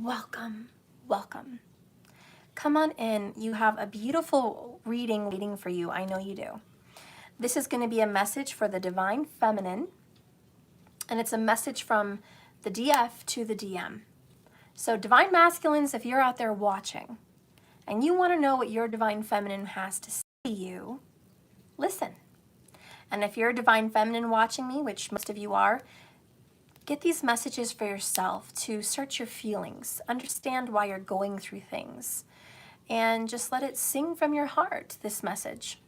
Welcome, welcome. Come on in. You have a beautiful reading waiting for you. I know you do. This is going to be a message for the Divine Feminine, and it's a message from the DF to the DM. So Divine Masculines, if you're out there watching and you want to know what your Divine Feminine has to say to you, listen. And if you're a Divine Feminine watching me, which most of you are, get these messages for yourself to search your feelings, understand why you're going through things, and just let it sing from your heart, this message.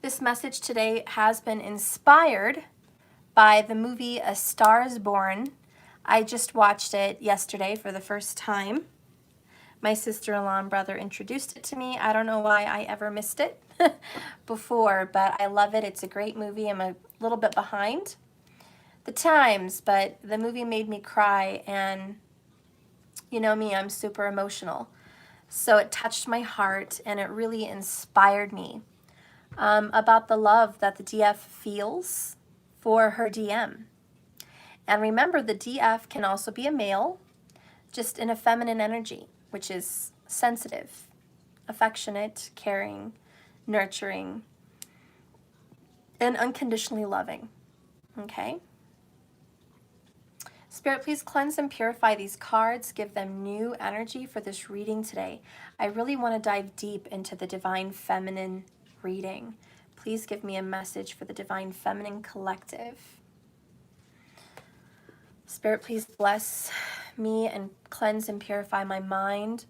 This message today has been inspired by the movie A Star is Born. I just watched it yesterday for the first time. My sister-in-law and brother introduced it to me. I don't know why I ever missed it before, but I love it. It's a great movie. I'm a little bit behind the times, but the movie made me cry, and you know me, I'm super emotional. So it touched my heart, and it really inspired me about the love that the DF feels for her DM. And remember, the DF can also be a male, just in a feminine energy, which is sensitive, affectionate, caring, nurturing, and unconditionally loving. Okay? Spirit, please cleanse and purify these cards. Give them new energy for this reading today. I really want to dive deep into the Divine Feminine reading. Please give me a message for the Divine Feminine Collective. Spirit, please bless me and cleanse and purify my mind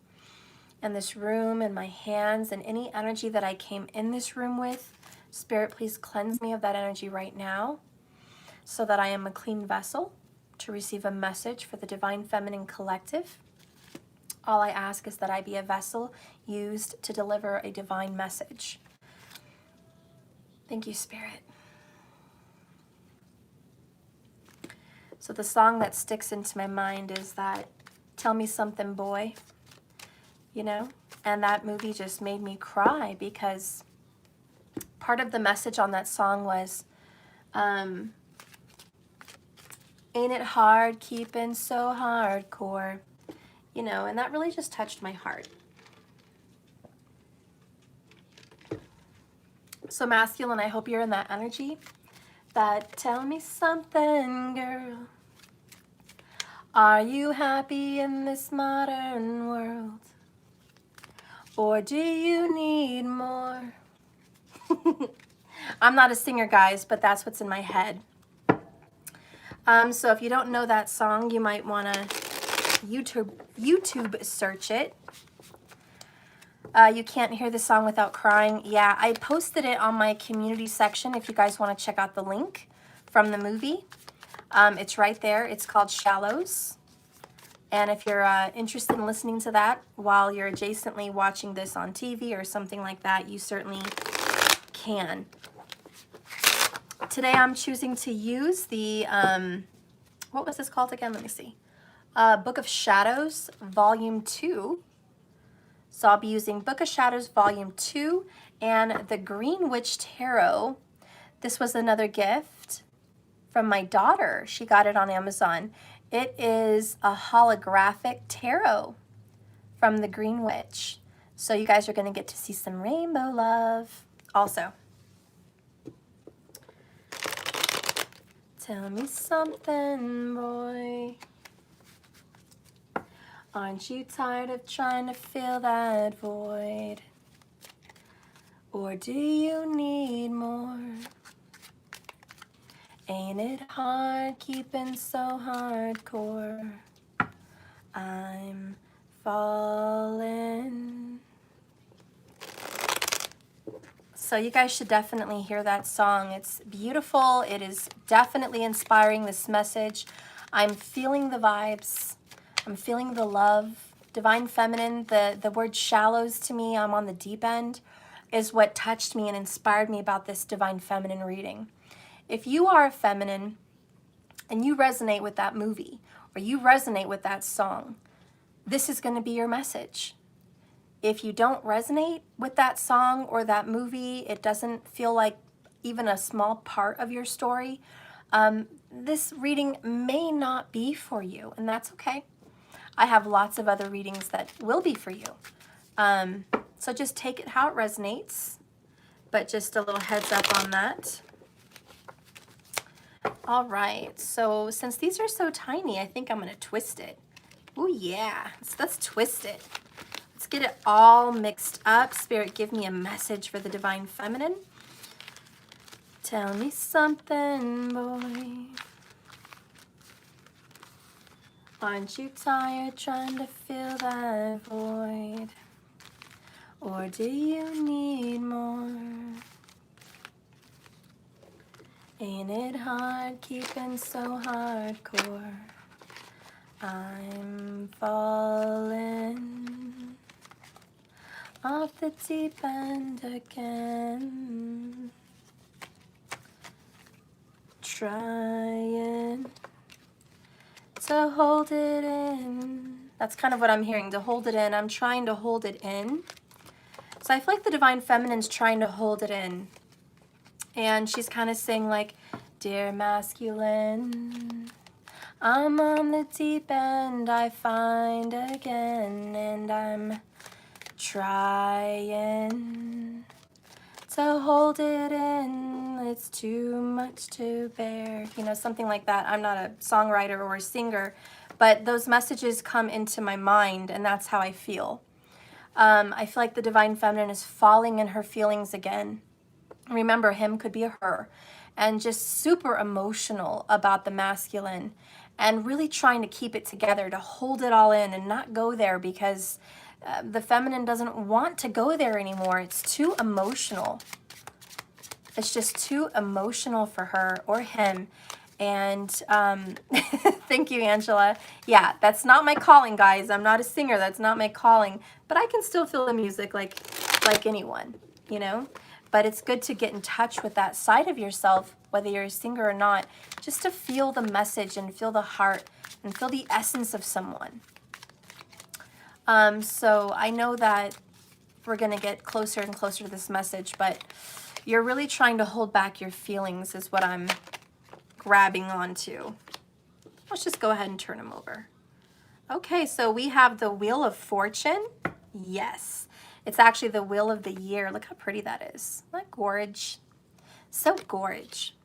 and this room and my hands and any energy that I came in this room with. Spirit, please cleanse me of that energy right now so that I am a clean vessel to receive a message for the Divine Feminine Collective. All I ask is that I be a vessel used to deliver a divine message. Thank you, Spirit. So the song that sticks into my mind is that Tell Me Something Boy, you know? And that movie just made me cry because part of the message on that song was, ain't it hard keeping so hardcore? You know, and that really just touched my heart. So masculine, I hope you're in that energy. That tell me something, girl. Are you happy in this modern world? Or do you need more? I'm not a singer, guys, but that's what's in my head. So if you don't know that song, you might want to YouTube search it. You can't hear the song without crying. Yeah, I posted it on my community section if you guys want to check out the link from the movie. It's right there. It's called Shallows. And if you're interested in listening to that while you're adjacently watching this on TV or something like that, you certainly can. Today I'm choosing to use the, what was this called again? Let me see. Book of Shadows, Volume 2. So I'll be using Book of Shadows, Volume 2, and the Green Witch Tarot. This was another gift from my daughter. She got it on Amazon. It is a holographic tarot from the Green Witch. So you guys are going to get to see some rainbow love also. Tell me something, boy. Aren't you tired of trying to fill that void? Or do you need more? Ain't it hard keeping so hardcore? I'm falling. So you guys should definitely hear that song. It's beautiful. It is definitely inspiring, this message. I'm feeling the vibes. I'm feeling the love. Divine Feminine, the word shallows to me, I'm on the deep end, is what touched me and inspired me about this Divine Feminine reading. If you are a feminine and you resonate with that movie or you resonate with that song, this is going to be your message. If you don't resonate with that song or that movie, it doesn't feel like even a small part of your story, this reading may not be for you, and that's okay. I have lots of other readings that will be for you. So just take it how it resonates, but just a little heads up on that. All right, so since these are so tiny, I think I'm gonna twist it. Oh yeah, let's twist it. Let's get it all mixed up. Spirit, give me a message for the Divine Feminine. Tell me something, boy. Aren't you tired trying to fill that void? Or do you need more? Ain't it hard keeping so hardcore? I'm falling off the deep end again. Trying to hold it in. That's kind of what I'm hearing, to hold it in. I'm trying to hold it in. So I feel like the Divine Feminine's trying to hold it in. And she's kind of saying like, dear masculine, I'm on the deep end, I find again, and I'm trying to hold it in, it's too much to bear. You know, something like that. I'm not a songwriter or a singer, but those messages come into my mind, and that's how I feel. I feel like the Divine Feminine is falling in her feelings again. Remember, him could be a her, and just super emotional about the masculine, and really trying to keep it together, to hold it all in and not go there, because the feminine doesn't want to go there anymore. It's too emotional. It's just too emotional for her or him. And thank you, Angela. Yeah, that's not my calling, guys. I'm not a singer. That's not my calling. But I can still feel the music like anyone, you know? But it's good to get in touch with that side of yourself, whether you're a singer or not, just to feel the message and feel the heart and feel the essence of someone. So I know that we're going to get closer and closer to this message, but you're really trying to hold back your feelings is what I'm grabbing onto. Let's just go ahead and turn them over. Okay, so we have the Wheel of Fortune. Yes, it's actually the Wheel of the Year. Look how pretty that is. Isn't that gorge? So gorge.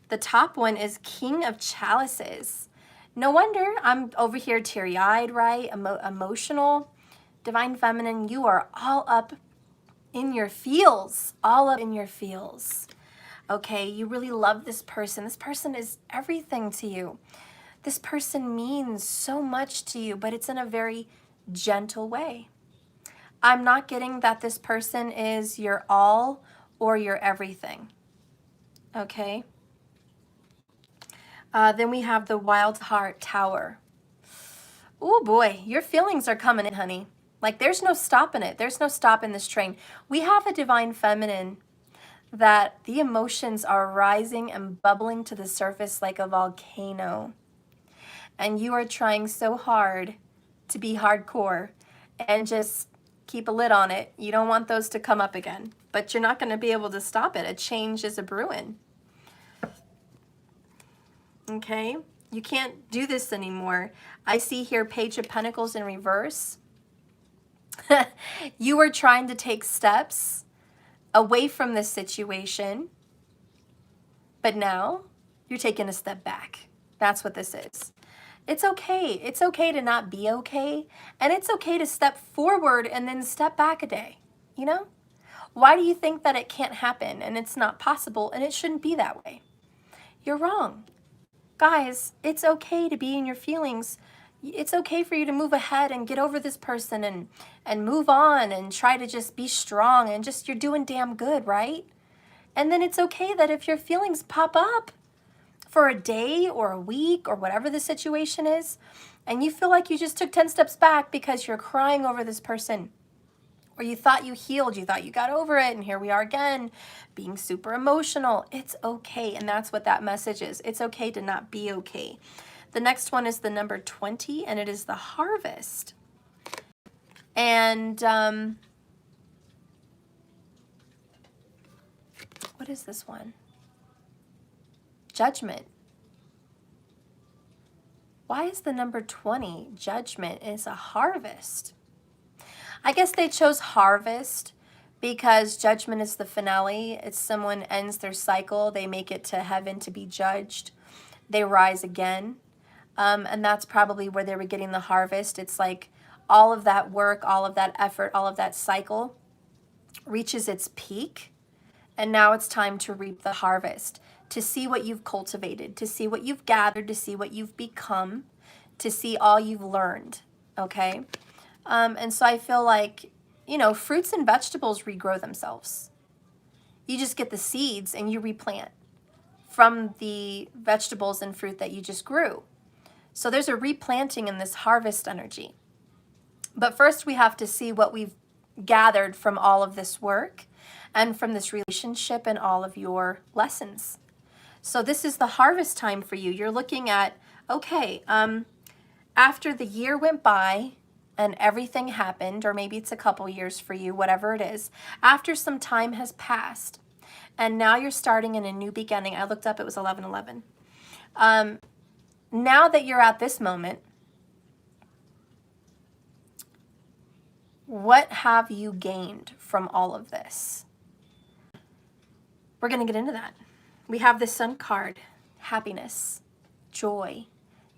The top one is King of Chalices. No wonder I'm over here teary-eyed, right? Emotional. Divine Feminine, you are all up in your feels. All up in your feels. Okay, you really love this person. This person is everything to you. This person means so much to you, but it's in a very gentle way. I'm not getting that this person is your all or your everything. Okay? Then we have the Wild Heart Tower. Oh boy, your feelings are coming in, honey. Like there's no stopping it. There's no stopping this train. We have a Divine Feminine that the emotions are rising and bubbling to the surface like a volcano. And you are trying so hard to be hardcore and just keep a lid on it. You don't want those to come up again, but you're not going to be able to stop it. A change is a brewing. Okay, you can't do this anymore. I see here Page of Pentacles in reverse. You were trying to take steps away from this situation, but now you're taking a step back. That's what this is. It's okay. It's okay to not be okay, and it's okay to step forward and then step back a day, you know? Why do you think that it can't happen and it's not possible and it shouldn't be that way? You're wrong. Guys, it's okay to be in your feelings. It's okay for you to move ahead and get over this person and move on and try to just be strong and just, you're doing damn good, right? And then it's okay that if your feelings pop up for a day or a week or whatever the situation is, and you feel like you just took 10 steps back because you're crying over this person, or you thought you healed, you thought you got over it, and here we are again, being super emotional. It's okay, and that's what that message is. It's okay to not be okay. The next one is the number 20, and it is the Harvest. And what is this one? Judgment. Why is the number 20? Judgment is a harvest. I guess they chose harvest because judgment is the finale. It's someone ends their cycle. They make it to heaven to be judged. They rise again. And that's probably where they were getting the harvest. It's like all of that work, all of that effort, all of that cycle reaches its peak. And now it's time to reap the harvest, to see what you've cultivated, to see what you've gathered, to see what you've become, to see all you've learned, okay? And so I feel like, you know, fruits and vegetables regrow themselves. You just get the seeds and you replant from the vegetables and fruit that you just grew. So there's a replanting in this harvest energy. But first we have to see what we've gathered from all of this work and from this relationship and all of your lessons. So this is the harvest time for you. You're looking at, okay, after the year went by and everything happened, or maybe it's a couple years for you, whatever it is, after some time has passed, and now you're starting in a new beginning. I looked up, it was 11/11. Now that you're at this moment, what have you gained from all of this? We're going to get into that. We have the Sun card, happiness, joy,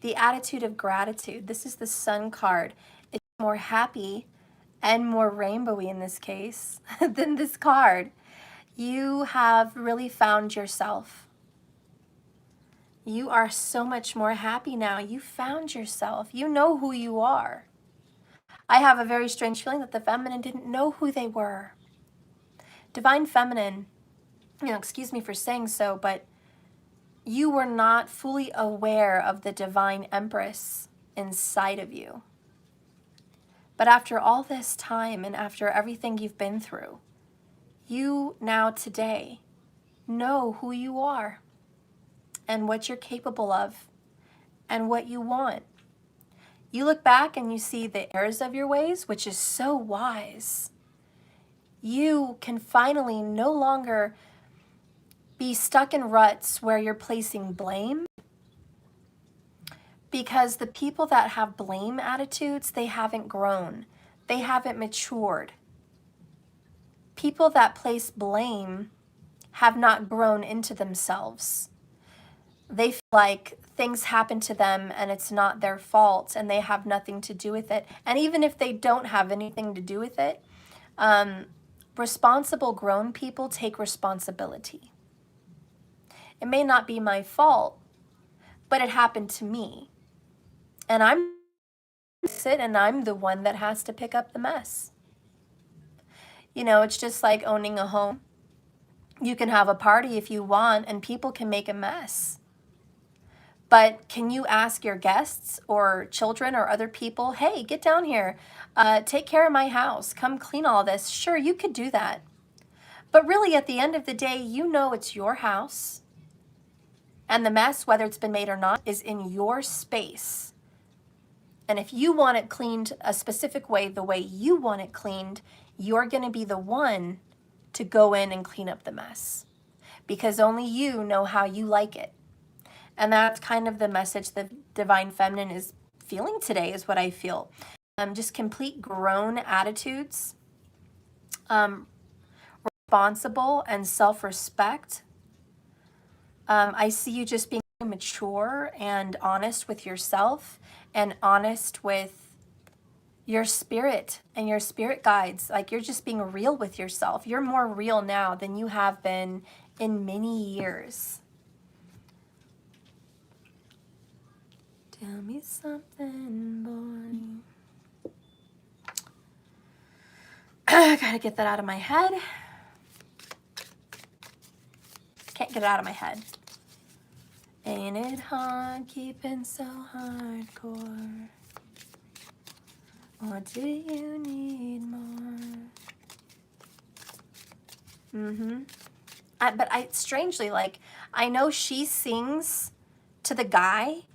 the attitude of gratitude. This is the Sun card. It's more happy and more rainbowy in this case than this card. You have really found yourself. You are so much more happy now. You found yourself. You know who you are. I have a very strange feeling that the feminine didn't know who they were. Divine feminine, you know, excuse me for saying so, but you were not fully aware of the divine empress inside of you. But after all this time and after everything you've been through, you now today know who you are and what you're capable of and what you want. You look back and you see the errors of your ways, which is so wise. You can finally no longer be stuck in ruts where you're placing blame, because the people that have blame attitudes, they haven't grown. They haven't matured. People that place blame have not grown into themselves. They feel like things happen to them and it's not their fault and they have nothing to do with it. And even if they don't have anything to do with it, responsible grown people take responsibility. It may not be my fault, but it happened to me. And I'm the one that has to pick up the mess. You know, it's just like owning a home. You can have a party if you want and people can make a mess. But can you ask your guests or children or other people, hey, get down here, take care of my house, come clean all this? Sure, you could do that. But really, at the end of the day, you know it's your house. And the mess, whether it's been made or not, is in your space. And if you want it cleaned a specific way, the way you want it cleaned, you're going to be the one to go in and clean up the mess. Because only you know how you like it. And that's kind of the message the Divine Feminine is feeling today, is what I feel. Just complete grown attitudes, responsible and self-respect. I see you just being mature and honest with yourself and honest with your spirit and your spirit guides. Like, you're just being real with yourself. You're more real now than you have been in many years. Tell me something, boy. I gotta get that out of my head. Can't get it out of my head. Ain't it hard keeping so hardcore? Or do you need more? But strangely, like, I know she sings to the guy,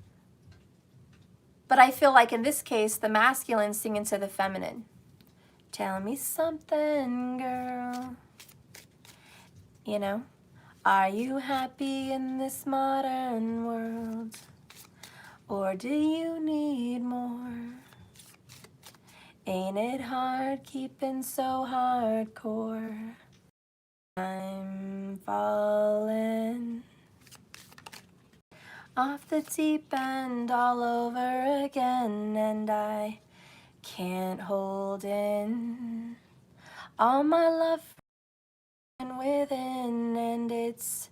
but I feel like in this case, the masculine singing to the feminine. Tell me something, girl. You know? Are you happy in this modern world? Or do you need more? Ain't it hard keeping so hardcore? I'm falling off the deep end all over again, and I can't hold in all my love within, and it's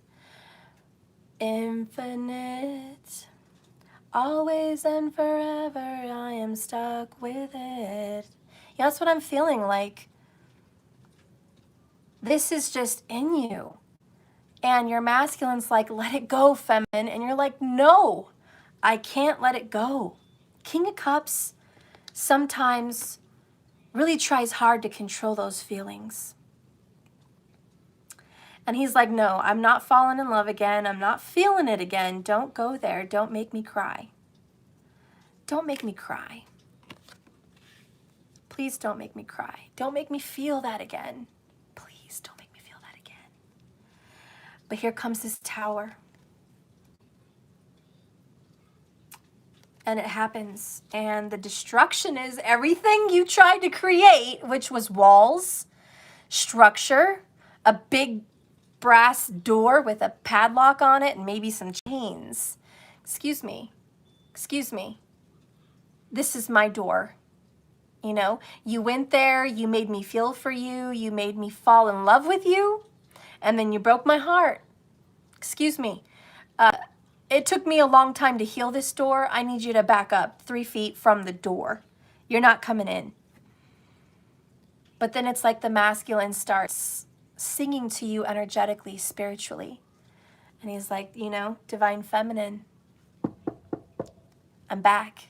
infinite. Always and forever, I am stuck with it. Yeah, that's what I'm feeling like. This is just in you. And your masculine's like, let it go, feminine. And you're like, no, I can't let it go. King of Cups sometimes really tries hard to control those feelings. And he's like, no, I'm not falling in love again. I'm not feeling it again. Don't go there. Don't make me cry. Don't make me cry. Please don't make me cry. Don't make me feel that again. Please don't make me feel that again. But here comes this tower. And it happens. And the destruction is everything you tried to create, which was walls, structure, a big brass door with a padlock on it and maybe some chains. Excuse me. Excuse me. This is my door. You know, you went there, you made me feel for you, you made me fall in love with you, and then you broke my heart. Excuse me. It took me a long time to heal this door. I need you to back up 3 feet from the door. You're not coming in. But then it's like the masculine starts singing to you energetically, spiritually. And he's like, you know, divine feminine, I'm back.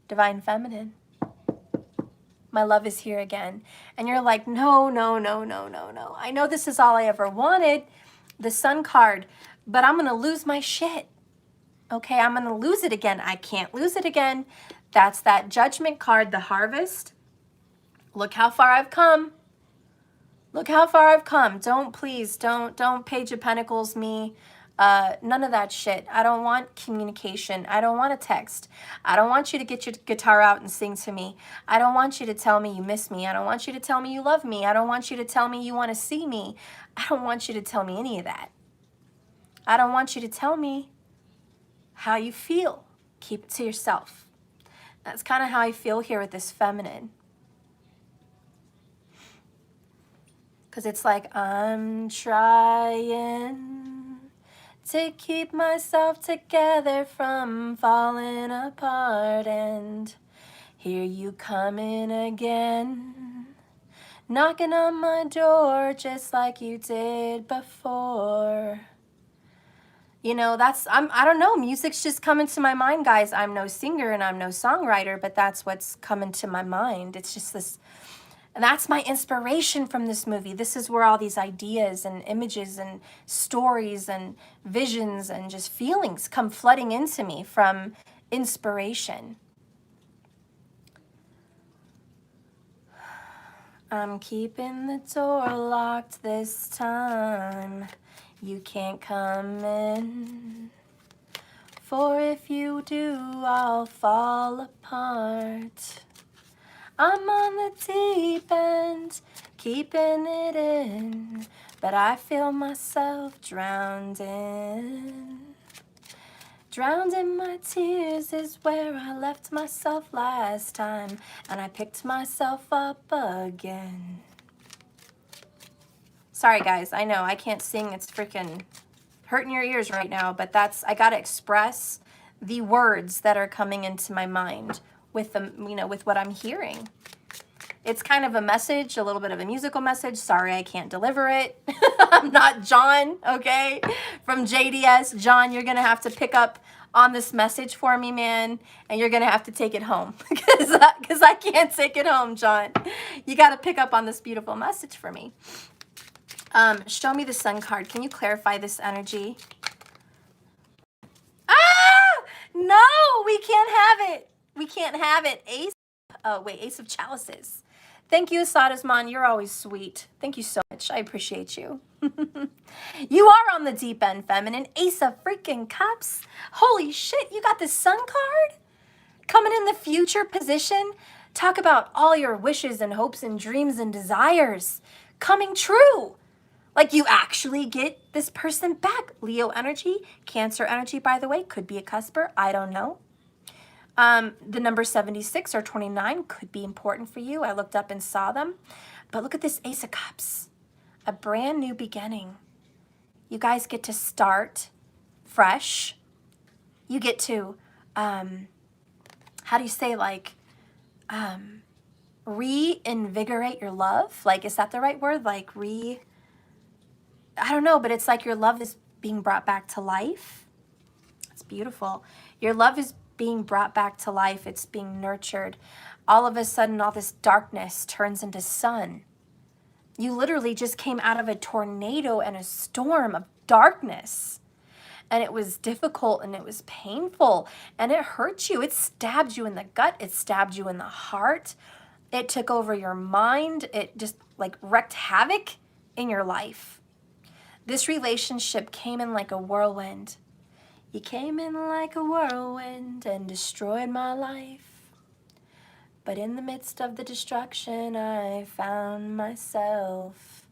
Divine feminine, my love is here again. And you're like, no, no, no, no, no, no. I know this is all I ever wanted, the Sun card, but I'm going to lose my shit. Okay, I'm going to lose it again. I can't lose it again. That's that Judgment card, the Harvest. Look how far I've come. Look how far I've come. Please, don't Page of Pentacles me. None of that shit. I don't want communication. I don't want a text. I don't want you to get your guitar out and sing to me. I don't want you to tell me you miss me. I don't want you to tell me you love me. I don't want you to tell me you want to see me. I don't want you to tell me any of that. I don't want you to tell me how you feel. Keep it to yourself. That's kind of how I feel here with this feminine. Because it's like, I'm trying to keep myself together from falling apart, and here you come in again, knocking on my door just like you did before. You know, I don't know, music's just coming to my mind, guys. I'm no singer and I'm no songwriter, but that's what's coming to my mind. It's just this. And that's my inspiration from this movie. This is where all these ideas and images and stories and visions and just feelings come flooding into me from inspiration. I'm keeping the door locked this time. You can't come in. For if you do, I'll fall apart. I'm on the deep end, keeping it in, but I feel myself drowned in. Drowned in my tears is where I left myself last time, and I picked myself up again. Sorry guys, I know I can't sing, it's freaking hurting your ears right now, but I gotta express the words that are coming into my mind with the, you know, with what I'm hearing. It's kind of a message, a little bit of a musical message. Sorry, I can't deliver it. I'm not John, okay? From JDS. John, you're gonna have to pick up on this message for me, man, and you're gonna have to take it home because I can't take it home, John. You gotta pick up on this beautiful message for me. Show me the Sun card. Can you clarify this energy? Ah! No, we can't have it. We can't have it. Ace of Chalices. Thank you, Asad Asman. You're always sweet. Thank you so much. I appreciate you. You are on the deep end, feminine. Ace of freaking cups. Holy shit, you got the sun card? Coming in the future position. Talk about all your wishes and hopes and dreams and desires coming true. Like you actually get this person back. Leo energy, Cancer energy, by the way, could be a cusper. I don't know. The number 76 or 29 could be important for you. I looked up and saw them. But look at this Ace of Cups. A brand new beginning. You guys get to start fresh. You get to, how do you say, like, reinvigorate your love? Like, is that the right word? Like, I don't know, but it's like your love is being brought back to life. It's beautiful. Your love is being brought back to life. It's being nurtured. All of a sudden, all this darkness turns into sun. You literally just came out of a tornado and a storm of darkness. And it was difficult and it was painful and it hurt you. It stabbed you in the gut. It stabbed you in the heart. It took over your mind. It just like wreaked havoc in your life. This relationship came in like a whirlwind. You came in like a whirlwind and destroyed my life. But in the midst of the destruction, I found myself.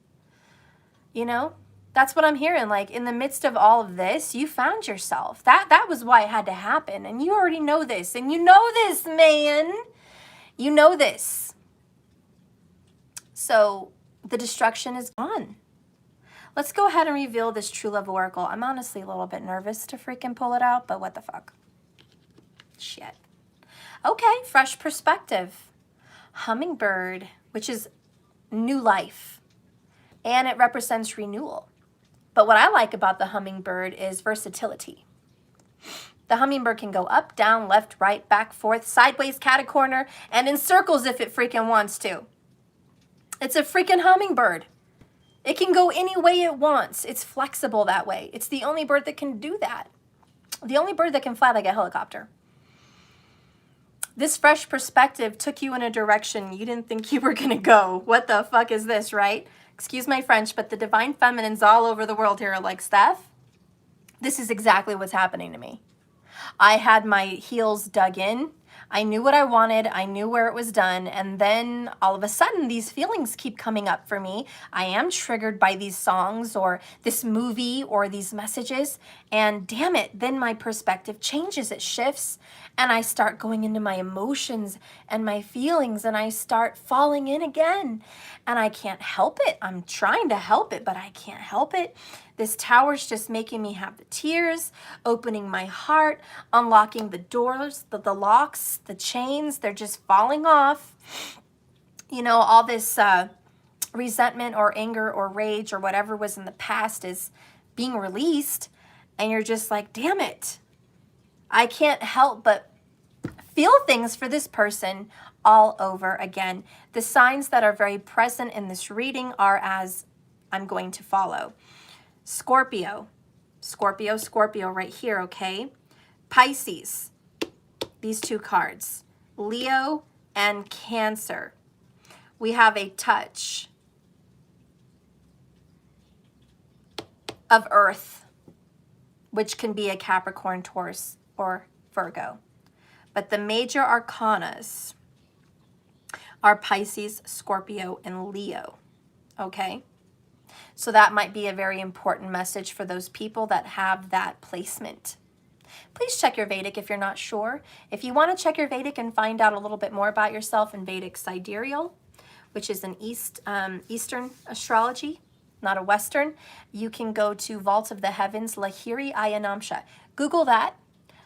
You know, that's what I'm hearing. Like in the midst of all of this, you found yourself. That was why it had to happen. And you already know this. And you know this, man. You know this. So the destruction is gone. Let's go ahead and reveal this True Love Oracle. I'm honestly a little bit nervous to freaking pull it out, but what the fuck? Shit. Okay, fresh perspective. Hummingbird, which is new life, and it represents renewal. But what I like about the hummingbird is versatility. The hummingbird can go up, down, left, right, back, forth, sideways, catacorner, and in circles if it freaking wants to. It's a freaking hummingbird. It can go any way it wants. It's flexible that way. It's the only bird that can do that. The only bird that can fly like a helicopter. This fresh perspective took you in a direction you didn't think you were going to go. What the fuck is this, right? Excuse my French, but the divine feminines all over the world here are like, Steph, this is exactly what's happening to me. I had my heels dug in. I knew what I wanted. I knew where it was done. And then all of a sudden, these feelings keep coming up for me. I am triggered by these songs or this movie or these messages. And damn it, then my perspective changes. It shifts. And I start going into my emotions and my feelings. And I start falling in again. And I can't help it. I'm trying to help it, but I can't help it. This tower's just making me have the tears, opening my heart, unlocking the doors, the locks, the chains. They're just falling off. You know, all this resentment or anger or rage or whatever was in the past is being released. And you're just like, damn it. I can't help but feel things for this person all over again. The signs that are very present in this reading are as I'm going to follow. Scorpio, Scorpio, Scorpio right here, okay? Pisces, these two cards. Leo and Cancer. We have a touch of Earth, which can be a Capricorn, Taurus, or Virgo. But the major arcanas are Pisces, Scorpio, and Leo, okay? So that might be a very important message for those people that have that placement. Please check your Vedic if you're not sure. If you want to check your Vedic and find out a little bit more about yourself in Vedic Sidereal, which is an Eastern astrology, not a Western, you can go to Vault of the Heavens, Lahiri Ayanamsha. Google that,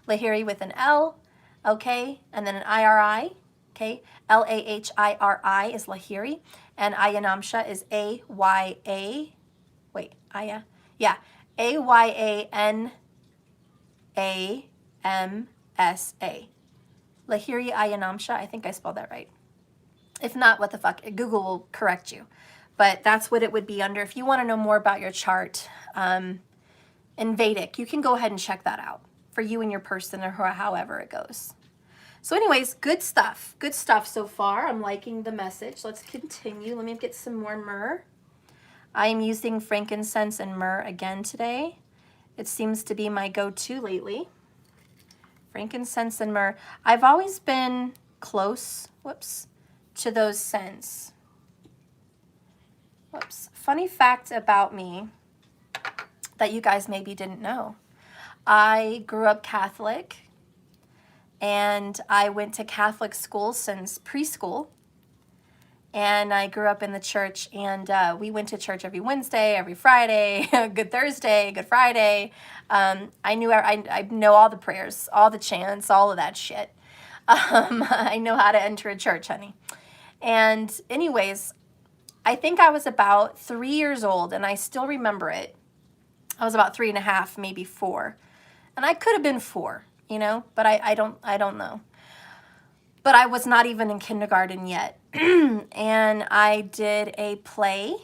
Lahiri with an L, okay, and then an I-R-I, okay, L-A-H-I-R-I is Lahiri, and Ayanamsha is A-Y-A, wait, Aya, yeah, A-Y-A-N-A-M-S-A. Lahiri Ayanamsha, I think I spelled that right. If not, what the fuck, Google will correct you. But that's what it would be under. If you want to know more about your chart in Vedic, you can go ahead and check that out for you and your person or however it goes. So anyways, good stuff. Good stuff so far. I'm liking the message. Let's continue. Let me get some more myrrh. I am using frankincense and myrrh again today. It seems to be my go-to lately. Frankincense and myrrh. I've always been close, whoops, to those scents. Whoops. Funny fact about me that you guys maybe didn't know. I grew up Catholic, and I went to Catholic school since preschool. And I grew up in the church, and we went to church every Wednesday, every Friday, Good Thursday, Good Friday. I know all the prayers, all the chants, all of that shit. I know how to enter a church, honey. And anyways, I think I was about 3 years old, and I still remember it. I was about 3.5, maybe 4. And I could have been 4, you know, but I don't know. But I was not even in kindergarten yet. And I did a play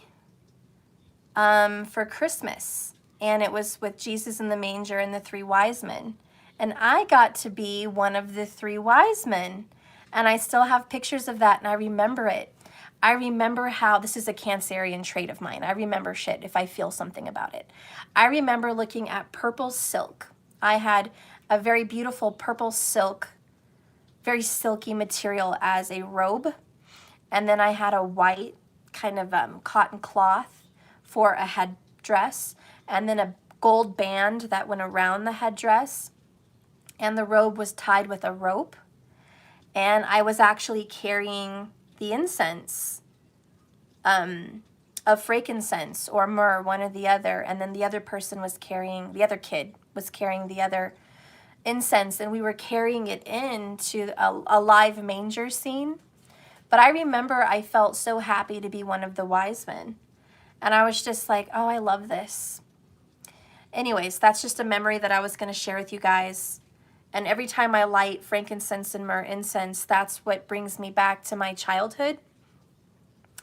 for Christmas. And it was with Jesus in the manger and the 3 wise men. And I got to be one of the 3 wise men. And I still have pictures of that, and I remember it. I remember how, this is a Cancerian trait of mine. I remember shit if I feel something about it. I remember looking at purple silk. I had a very beautiful purple silk, very silky material as a robe. And then I had a white kind of cotton cloth for a headdress, and then a gold band that went around the headdress. And the robe was tied with a rope. And I was actually carrying the incense of frankincense or myrrh, one or the other. And then the other person was carrying, the other kid was carrying the other incense, and we were carrying it into a live manger scene. But I remember I felt so happy to be one of the wise men. And I was just like, oh, I love this. Anyways, that's just a memory that I was going to share with you guys. And every time I light frankincense and myrrh incense, that's what brings me back to my childhood.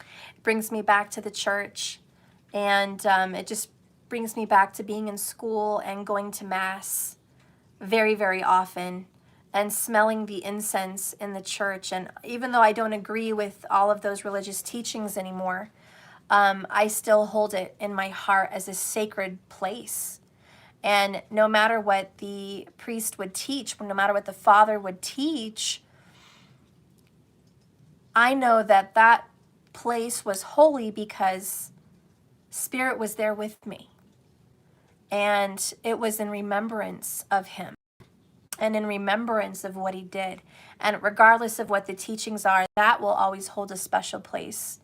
It brings me back to the church. And it just brings me back to being in school and going to Mass very, very often, and smelling the incense in the church. And even though I don't agree with all of those religious teachings anymore, I still hold it in my heart as a sacred place. And no matter what the priest would teach, no matter what the father would teach, I know that that place was holy because Spirit was there with me. And it was in remembrance of him and in remembrance of what he did. And regardless of what the teachings are, that will always hold a special place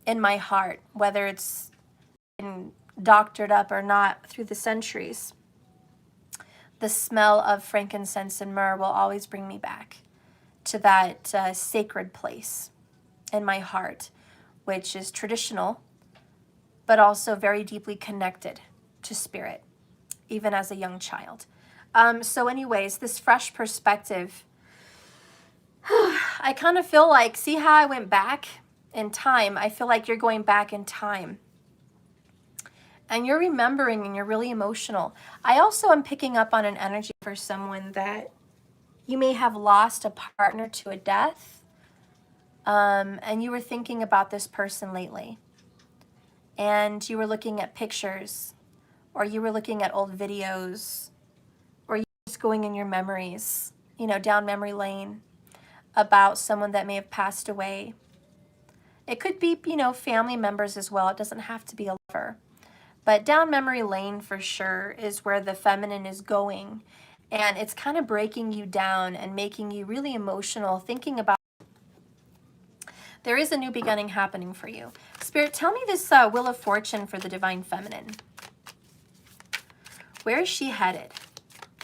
in my heart, whether it's been doctored up or not through the centuries. The smell of frankincense and myrrh will always bring me back to that sacred place in my heart, which is traditional, but also very deeply connected to Spirit, even as a young child. So anyways, this fresh perspective, I kind of feel like, see how I went back in time? I feel like you're going back in time. And you're remembering, and you're really emotional. I also am picking up on an energy for someone that you may have lost a partner to a death, and you were thinking about this person lately. And you were looking at pictures, or you were looking at old videos, or you were just going in your memories, you know, down memory lane about someone that may have passed away. It could be, you know, family members as well. It doesn't have to be a lover. But down memory lane for sure is where the feminine is going. And it's kind of breaking you down and making you really emotional, thinking about there is a new beginning happening for you. Spirit, tell me this Wheel of Fortune for the Divine Feminine. Where is she headed?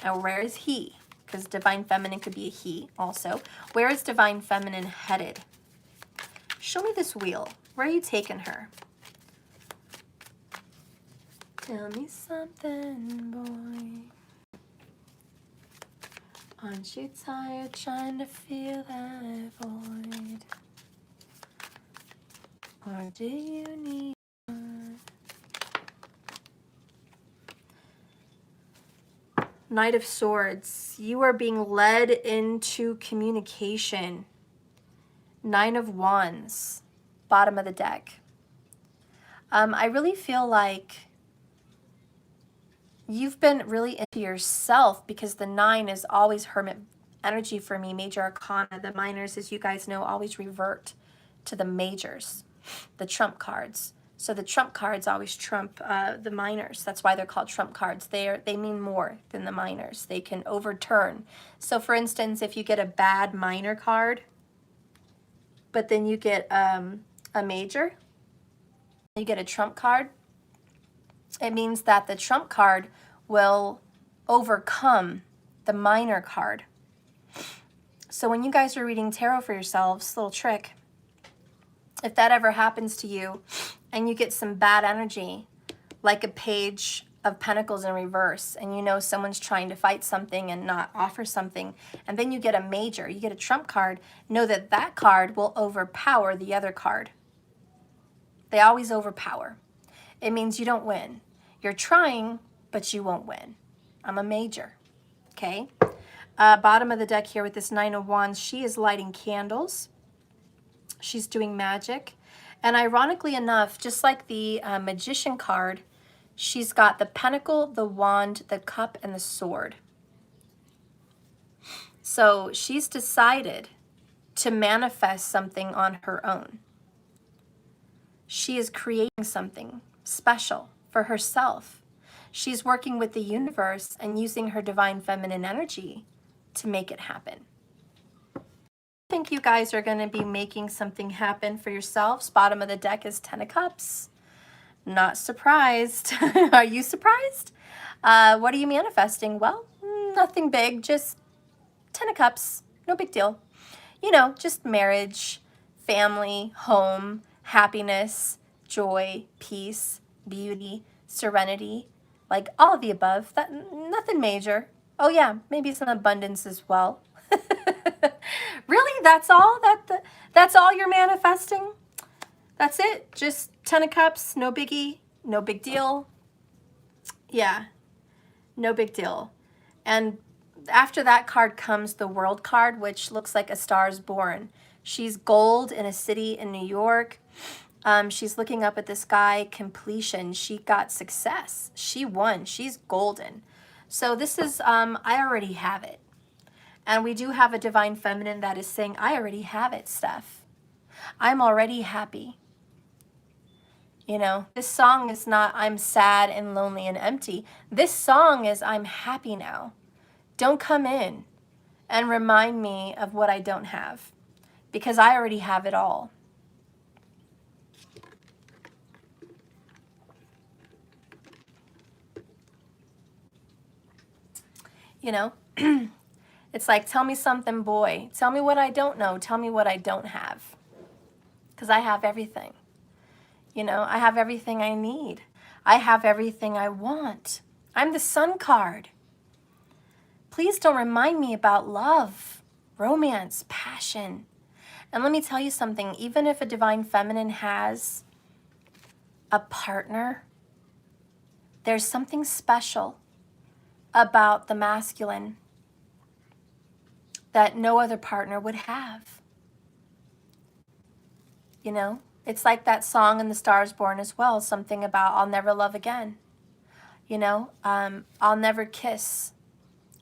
Or where is he? Because Divine Feminine could be a he also. Where is Divine Feminine headed? Show me this wheel. Where are you taking her? Tell me something, boy. Aren't you tired trying to fill that void? Or do you need one? Knight of Swords. You are being led into communication. Nine of Wands. Bottom of the deck. I really feel like you've been really into yourself, because the 9 is always Hermit energy for me, major arcana. The minors, as you guys know, always revert to the majors, the trump cards. So the trump cards always trump the minors. That's why they're called trump cards. They mean more than the minors. They can overturn. So for instance, if you get a bad minor card, but then you get a major, you get a trump card, it means that the trump card will overcome the minor card. So when you guys are reading tarot for yourselves, little trick, if that ever happens to you and you get some bad energy, like a page of pentacles in reverse, and you know someone's trying to fight something and not offer something, and then you get a major, you get a trump card, know that that card will overpower the other card. They always overpower. It means you don't win. You're trying, but you won't win. I'm a major, okay? Bottom of the deck here with this 9 of Wands, she is lighting candles. She's doing magic. And ironically enough, just like the Magician card, she's got the Pentacle, the Wand, the Cup, and the Sword. So she's decided to manifest something on her own. She is creating something special for herself. She's working with the universe and using her divine feminine energy to make it happen. I think you guys are going to be making something happen for yourselves. Bottom of the deck is 10 of Cups. Not surprised. Are you surprised? What are you manifesting? Well, nothing big, just 10 of Cups. No big deal. You know, just marriage, family, home, happiness, joy, peace, beauty, serenity, like all of the above. Nothing major. Oh yeah, maybe some abundance as well. Really? That's all? That's all you're manifesting? That's it? Just 10 of Cups, no biggie, no big deal. Yeah, no big deal. And after that card comes the World card, which looks like a Star is Born. She's gold in a city in New York. She's looking up at the sky, completion. She got success. She won. She's golden. So this is, I already have it. And we do have a divine feminine that is saying, I already have it, Steph. I'm already happy. You know, this song is not, I'm sad and lonely and empty. This song is, I'm happy now. Don't come in and remind me of what I don't have, because I already have it all. You know, it's like, tell me something, boy. Tell me what I don't know. Tell me what I don't have. Because I have everything. You know, I have everything I need. I have everything I want. I'm the Sun card. Please don't remind me about love, romance, passion. And let me tell you something. Even if a divine feminine has a partner, there's something special about the masculine that no other partner would have. You know, it's like that song in The Star is Born as well, something about I'll never love again. You know, I'll never kiss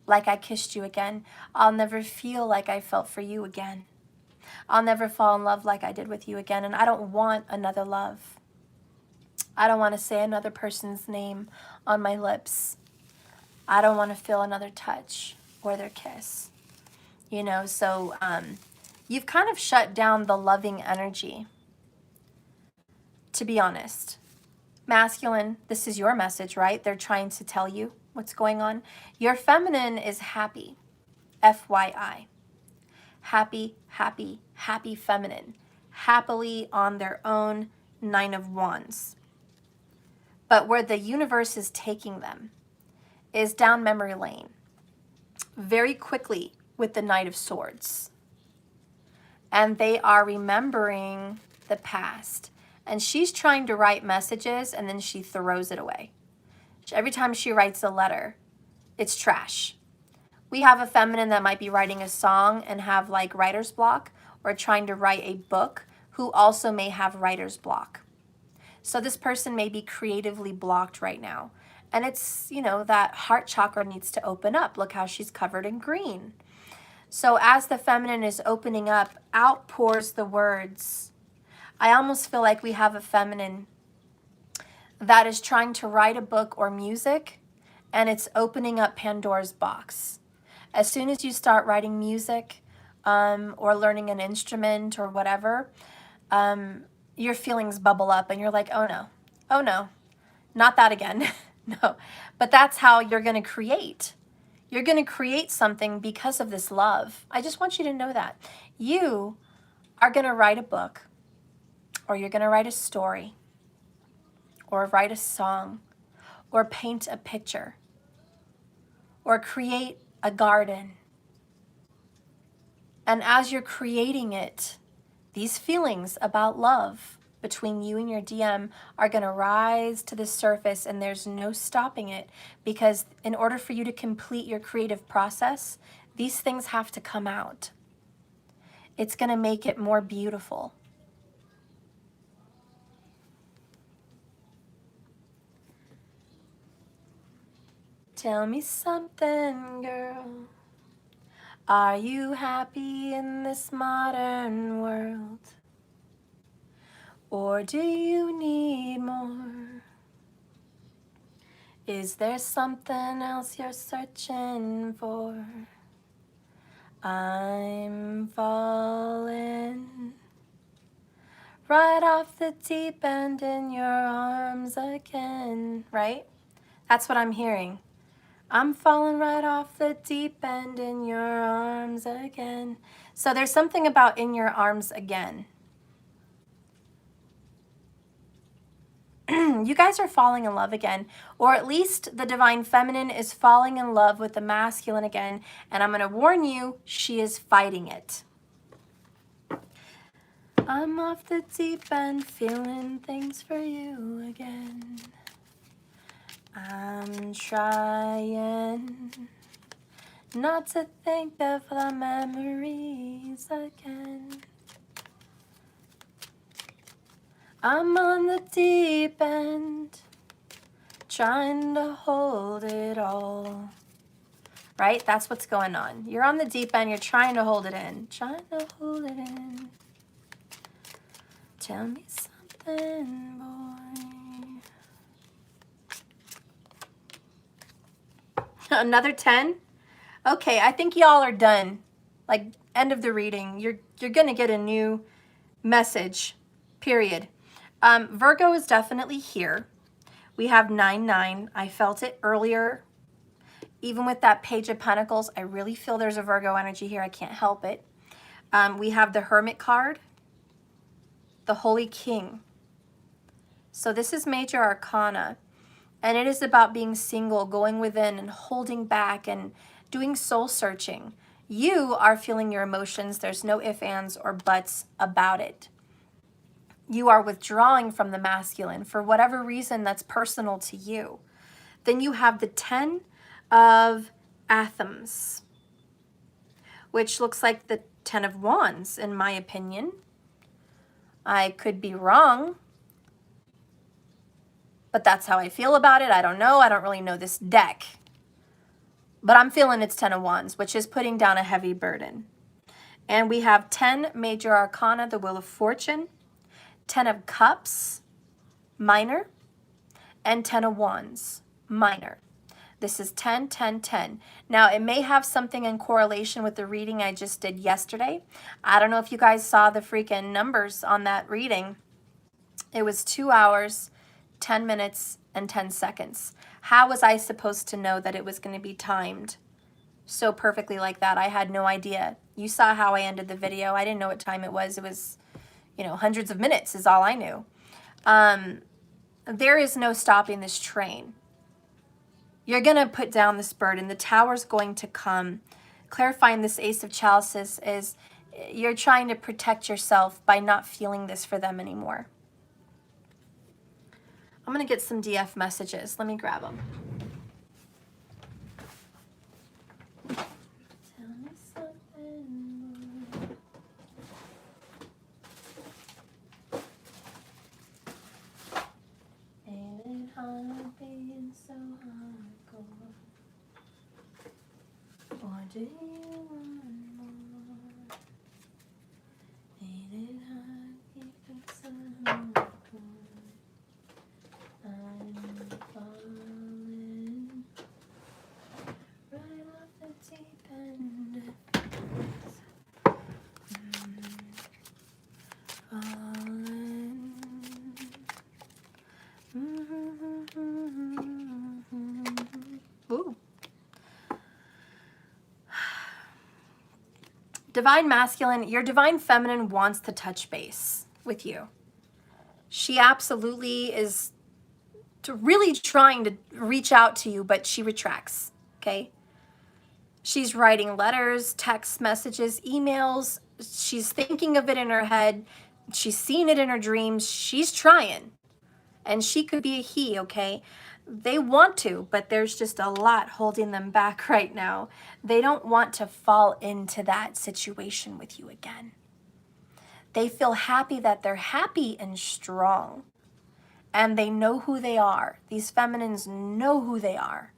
like I kissed you again. I'll never feel like I felt for you again. I'll never fall in love like I did with you again. And I don't want another love. I don't want to say another person's name on my lips. I don't want to feel another touch or their kiss. You know, so you've kind of shut down the loving energy, to be honest. Masculine, this is your message, right? They're trying to tell you what's going on. Your feminine is happy, FYI. Happy, happy, happy feminine. Happily on their own, 9 of Wands. But where the universe is taking them is down memory lane very quickly with the Knight of Swords. And they are remembering the past. And she's trying to write messages and then she throws it away. Every time she writes a letter, it's trash. We have a feminine that might be writing a song and have like writer's block, or trying to write a book, who also may have writer's block. So this person may be creatively blocked right now. And it's, you know, that heart chakra needs to open up. Look how she's covered in green. So as the feminine is opening up, out pours the words. I almost feel like we have a feminine that is trying to write a book or music, and it's opening up Pandora's box. As soon as you start writing music or learning an instrument or whatever, your feelings bubble up and you're like, oh no, not that again. No, but that's how you're going to create. You're going to create something because of this love. I just want you to know that. You are going to write a book, or you're going to write a story, or write a song, or paint a picture, or create a garden. And as you're creating it, these feelings about love between you and your DM are going to rise to the surface, and there's no stopping it, because in order for you to complete your creative process, these things have to come out. It's going to make it more beautiful. Tell me something, girl. Are you happy in this modern world? Or do you need more? Is there something else you're searching for? I'm falling right off the deep end in your arms again, right? That's what I'm hearing. I'm falling right off the deep end in your arms again. So there's something about in your arms again. You guys are falling in love again, or at least the divine feminine is falling in love with the masculine again, and I'm going to warn you, she is fighting it. I'm off the deep end, feeling things for you again. I'm trying not to think of the memories again. I'm on the deep end, trying to hold it all. Right? That's what's going on. You're on the deep end, you're trying to hold it in. Trying to hold it in. Tell me something, boy. Another 10? Okay, I think y'all are done. Like, end of the reading. You're gonna get a new message, period. Virgo is definitely here. We have 9-9. I felt it earlier. Even with that Page of Pentacles, I really feel there's a Virgo energy here. I can't help it. We have the Hermit card, the Holy King. So this is Major Arcana, and it is about being single, going within and holding back and doing soul searching. You are feeling your emotions. There's no ifs, ands, or buts about it. You are withdrawing from the masculine for whatever reason that's personal to you. Then you have the 10 of Athens, which looks like the 10 of Wands, in my opinion. I could be wrong, but that's how I feel about it. I don't know. I don't really know this deck. But I'm feeling it's 10 of Wands, which is putting down a heavy burden. And we have 10 Major Arcana, the Wheel of Fortune, 10 of Cups, minor, and 10 of Wands, minor. This is 10, 10, 10. Now, it may have something in correlation with the reading I just did yesterday. I don't know if you guys saw the freaking numbers on that reading. It was 2 hours, 10 minutes, and 10 seconds. How was I supposed to know that it was going to be timed so perfectly like that? I had no idea. You saw how I ended the video. I didn't know what time it was. It was, you know, hundreds of minutes is all I knew. There is no stopping this train. You're going to put down this burden. The Tower's going to come. Clarifying this Ace of Chalices is you're trying to protect yourself by not feeling this for them anymore. I'm going to get some DF messages. Let me grab them. Tell me something. Do you want more? Ain't it hard keeping someone apart? I'm falling right off the deep end. Falling. Ooh. Divine Masculine, your Divine Feminine wants to touch base with you. She absolutely is really trying to reach out to you, but she retracts, okay? She's writing letters, text messages, emails. She's thinking of it in her head. She's seeing it in her dreams. She's trying. And she could be a he, okay? They want to, but there's just a lot holding them back right now. They don't want to fall into that situation with you again. They feel happy that they're happy and strong. And they know who they are. These feminines know who they are.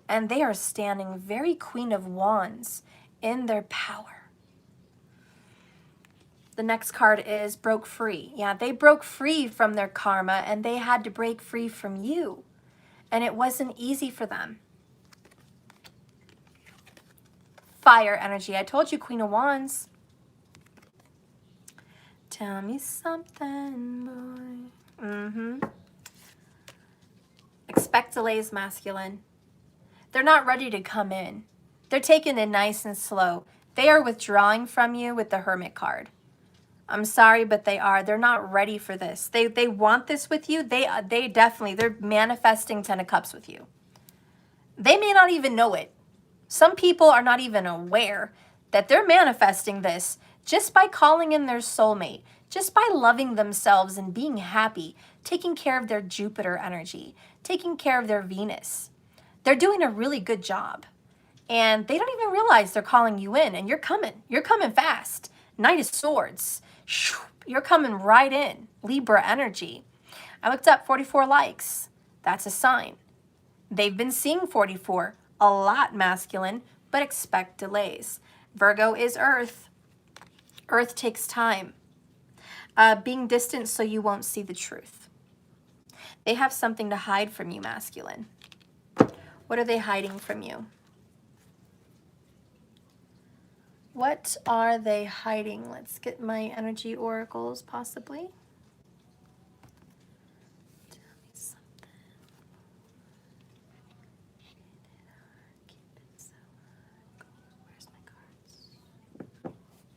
And they are standing very Queen of Wands in their power. The next card is broke free. Yeah, they broke free from their karma and they had to break free from you. And it wasn't easy for them. Fire energy. I told you, Queen of Wands. Tell me something, boy. Expect delays, masculine. They're not ready to come in. They're taking it nice and slow. They are withdrawing from you with the Hermit card. I'm sorry, but they are. They're not ready for this. They want this with you. They're manifesting 10 of Cups with you. They may not even know it. Some people are not even aware that they're manifesting this just by calling in their soulmate, just by loving themselves and being happy, taking care of their Jupiter energy, taking care of their Venus. They're doing a really good job. And they don't even realize they're calling you in, and you're coming. You're coming fast. Knight of Swords. You're coming right in. Libra energy. I looked up 44 likes. That's a sign. They've been seeing 44 a lot, masculine, but expect delays. Virgo is Earth. Earth takes time. Being distant so you won't see the truth. They have something to hide from you, masculine. What are they hiding from you? What are they hiding? Let's get my energy oracles, possibly. Tell me something. Where's my cards?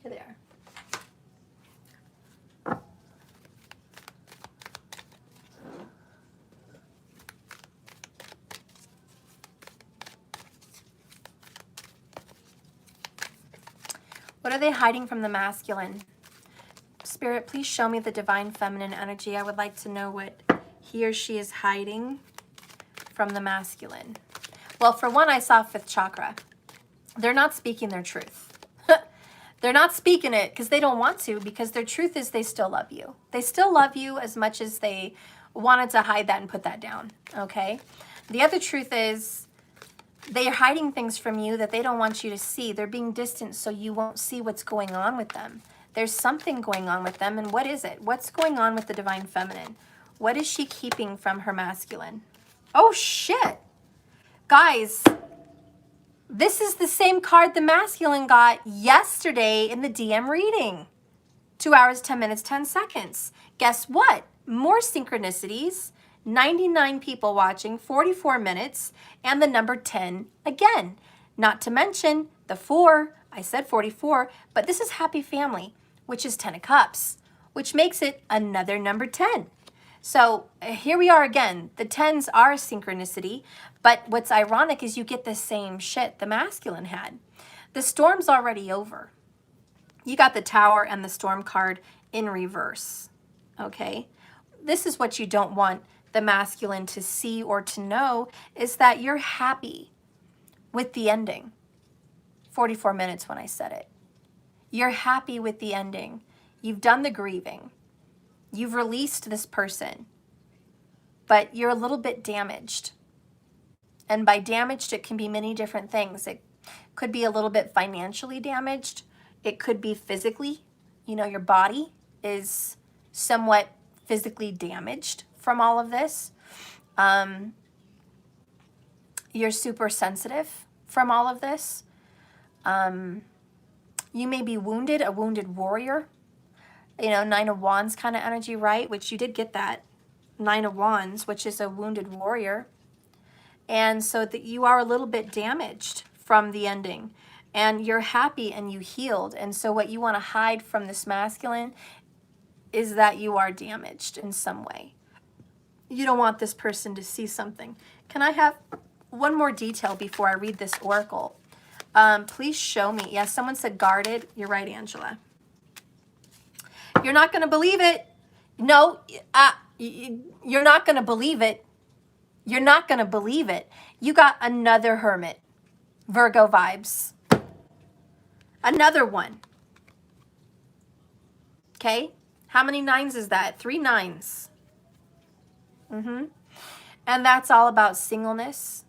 Here they are. What are they hiding from the masculine? Spirit, please show me the Divine Feminine energy. I would like to know what he or she is hiding from the masculine. Well, for one, I saw 5th chakra. They're not speaking their truth. They're not speaking it because they don't want to, because their truth is they still love you. They still love you as much as they wanted to hide that and put that down, okay? The other truth is they're hiding things from you that they don't want you to see. They're being distant so you won't see what's going on with them. There's something going on with them, and what is it? What's going on with the Divine Feminine? What is she keeping from her masculine? Oh, shit. Guys, this is the same card the masculine got yesterday in the DM reading. 2 hours, 10 minutes, 10 seconds. Guess what? More synchronicities. 99 people watching, 44 minutes, and the number 10 again. Not to mention the 4, I said 44, but this is Happy Family, which is 10 of Cups, which makes it another number 10. So here we are again. The 10s are a synchronicity, but what's ironic is you get the same shit the masculine had. The storm's already over. You got the Tower and the Storm card in reverse, okay? This is what you don't want the masculine to see or to know, is that you're happy with the ending. 44 minutes when I said it. You're happy with the ending. You've done the grieving. You've released this person, but you're a little bit damaged. And by damaged, it can be many different things. Could be a little bit financially damaged. It could be physically, you know, your body is somewhat physically damaged from all of this. You're super sensitive from all of this. You may be wounded, a wounded warrior. You know, Nine of Wands kind of energy, right? Which you did get that. Nine of Wands, which is a wounded warrior. And so that you are a little bit damaged from the ending. And you're happy and you healed. And so what you want to hide from this masculine is that you are damaged in some way. You don't want this person to see something. Can I have one more detail before I read this oracle? Please show me. Yeah, someone said guarded. You're right, Angela. You're not going to believe it. No, you're not going to believe it. You're not going to believe it. You got another Hermit. Virgo vibes. Another one. Okay? How many nines is that? 3 nines. And that's all about singleness.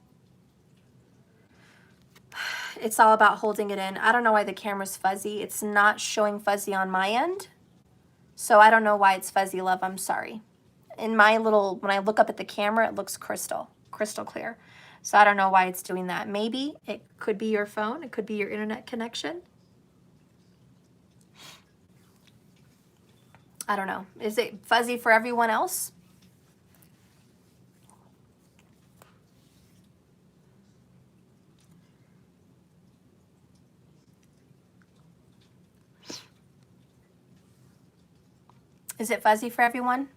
It's all about holding it in. I don't know why the camera's fuzzy. It's not showing fuzzy on my end. So I don't know why it's fuzzy, love. I'm sorry. In my little, when I look up at the camera, it looks crystal clear. So I don't know why it's doing that. Maybe it could be your phone. It could be your internet connection. I don't know. Is it fuzzy for everyone else? Is it fuzzy for everyone?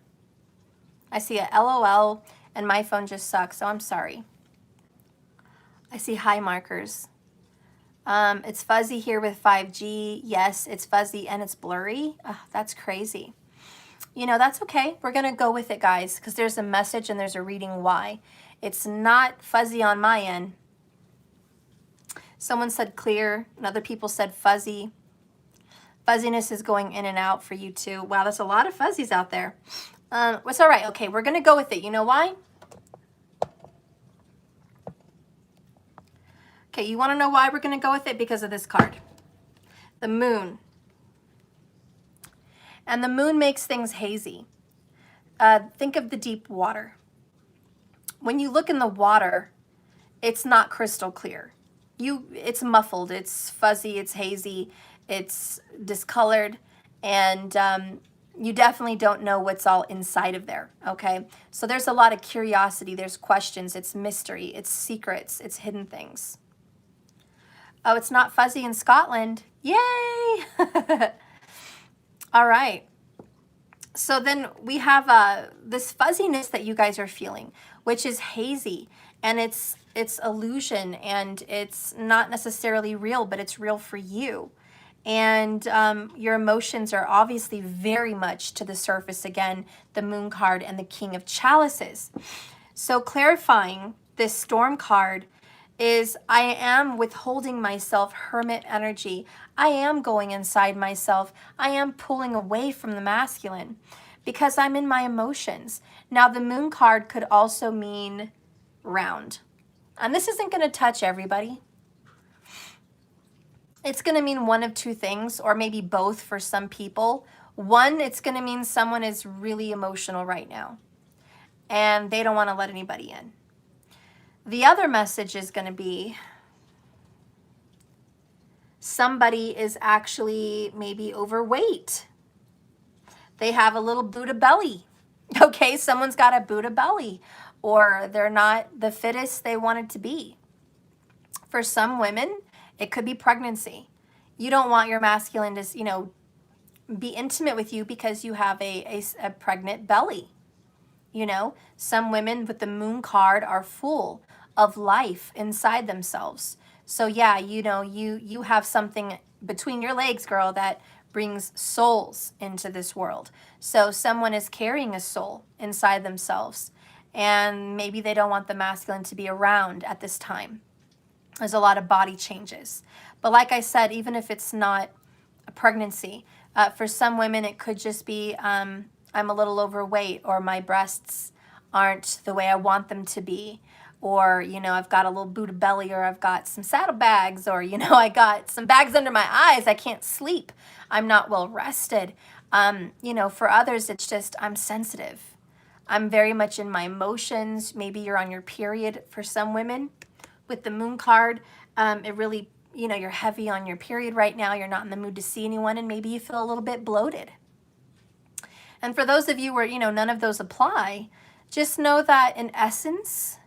I see a LOL and my phone just sucks, so I'm sorry. I see high markers. It's fuzzy here with 5G. Yes, it's fuzzy and it's blurry. Oh, that's crazy. You know, that's okay. We're going to go with it, guys, because there's a message and there's a reading why. It's not fuzzy on my end. Someone said clear, and other people said fuzzy. Fuzziness is going in and out for you too. Wow, there's a lot of fuzzies out there. It's all right. Okay, we're going to go with it. You know why? Okay, you want to know why we're going to go with it? Because of this card. The moon. And the moon makes things hazy. Think of the deep water. When you look in the water, it's not crystal clear. It's muffled, it's fuzzy, it's hazy, it's discolored, and you definitely don't know what's all inside of there, okay? So there's a lot of curiosity, there's questions, it's mystery, it's secrets, it's hidden things. Oh, it's not fuzzy in Scotland. Yay! All right. So then we have this fuzziness that you guys are feeling, which is hazy, and it's illusion, and it's not necessarily real, but it's real for you. And your emotions are obviously very much to the surface. Again, the Moon card and the King of Chalices. So clarifying this Storm card is I am withholding myself, Hermit energy. I am going inside myself. I am pulling away from the masculine because I'm in my emotions. Now, the Moon card could also mean round. And this isn't going to touch everybody. It's going to mean one of two things, or maybe both for some people. One, it's going to mean someone is really emotional right now, and they don't want to let anybody in. The other message is going to be somebody is actually maybe overweight. They have a little Buddha belly. Okay, someone's got a Buddha belly, or they're not the fittest they wanted to be. For some women, it could be pregnancy. You don't want your masculine to, you know, be intimate with you because you have a pregnant belly. You know, some women with the Moon card are full of life inside themselves. So yeah, you know, you have something between your legs, girl, that brings souls into this world. So someone is carrying a soul inside themselves, and maybe they don't want the masculine to be around at this time. There's a lot of body changes. But like I said, even if it's not a pregnancy, for some women it could just be I'm a little overweight, or my breasts aren't the way I want them to be, or, you know, I've got a little Buddha belly, or I've got some saddlebags, or, you know, I got some bags under my eyes. I can't sleep. I'm not well rested. You know, for others, it's just I'm sensitive. I'm very much in my emotions. Maybe you're on your period for some women with the moon card. It really, you know, you're heavy on your period right now. You're not in the mood to see anyone, and maybe you feel a little bit bloated. And for those of you where, you know, none of those apply, just know that in essence,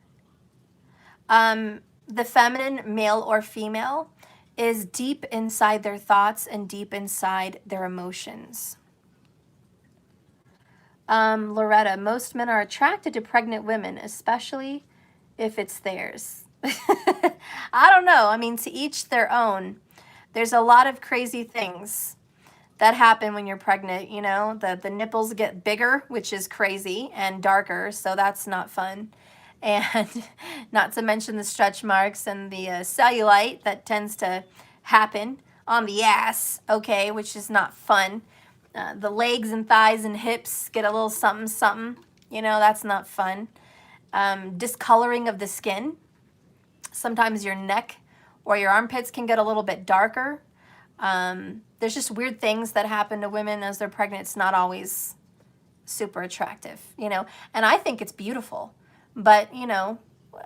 the feminine, male or female, is deep inside their thoughts and deep inside their emotions. Loretta, most men are attracted to pregnant women, especially if it's theirs. I don't know. I mean, to each their own. There's a lot of crazy things that happen when you're pregnant, you know. The nipples get bigger, which is crazy, and darker, so that's not fun. And not to mention the stretch marks and the cellulite that tends to happen on the ass, okay, which is not fun. The legs and thighs and hips get a little something, something, you know, that's not fun. Discoloring of the skin. Sometimes your neck or your armpits can get a little bit darker. There's just weird things that happen to women as they're pregnant. It's not always super attractive, you know, and I think it's beautiful. But, you know,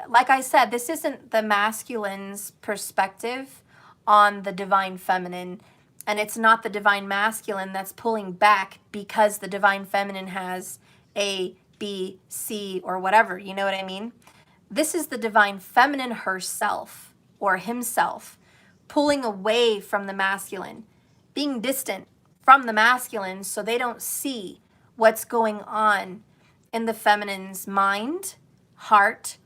like I said, this isn't the masculine's perspective on the divine feminine, and it's not the divine masculine that's pulling back because the divine feminine has A, B, C, or whatever, you know what I mean? This is the divine feminine herself or himself pulling away from the masculine, being distant from the masculine so they don't see what's going on in the feminine's mind, heart,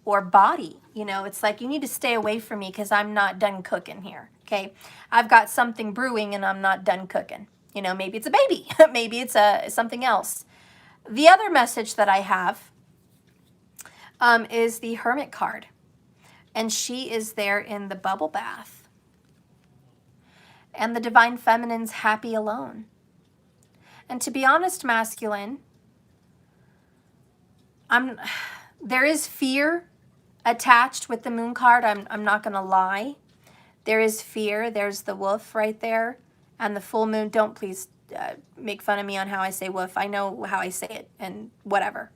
or body. You know, it's like, you need to stay away from me because I'm not done cooking here, okay? I've got something brewing and I'm not done cooking. You know, maybe it's a baby. Maybe it's something else. The other message that I have is the Hermit card. And she is there in the bubble bath. And the divine feminine's happy alone. And to be honest, masculine, there is fear attached with the moon card. I'm not going to lie. There is fear. There's the wolf right there. And the full moon. Don't please make fun of me on how I say wolf. I know how I say it and whatever.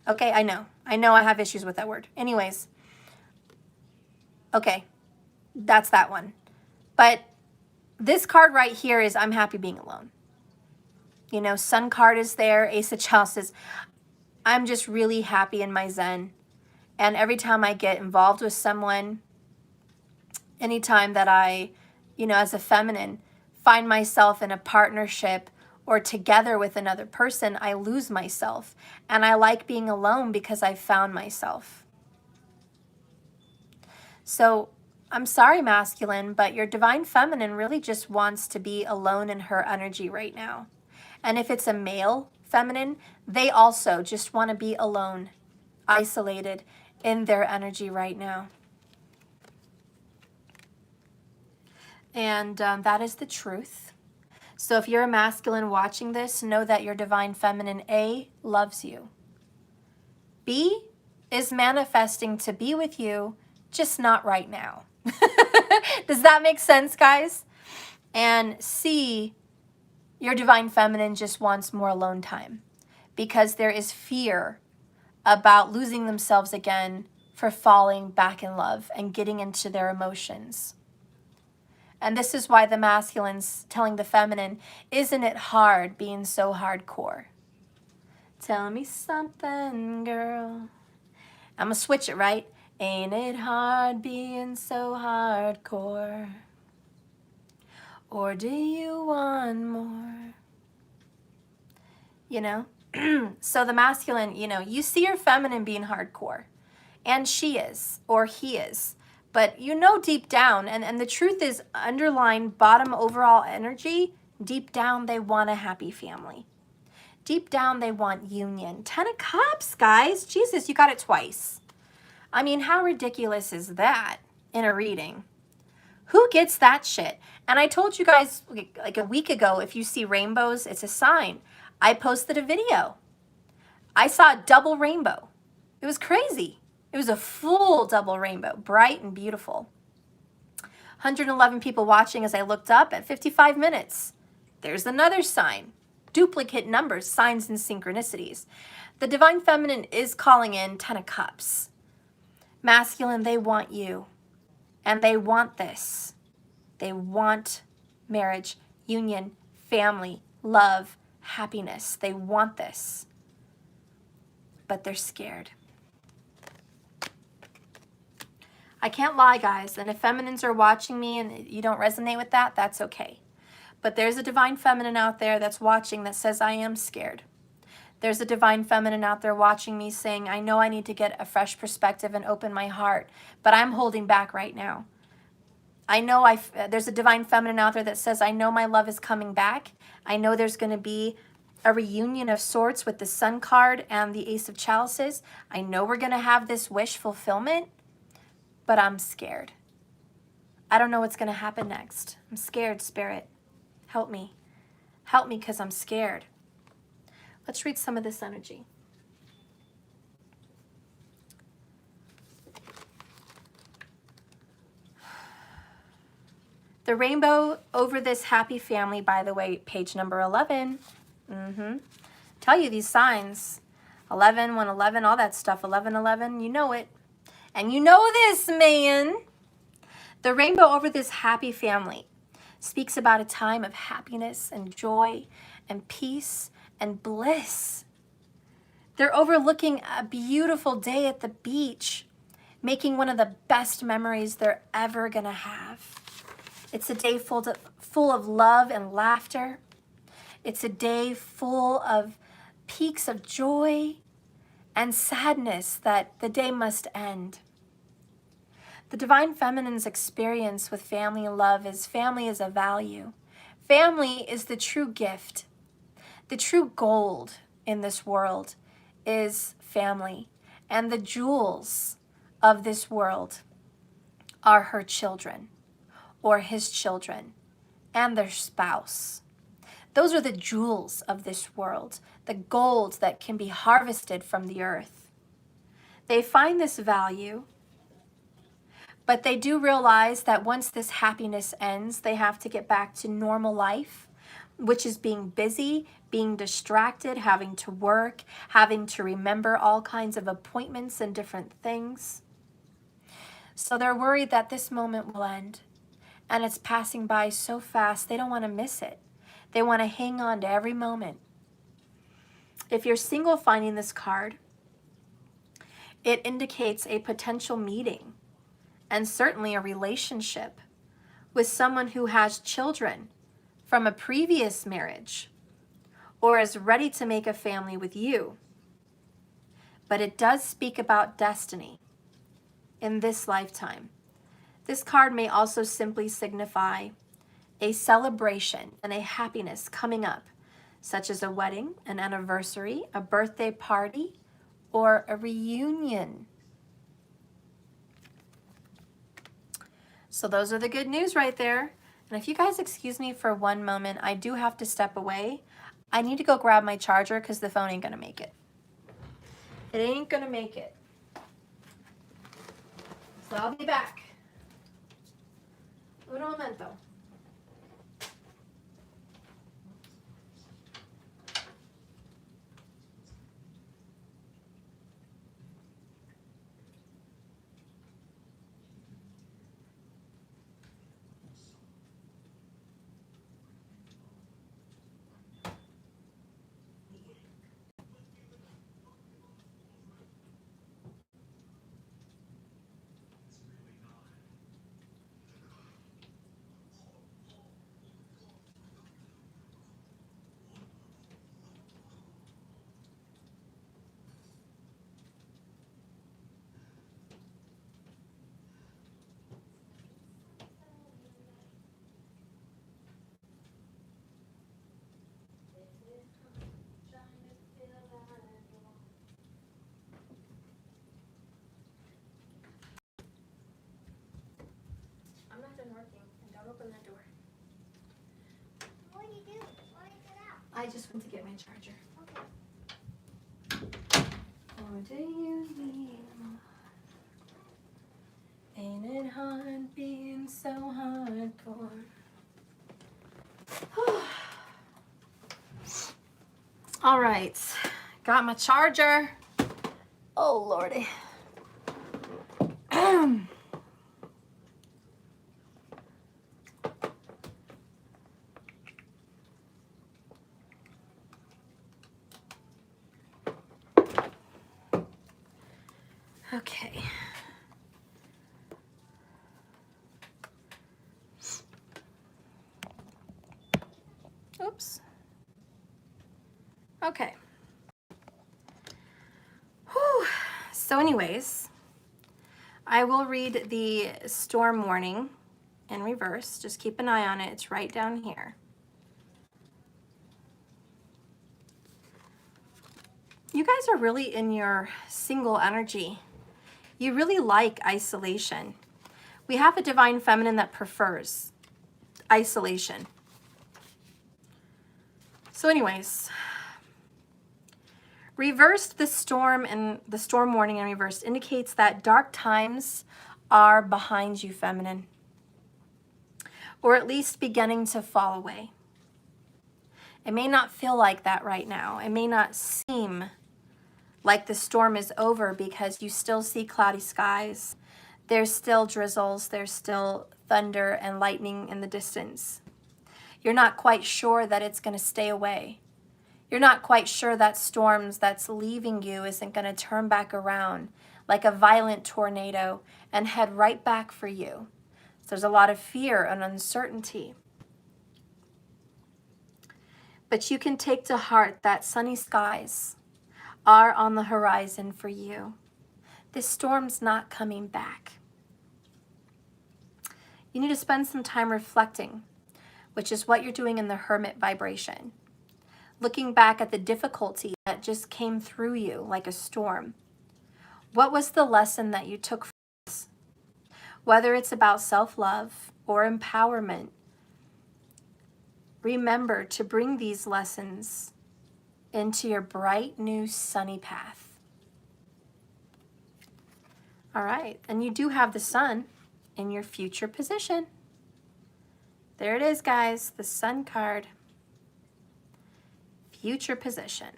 Okay, I know. I have issues with that word. Anyways. Okay, that's that one. But this card right here is I'm happy being alone. You know, Sun card is there. Ace of Chalices. I'm just really happy in my zen. And every time I get involved with someone, anytime that I, you know, as a feminine, find myself in a partnership or together with another person, I lose myself. And I like being alone because I found myself. So I'm sorry, masculine, but your divine feminine really just wants to be alone in her energy right now. And if it's a male feminine, they also just want to be alone, isolated in their energy right now. And that is the truth. So if you're a masculine watching this, know that your divine feminine, A, loves you. B, is manifesting to be with you, just not right now. Does that make sense, guys? And C, your divine feminine just wants more alone time because there is fear about losing themselves again for falling back in love and getting into their emotions. And this is why the masculine's telling the feminine, isn't it hard being so hardcore? Tell me something, girl. I'm going to switch it, right? Ain't it hard being so hardcore? Or do you want more? You know? So the masculine, you know, you see your feminine being hardcore. And she is, or he is. But you know deep down, and the truth is, underlying bottom overall energy, deep down they want a happy family. Deep down they want union. 10 of Cups, guys. Jesus, you got it twice. I mean, how ridiculous is that in a reading? Who gets that shit? And I told you guys like a week ago, if you see rainbows, it's a sign. I posted a video. I saw a double rainbow. It was crazy. It was a full double rainbow, bright and beautiful. 111 people watching as I looked up at 55 minutes. There's another sign. Duplicate numbers, signs, and synchronicities. The Divine Feminine is calling in 10 of Cups. Masculine, they want you. And they want this. They want marriage, union, family, love, happiness. They want this. But they're scared. I can't lie, guys, and if feminines are watching me and you don't resonate with that, that's okay. But there's a divine feminine out there that's watching that says, I am scared. There's a divine feminine out there watching me saying, I know I need to get a fresh perspective and open my heart, but I'm holding back right now. I know there's a divine feminine out there that says, I know my love is coming back. I know there's going to be a reunion of sorts with the Sun card and the Ace of Chalices. I know we're going to have this wish fulfillment. But I'm scared. I don't know what's going to happen next. I'm scared, Spirit. Help me. Help me because I'm scared. Let's read some of this energy. The rainbow over this happy family, by the way, page number 11. Tell you these signs. 11, 111, all that stuff. 11, 11, you know it. And you know this, man. The rainbow over this happy family speaks about a time of happiness and joy and peace and bliss. They're overlooking a beautiful day at the beach, making one of the best memories they're ever gonna have. It's a day full of love and laughter. It's a day full of peaks of joy and sadness that the day must end. The Divine Feminine's experience with family and love is family is a value. Family is the true gift. The true gold in this world is family. And the jewels of this world are her children or his children and their spouse. Those are the jewels of this world, the gold that can be harvested from the earth. They find this value, but they do realize that once this happiness ends, they have to get back to normal life, which is being busy, being distracted, having to work, having to remember all kinds of appointments and different things. So they're worried that this moment will end, and it's passing by so fast, they don't want to miss it. They want to hang on to every moment. If you're single finding this card, it indicates a potential meeting and certainly a relationship with someone who has children from a previous marriage or is ready to make a family with you. But it does speak about destiny in this lifetime. This card may also simply signify a celebration and a happiness coming up, such as a wedding, an anniversary, a birthday party, or a reunion. So those are the good news right there. And if you guys excuse me for one moment, I do have to step away. I need to go grab my charger because the phone ain't gonna make it. It ain't gonna make it. So I'll be back. Un momento. I'm not done working, and don't open that door. What do you do? Why is it out? I just went to get my charger. Okay. Or do you need heart being so hardcore. All right, got my charger. Oh, Lordy. Okay. Oops. Okay. Whew. So anyways, I will read the storm warning in reverse. Just keep an eye on it. It's right down here. You guys are really in your single energy. You really like isolation. We have a divine feminine that prefers isolation. So anyways, reversed, the storm and the storm warning in reverse indicates that dark times are behind you, feminine, or at least beginning to fall away. It may not feel like that right now. It may not seem like the storm is over because you still see cloudy skies. There's still drizzles. There's still thunder and lightning in the distance. You're not quite sure that it's going to stay away. You're not quite sure that storms that's leaving you isn't going to turn back around like a violent tornado and head right back for you. So there's a lot of fear and uncertainty. But you can take to heart that sunny skies are on the horizon for you. This storm's not coming back. You need to spend some time reflecting, which is what you're doing in the Hermit vibration. Looking back at the difficulty that just came through you like a storm. What was the lesson that you took from this? Whether it's about self-love or empowerment, remember to bring these lessons into your bright new sunny path. All right, and you do have the sun in your future position. There it is, guys, the sun card. Future position.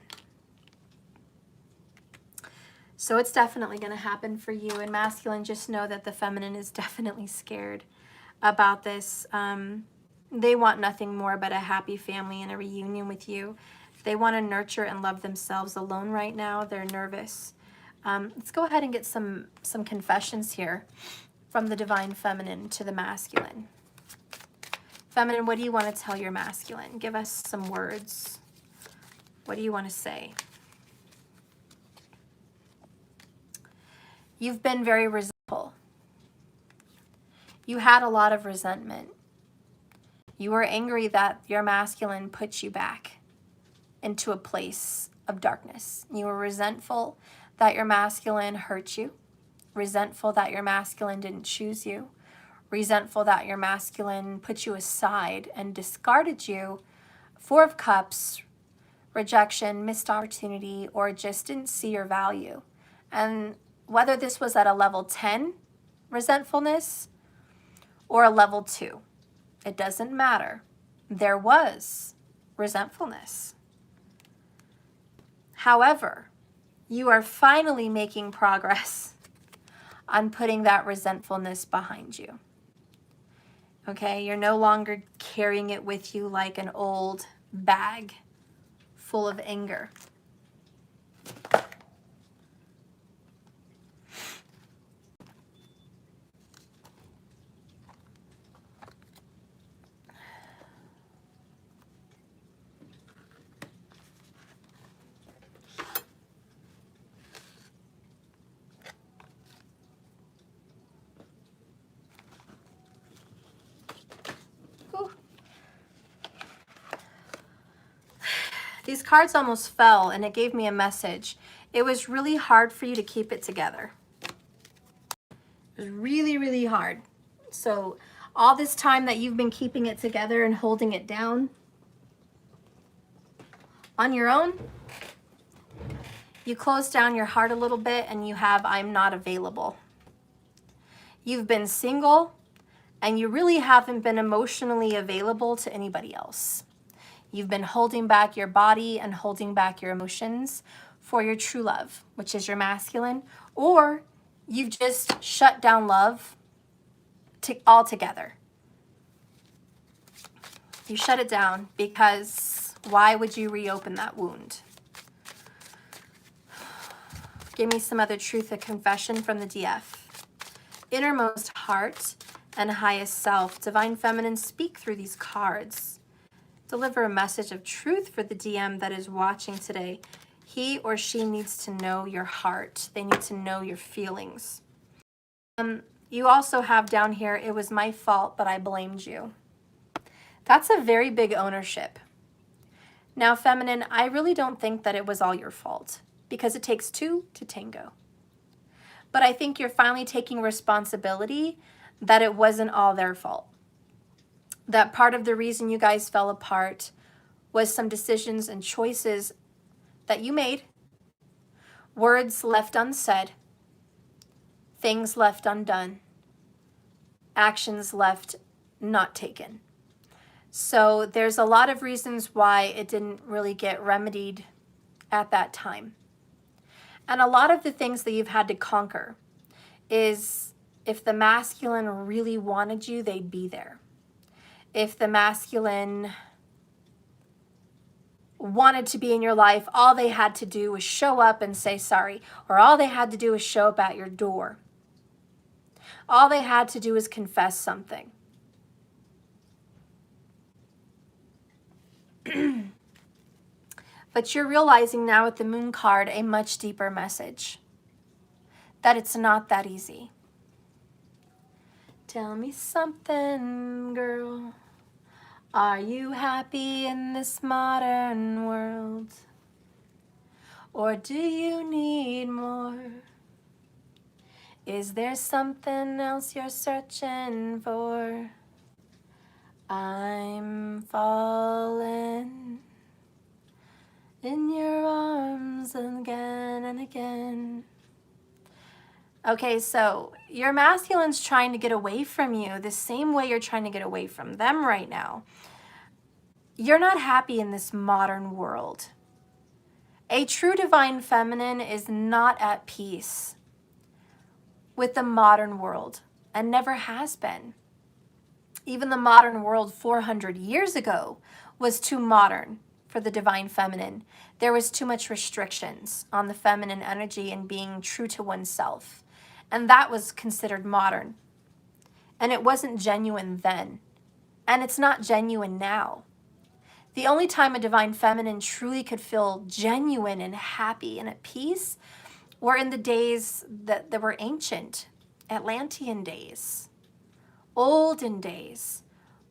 So it's definitely going to happen for you. And masculine, just know that the feminine is definitely scared about this. They want nothing more but a happy family and a reunion with you. They want to nurture and love themselves alone right now. They're nervous. Let's go ahead and get some confessions here from the divine feminine to the masculine. Feminine, what do you want to tell your masculine? Give us some words. What do you want to say? You've been very resentful. You had a lot of resentment. You were angry that your masculine put you back into a place of darkness. You were resentful that your masculine hurt you. Resentful that your masculine didn't choose you. Resentful that your masculine put you aside and discarded you. Four of Cups, rejection, missed opportunity, or just didn't see your value. And whether this was at a level 10 resentfulness or a level 2, it doesn't matter. There was resentfulness. However, you are finally making progress on putting that resentfulness behind you. Okay, you're no longer carrying it with you like an old bag full of anger. These cards almost fell and it gave me a message. It was really hard for you to keep it together. It was really, really hard. So all this time that you've been keeping it together and holding it down on your own, you close down your heart a little bit and you have I'm not available. You've been single and you really haven't been emotionally available to anybody else. You've been holding back your body and holding back your emotions for your true love, which is your masculine, or you've just shut down love altogether. You shut it down because why would you reopen that wound? Give me some other truth, a confession from the DF. Innermost heart and highest self. Divine Feminine, speak through these cards. Deliver a message of truth for the DM that is watching today. He or she needs to know your heart. They need to know your feelings. You also have down here, it was my fault, but I blamed you. That's a very big ownership. Now, Feminine, I really don't think that it was all your fault because it takes two to tango. But I think you're finally taking responsibility that it wasn't all their fault. That part of the reason you guys fell apart was some decisions and choices that you made, words left unsaid, things left undone, actions left not taken. So there's a lot of reasons why it didn't really get remedied at that time. And a lot of the things that you've had to conquer is if the masculine really wanted you, they'd be there. If the masculine wanted to be in your life, all they had to do was show up and say sorry, or all they had to do was show up at your door. All they had to do was confess something. But you're realizing now with the Moon card a much deeper message, that it's not that easy. Tell me something, girl. Are you happy in this modern world? Or do you need more? Is there something else you're searching for? I'm falling in your arms again and again. Okay, so your masculine's trying to get away from you the same way you're trying to get away from them right now. You're not happy in this modern world. A true divine feminine is not at peace with the modern world and never has been. Even the modern world 400 years ago was too modern for the divine feminine. There was too much restrictions on the feminine energy and being true to oneself. And that was considered modern. And it wasn't genuine then. And it's not genuine now. The only time a divine feminine truly could feel genuine and happy and at peace were in the days that were ancient, Atlantean days, olden days,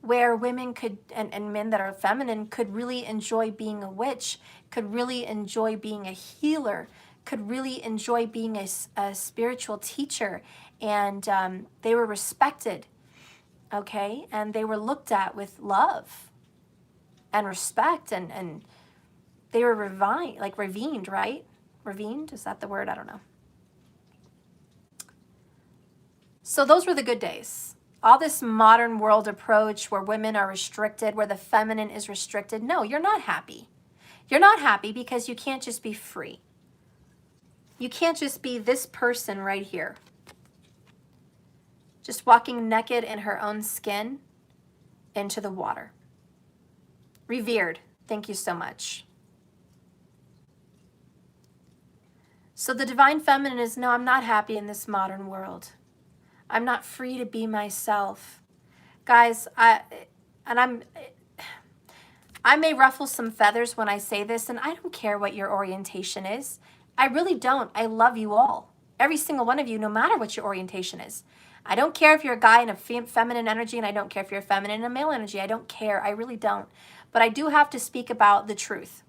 where women could, and men that are feminine, could really enjoy being a witch, could really enjoy being a healer, could really enjoy being a spiritual teacher, and they were respected, okay? And they were looked at with love and respect, and they were revered, right? Revered, is that the word? I don't know. So those were the good days. All this modern world approach where women are restricted, where the feminine is restricted. No, you're not happy. You're not happy because you can't just be free. You can't just be this person right here, just walking naked in her own skin into the water. Revered, thank you so much. So the divine feminine is, no, I'm not happy in this modern world. I'm not free to be myself. Guys, I may ruffle some feathers when I say this, and I don't care what your orientation is. I really don't. I love you all. Every single one of you, no matter what your orientation is. I don't care if you're a guy in a feminine energy, and I don't care if you're a feminine in a male energy. I don't care. I really don't. But I do have to speak about the truth.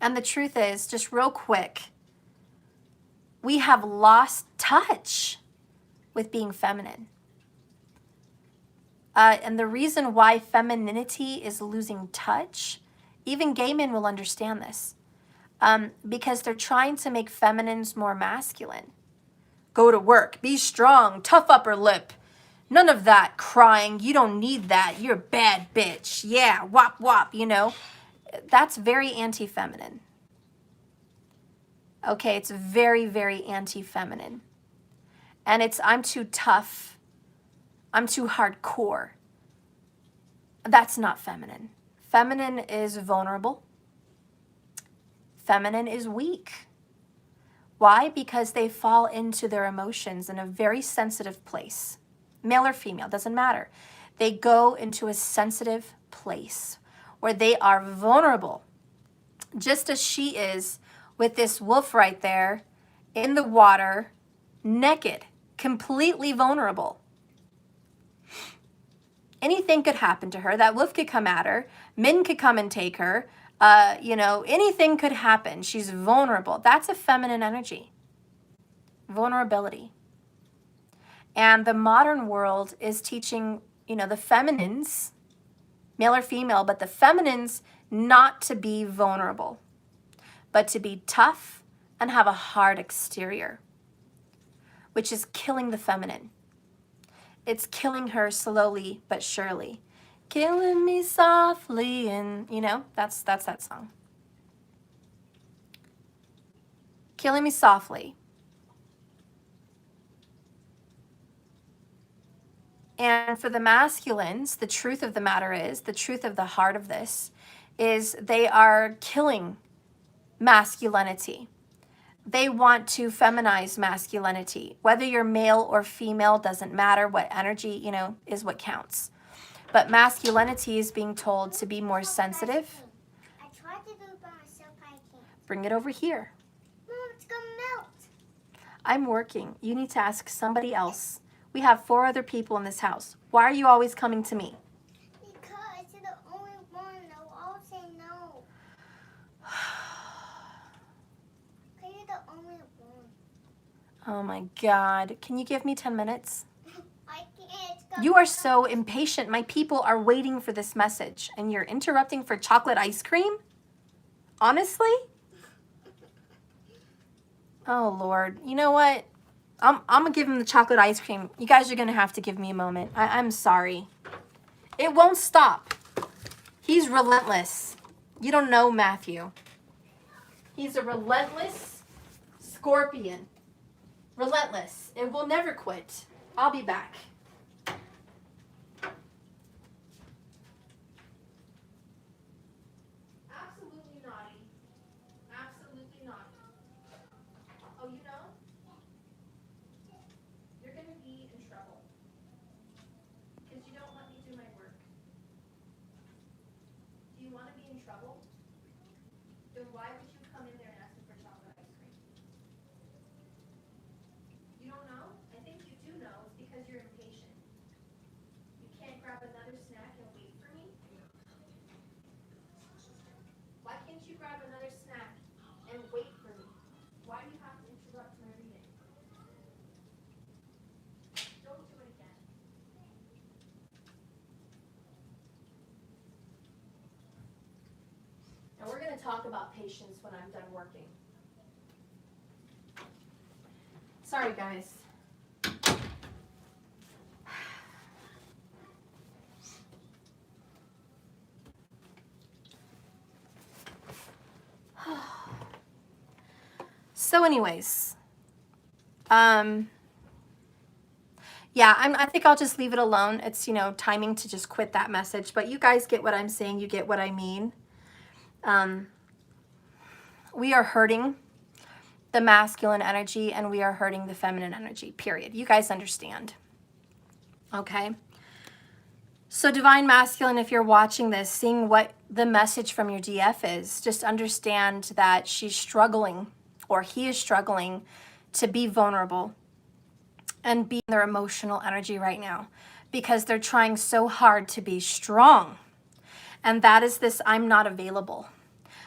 And the truth is, just real quick, we have lost touch with being feminine. And the reason why femininity is losing touch, even gay men will understand this, because they're trying to make feminines more masculine. Go to work. Be strong. Tough upper lip. None of that crying. You don't need that. You're a bad bitch. Yeah, wop wop, you know. That's very anti-feminine. Okay, it's very, very anti-feminine. And it's, I'm too tough. I'm too hardcore. That's not feminine. Feminine is vulnerable. Feminine is weak. Why? Because they fall into their emotions in a very sensitive place. Male or female, doesn't matter. They go into a sensitive place where they are vulnerable, just as she is with this wolf right there in the water, naked, completely vulnerable. Anything could happen to her. That wolf could come at her. Men could come and take her. You know, anything could happen. She's vulnerable. That's a feminine energy. Vulnerability. And the modern world is teaching, you know, the feminines, male or female, but the feminines not to be vulnerable, but to be tough and have a hard exterior, which is killing the feminine. It's killing her slowly but surely. Killing me softly, and you know, that's that song. Killing me softly. And for the masculines, the truth of the matter is, the truth of the heart of this is they are killing masculinity. They want to feminize masculinity. Whether you're male or female doesn't matter. What energy, you know, is what counts. But masculinity is being told to be more sensitive. I tried to do it by myself, I can't. Bring it over here. Mom, it's gonna melt. I'm working. You need to ask somebody else. We have 4 other people in this house. Why are you always coming to me? Because you're the only one that will all say no. Because you're the only one. Oh my God. Can you give me 10 minutes? I can't. It's gonna You are melt. so impatient. My people are waiting for this message, and you're interrupting for chocolate ice cream? Honestly? Oh, Lord. You know what? I'm going to give him the chocolate ice cream. You guys are going to have to give me a moment. I'm sorry. It won't stop. He's relentless. You don't know Matthew. He's a relentless scorpion. Relentless. It will never quit. I'll be back. Absolutely naughty. Absolutely naughty. Oh, you know? You're going to be in trouble. Because you don't let me do my work. Do you want to be in trouble? Then why would you come in there and ask me for chocolate ice cream? You don't know? I think you do know. It's because you're impatient. You can't grab another snack and wait for me? Why can't you grab another snack and wait for me? Why do you have to interrupt my reading? Don't do it again. And we're going to talk about patience when I'm done working. Sorry, guys. So anyways, yeah, I think I'll just leave it alone. It's, you know, timing to just quit that message. But you guys get what I'm saying. You get what I mean. We are hurting the masculine energy and we are hurting the feminine energy, period. You guys understand. Okay? So Divine Masculine, if you're watching this, seeing what the message from your DF is, just understand that she's struggling, or he is struggling, to be vulnerable and be in their emotional energy right now because they're trying so hard to be strong. And that is this: I'm not available.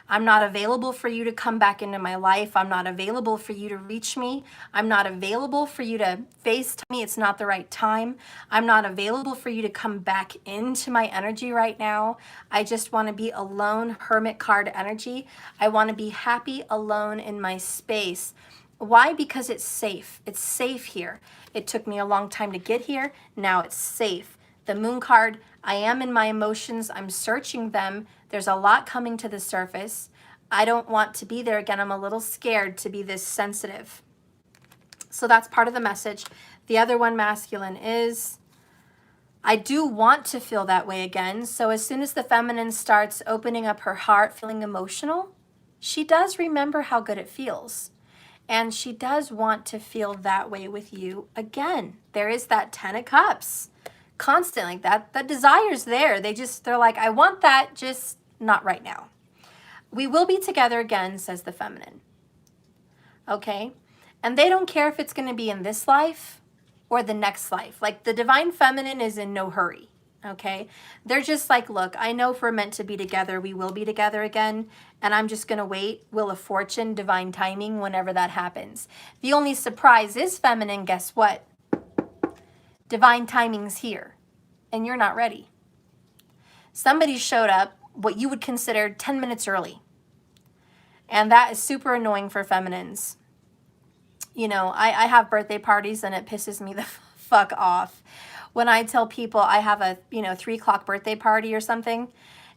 I'm not available for you to come back into my life. I'm not available for you to reach me. I'm not available for you to FaceTime me. It's not the right time. I'm not available for you to come back into my energy right now. I just want to be alone, Hermit Card energy. I want to be happy alone in my space. Why? Because it's safe. It's safe here. It took me a long time to get here. Now it's safe. The moon card, I am in my emotions. I'm searching them. There's a lot coming to the surface. I don't want to be there again. I'm a little scared to be this sensitive. So that's part of the message. The other one, masculine, is I do want to feel that way again. So as soon as the feminine starts opening up her heart, feeling emotional, she does remember how good it feels. And she does want to feel that way with you again. There is that 10 of Cups. Constant like that. The desire's there. They're like, I want that, just not right now. We will be together again, says the feminine. Okay? And they don't care if it's going to be in this life or the next life. Like the divine feminine is in no hurry. Okay? They're just like, look, I know if we're meant to be together, we will be together again. And I'm just going to wait. Wheel of Fortune, divine timing, whenever that happens. The only surprise is feminine. Guess what? Divine timing's here. And you're not ready. Somebody showed up what you would consider 10 minutes early. And that is super annoying for feminines. You know, I have birthday parties and it pisses me the fuck off. When I tell people I have a, 3 o'clock birthday party or something,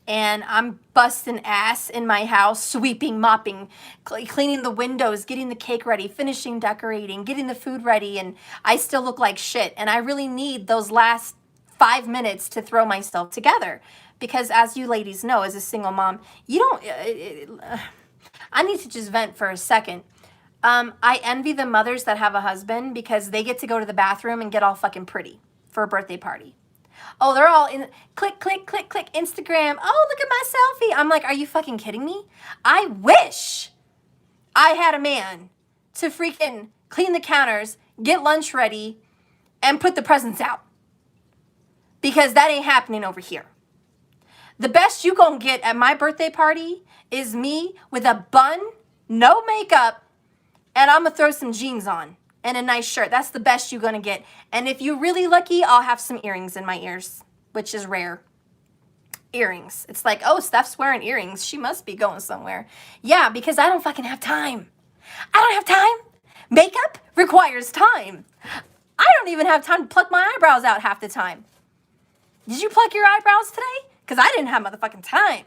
and I'm busting ass in my house, sweeping, mopping, cleaning the windows, getting the cake ready, finishing decorating, getting the food ready, and I still look like shit. And I really need those last 5 minutes to throw myself together. Because as you ladies know, as a single mom, you don't... I need to just vent for a second. I envy the mothers that have a husband because they get to go to the bathroom and get all fucking pretty for a birthday party. Oh, they're all in click, click, click, click, Instagram. Oh, look at my selfie. I'm like, are you fucking kidding me? I wish I had a man to freaking clean the counters, get lunch ready, and put the presents out. Because that ain't happening over here. The best you gonna get at my birthday party is me with a bun, no makeup, and I'm gonna throw some jeans on and a nice shirt. That's the best you're gonna get. And if you're really lucky, I'll have some earrings in my ears, which is rare. Earrings. It's like, oh, Steph's wearing earrings. She must be going somewhere. Yeah, because I don't fucking have time. I don't have time. Makeup requires time. I don't even have time to pluck my eyebrows out half the time. Did you pluck your eyebrows today? Because I didn't have motherfucking time.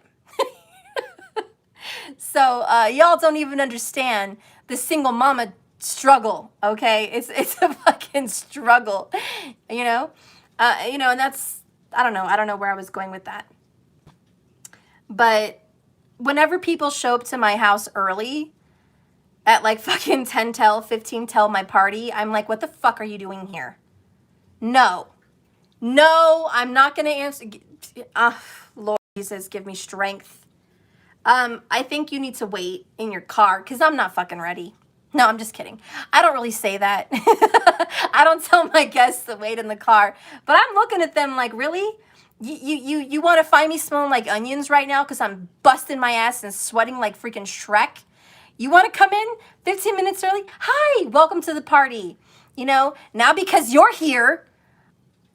So y'all don't even understand the single mama struggle, okay? It's a fucking struggle, and that's, I don't know where I was going with that. But whenever people show up to my house early at like fucking 10 till, 15 till my party, I'm like, what the fuck are you doing here? No, I'm not going to answer. Lord Jesus, give me strength. I think you need to wait in your car because I'm not fucking ready. No, I'm just kidding. I don't really say that. I don't tell my guests to wait in the car, but I'm looking at them like, really? You want to find me smelling like onions right now because I'm busting my ass and sweating like freaking Shrek? You want to come in 15 minutes early? Hi, welcome to the party. Now because you're here,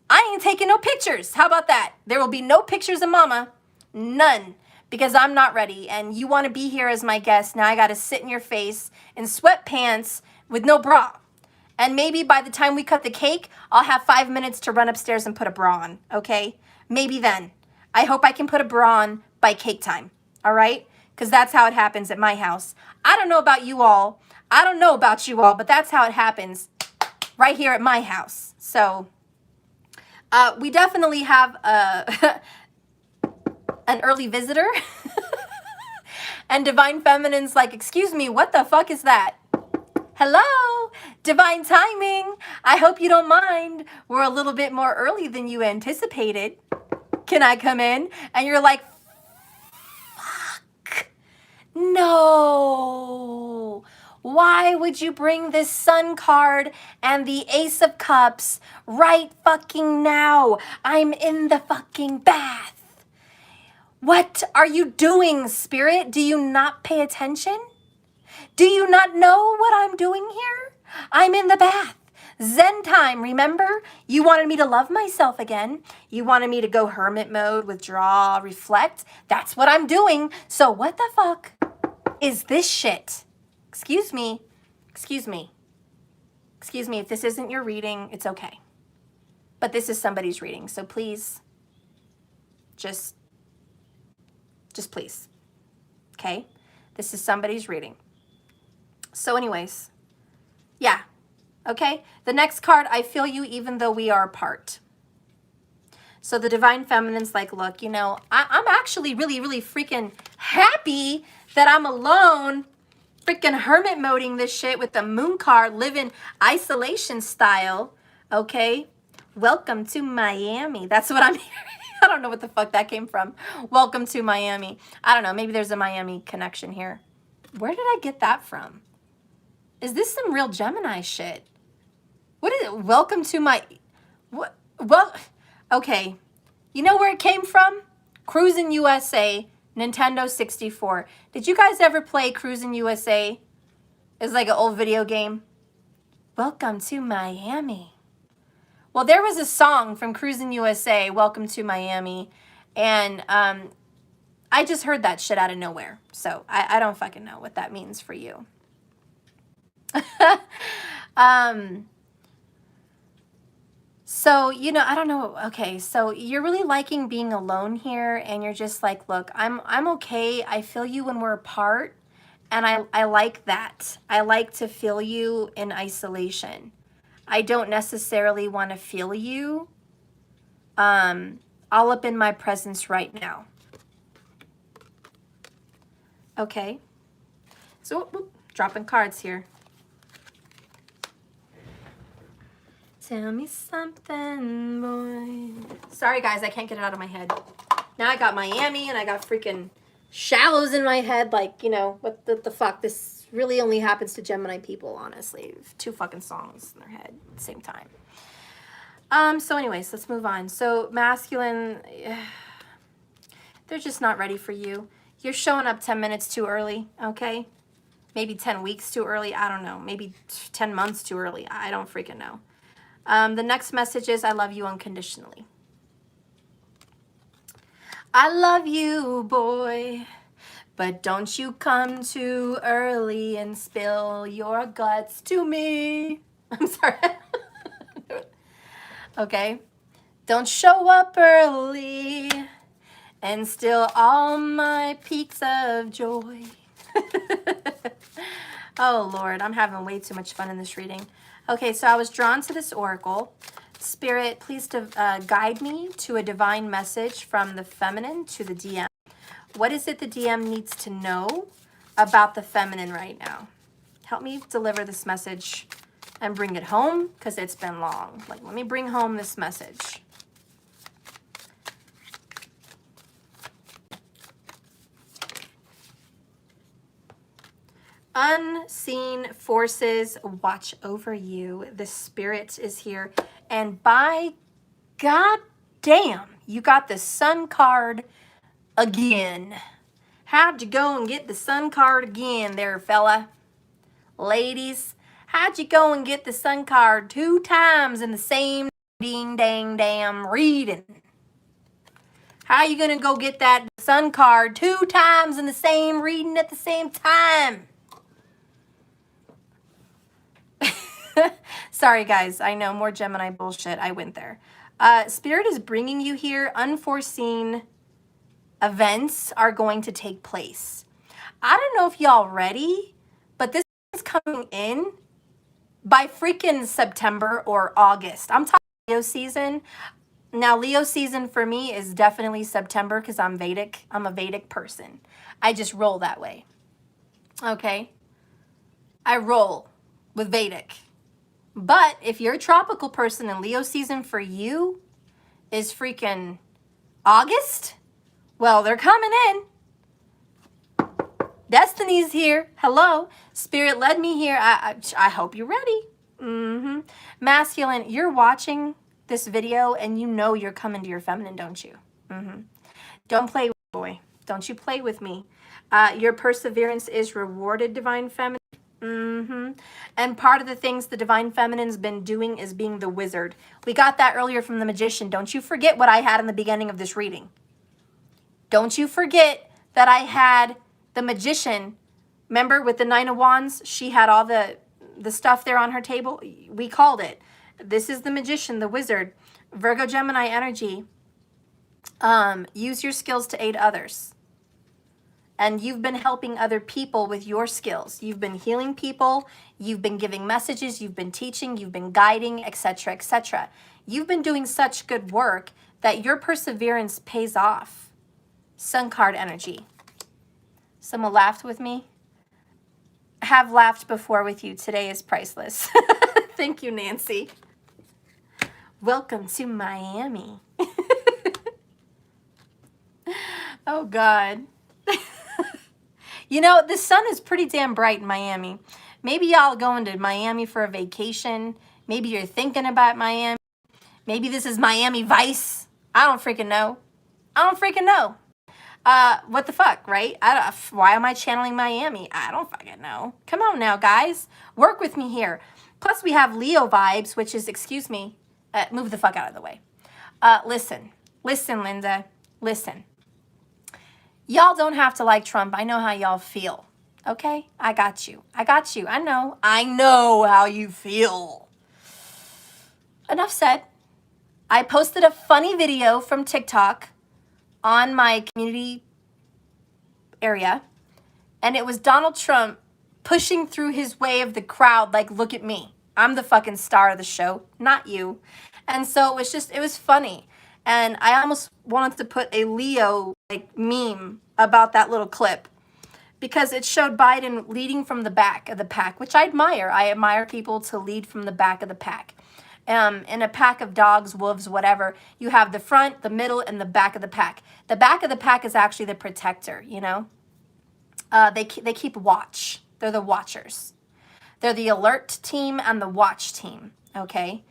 I ain't taking no pictures. How about that? There will be no pictures of mama. None. Because I'm not ready, and you want to be here as my guest. Now I got to sit in your face in sweatpants with no bra. And maybe by the time we cut the cake, I'll have 5 minutes to run upstairs and put a bra on, okay? Maybe then. I hope I can put a bra on by cake time, all right? Because that's how it happens at my house. I don't know about you all, but that's how it happens right here at my house. So we definitely have an early visitor. And Divine Feminine's like, excuse me, what the fuck is that? Hello, divine timing. I hope you don't mind. We're a little bit more early than you anticipated. Can I come in? And you're like, fuck, no. Why would you bring this Sun card and the Ace of Cups right fucking now? I'm in the fucking bath. What are you doing, Spirit? Do you not pay attention? Do you not know what I'm doing here? I'm in the bath. Zen time, remember? You wanted me to love myself again. You wanted me to go hermit mode, withdraw, reflect. That's what I'm doing. So what the fuck is this shit? Excuse me. Excuse me. Excuse me, if this isn't your reading, it's okay. But this is somebody's reading, so please, just please, okay? This is somebody's reading. So anyways, yeah, okay? The next card, I feel you even though we are apart. So the Divine Feminine's like, look, you know, I'm actually really, really freaking happy that I'm alone, freaking hermit moding this shit with the moon card, living isolation style, okay? Welcome to Miami. That's what I'm hearing. I don't know what the fuck that came from. Welcome to Miami. I don't know. Maybe there's a Miami connection here. Where did I get that from? Is this some real Gemini shit? What is it? Welcome to my... What? Well, okay. You know where it came from? Cruisin' USA, Nintendo 64. Did you guys ever play Cruisin' USA? It's like an old video game. Welcome to Miami. Well, there was a song from Cruisin' USA, Welcome to Miami, and I just heard that shit out of nowhere. So I don't fucking know what that means for you. So, you know, I don't know. Okay, so you're really liking being alone here, and you're just like, look, I'm okay. I feel you when we're apart, and I like that. I like to feel you in isolation. I don't necessarily want to feel you all up in my presence right now. Okay. So, whoop, dropping cards here. Tell me something, boy. Sorry, guys, I can't get it out of my head. Now I got Miami and I got freaking shallows in my head. Like, you know, what the fuck? This really only happens to Gemini people, honestly. 2 fucking songs in their head at the same time. So anyways, let's move on. So masculine, they're just not ready for you. You're showing up 10 minutes too early, okay? Maybe 10 weeks too early. I don't know. Maybe 10 months too early. I don't freaking know. The next message is, I love you unconditionally. I love you, boy. But don't you come too early and spill your guts to me. I'm sorry. Okay. Don't show up early and steal all my peaks of joy. Oh, Lord. I'm having way too much fun in this reading. Okay, so I was drawn to this oracle. Spirit, please guide me to a divine message from the feminine to the DM. What is it the DM needs to know about the feminine right now? Help me deliver this message and bring it home, because it's been long. Like, let me bring home this message. Unseen forces watch over you. The spirit is here. And by God damn, you got the Sun card again. How'd you go and get the Sun card again there, fella? Ladies, how'd you go and get the Sun card 2 times in the same ding dang damn reading? How you gonna go get that Sun card 2 times in the same reading at the same time? Sorry, guys. I know, more Gemini bullshit. I went there. Spirit is bringing you here. Unforeseen events are going to take place. I don't know if y'all ready, but this is coming in by freaking September or August. I'm talking Leo season. Now, Leo season for me is definitely September because I'm Vedic. I'm a Vedic person. I just roll that way. Okay? I roll with Vedic. But if you're a tropical person and Leo season for you is freaking August, well, they're coming in. Destiny's here. Hello. Spirit led me here. I hope you're ready. Masculine, you're watching this video and you know you're coming to your feminine, don't you? Don't play with me, boy. Don't you play with me. Your perseverance is rewarded, Divine Feminine. And part of the things the Divine Feminine's been doing is being the wizard. We got that earlier from the Magician. Don't you forget what I had in the beginning of this reading. Don't you forget that I had the Magician. Remember with the 9 of Wands? She had all the the stuff there on her table, we called it. This is the Magician, the Wizard, Virgo Gemini energy. Use your skills to aid others. And you've been helping other people with your skills. You've been healing people. You've been giving messages. You've been teaching. You've been guiding, etc., etc. You've been doing such good work that your perseverance pays off. Sun card energy. Someone laughed with me. Have laughed before with you. Today is priceless. Thank you, Nancy. Welcome to Miami. Oh, God. You know, the sun is pretty damn bright in Miami. Maybe y'all going to Miami for a vacation. Maybe you're thinking about Miami. Maybe this is Miami Vice. I don't freaking know. I don't freaking know. What the fuck, right? Why am I channeling Miami? I don't fucking know. Come on now, guys. Work with me here. Plus, we have Leo vibes, which is, excuse me, move the fuck out of the way. Listen, Linda, listen. Y'all don't have to like Trump. I know how y'all feel. Okay? I got you. I got you. I know how you feel. Enough said. I posted a funny video from TikTok on my community area, and it was Donald Trump pushing through his way of the crowd like, look at me. I'm the fucking star of the show, not you. And so it was funny. And I almost wanted to put a Leo like meme about that little clip because it showed Biden leading from the back of the pack, which I admire. I admire people to lead from the back of the pack. In a pack of dogs, wolves, whatever, you have the front, the middle, and the back of the pack. The back of the pack is actually the protector, you know? They keep watch. They're the watchers. They're the alert team and the watch team, okay?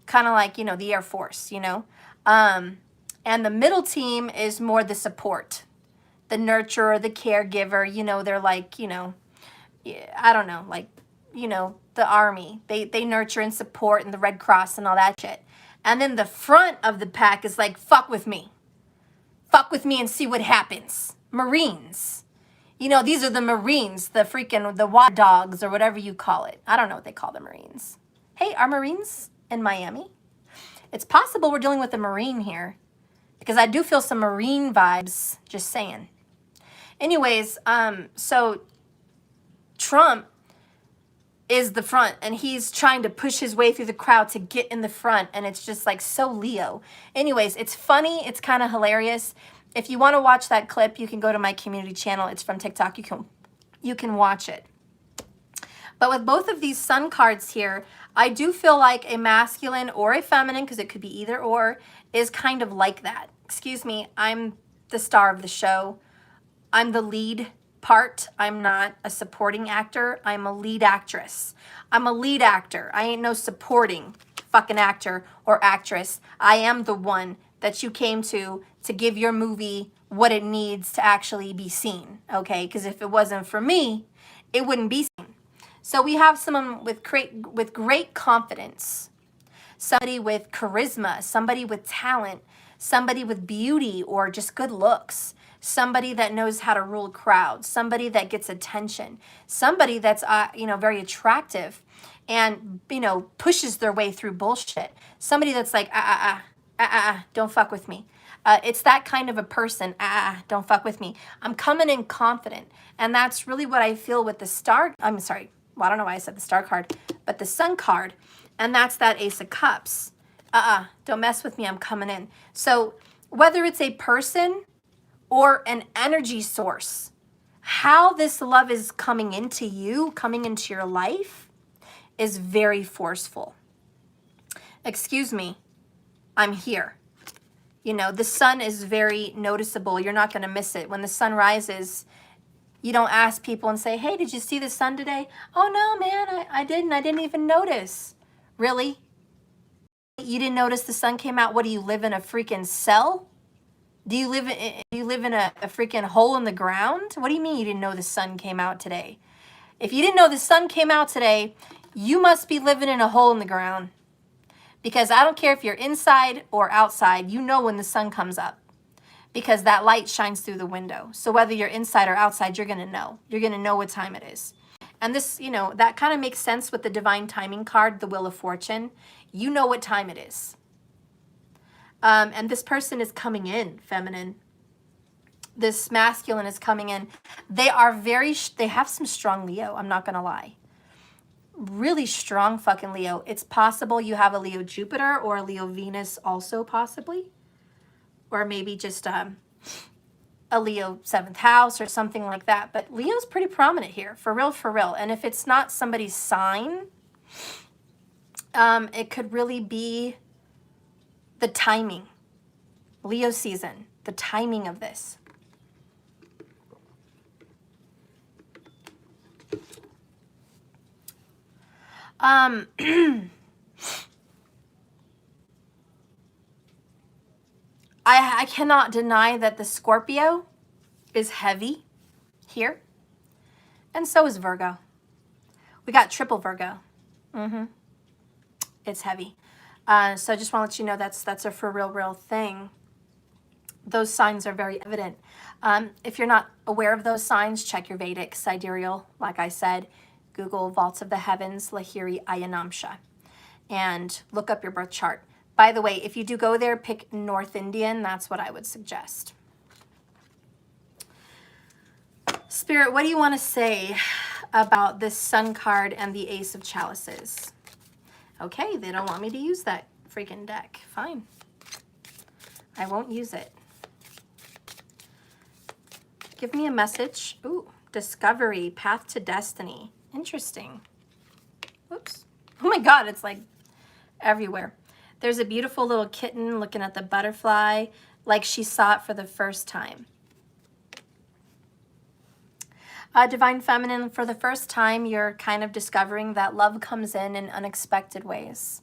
Kind of like, you know, the Air Force, you know? And the middle team is more the support, the nurturer, the caregiver, you know, they're like, you know, I don't know, like, you know, the army. They nurture and support and the Red Cross and all that shit. And then the front of the pack is like, fuck with me. Fuck with me and see what happens. Marines. You know, these are the Marines, the water dogs or whatever you call it. I don't know what they call the Marines. Hey, are Marines in Miami? It's possible we're dealing with a Marine here because I do feel some Marine vibes, just saying. Anyways, so Trump is the front and he's trying to push his way through the crowd to get in the front, and it's just like so Leo. Anyways, it's funny, it's kind of hilarious. If you want to watch that clip, you can go to my community channel. It's from TikTok. You can watch it. But with both of these sun cards here, I do feel like a masculine or a feminine, because it could be either or, is kind of like that. Excuse me, I'm the star of the show. I'm the lead part. I'm not a supporting actor. I'm a lead actress. I'm a lead actor. I ain't no supporting fucking actor or actress. I am the one that you came to give your movie what it needs to actually be seen, okay? Because if it wasn't for me, it wouldn't be seen. So we have someone with great confidence, somebody with charisma, somebody with talent, somebody with beauty or just good looks, somebody that knows how to rule crowds, somebody that gets attention, somebody that's very attractive and pushes their way through bullshit, somebody that's like don't fuck with me. It's that kind of a person. Don't fuck with me. I'm coming in confident, and that's really what I feel with the star. I'm sorry. Well, I don't know why I said the star card, but the sun card, and that's that Ace of Cups. Don't mess with me. I'm coming in. So whether it's a person or an energy source, how this love is coming into you, coming into your life, is very forceful. Excuse me, I'm here. The sun is very noticeable. You're not going to miss it. When the sun rises, you don't ask people and say, hey, did you see the sun today? Oh, no, man, I didn't. I didn't even notice. Really? You didn't notice the sun came out? What, do you live in a freaking cell? Do you live in a freaking hole in the ground? What do you mean you didn't know the sun came out today? If you didn't know the sun came out today, you must be living in a hole in the ground. Because I don't care if you're inside or outside, you know when the sun comes up. Because that light shines through the window. So whether you're inside or outside, you're going to know. You're going to know what time it is. And this, you know, that kind of makes sense with the divine timing card, the Wheel of Fortune. You know what time it is. And this person is coming in, feminine. This masculine is coming in. They are they have some strong Leo, I'm not going to lie. Really strong fucking Leo. It's possible you have a Leo Jupiter or a Leo Venus also possibly. Or maybe just a Leo 7th house or something like that. But Leo's pretty prominent here, for real, for real. And if it's not somebody's sign, it could really be the timing. Leo season, the timing of this. I cannot deny that the Scorpio is heavy here. And so is Virgo. We got triple Virgo. It's heavy. So I just want to let you know that's a for real thing. Those signs are very evident. If you're not aware of those signs, check your Vedic sidereal. Like I said, Google Vaults of the Heavens, Lahiri Ayanamsha, and look up your birth chart. By the way, if you do go there, pick North Indian. That's what I would suggest. Spirit, what do you want to say about this Sun card and the Ace of Chalices? Okay, they don't want me to use that freaking deck. Fine. I won't use it. Give me a message. Ooh, discovery, path to destiny. Interesting. Whoops. Oh my God, it's like everywhere. There's a beautiful little kitten looking at the butterfly like she saw it for the first time. Divine Feminine, for the first time, you're kind of discovering that love comes in unexpected ways.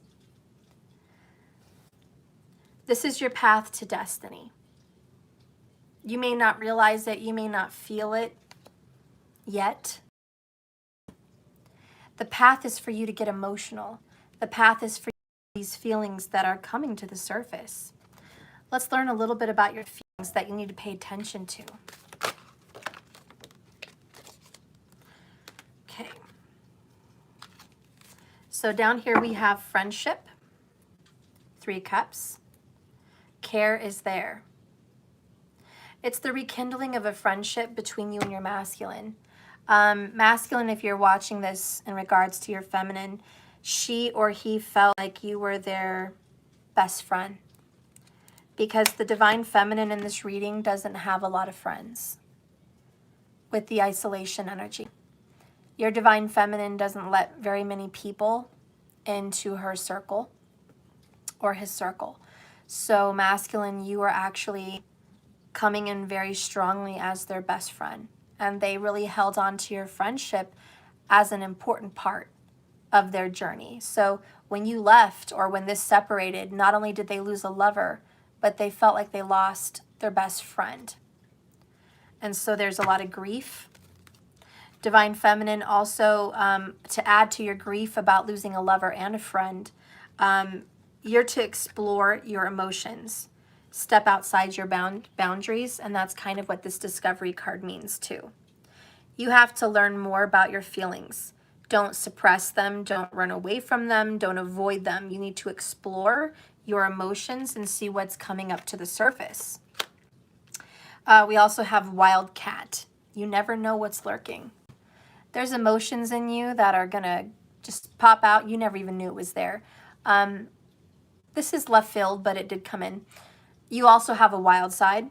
This is your path to destiny. You may not realize it, you may not feel it yet. The path is for you to get emotional. The path is for these feelings that are coming to the surface. Let's learn a little bit about your feelings that you need to pay attention to. Okay. So down here we have friendship, 3 cups. Care is there. It's the rekindling of a friendship between you and your masculine. Masculine, if you're watching this in regards to your feminine, she or he felt like you were their best friend. Because the Divine Feminine in this reading doesn't have a lot of friends with the isolation energy. Your Divine Feminine doesn't let very many people into her circle or his circle. So masculine, you are actually coming in very strongly as their best friend. And they really held on to your friendship as an important part of their journey. So when you left or when this separated, not only did they lose a lover, but they felt like they lost their best friend. And so there's a lot of grief. Divine Feminine also, to add to your grief about losing a lover and a friend, you're to explore your emotions. Step outside your boundaries, and that's kind of what this discovery card means too. You have to learn more about your feelings. Don't suppress them, don't run away from them, don't avoid them. You need to explore your emotions and see what's coming up to the surface. We also have Wildcat. You never know what's lurking. There's emotions in you that are gonna just pop out. You never even knew it was there. This is left field, but it did come in. You also have a wild side.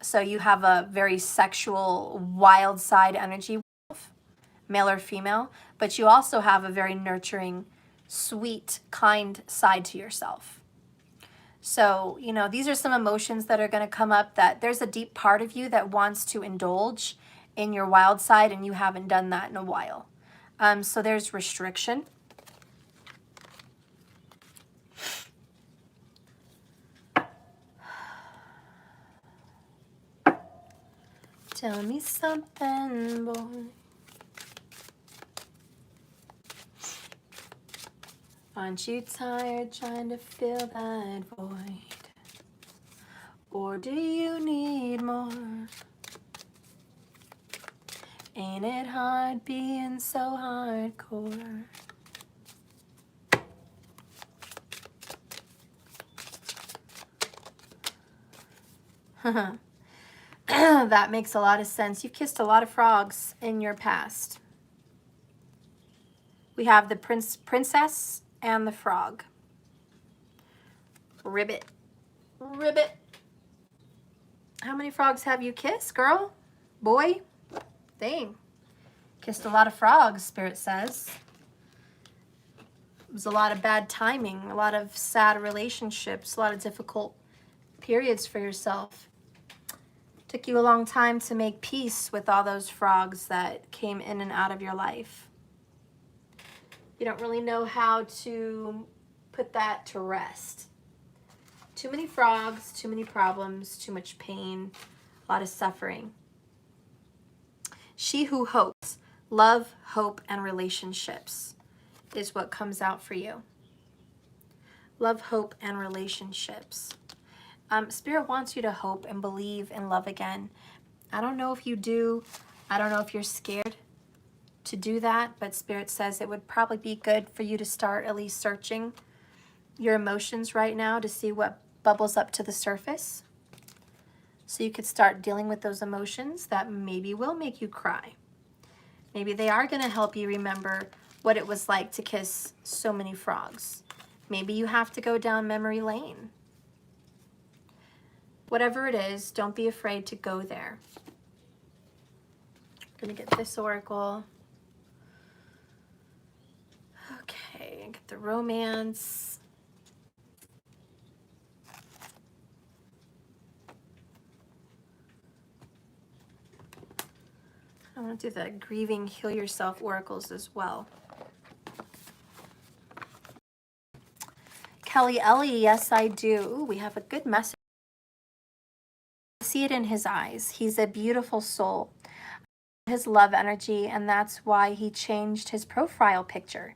So you have a very sexual wild side energy, male or female, but you also have a very nurturing, sweet, kind side to yourself. So, you know, these are some emotions that are going to come up, that there's a deep part of you that wants to indulge in your wild side, and you haven't done that in a while. So there's restriction. Tell me something, boy. Aren't you tired trying to fill that void? Or do you need more? Ain't it hard being so hardcore? That makes a lot of sense. You've kissed a lot of frogs in your past. We have the princess and the frog. Ribbit. Ribbit. How many frogs have you kissed, girl? Boy? Dang. Kissed a lot of frogs, Spirit says. It was a lot of bad timing, a lot of sad relationships, a lot of difficult periods for yourself. Took you a long time to make peace with all those frogs that came in and out of your life. You don't really know how to put that to rest. Too many frogs, too many problems, too much pain, a lot of suffering. She who hopes, love, hope, and relationships is what comes out for you. Love, hope, and relationships. Spirit wants you to hope and believe in love again. I don't know if you do. I don't know if you're scared to do that, but Spirit says it would probably be good for you to start at least searching your emotions right now to see what bubbles up to the surface. So you could start dealing with those emotions that maybe will make you cry. Maybe they are going to help you remember what it was like to kiss so many frogs. Maybe you have to go down memory lane. Whatever it is, don't be afraid to go there. I'm going to get this oracle. Okay, get the romance. I want to do the grieving, heal yourself oracles as well. Kelly Ellie, yes, I do. Ooh, we have a good message. I see it in his eyes. He's a beautiful soul. His love energy, and that's why he changed his profile picture.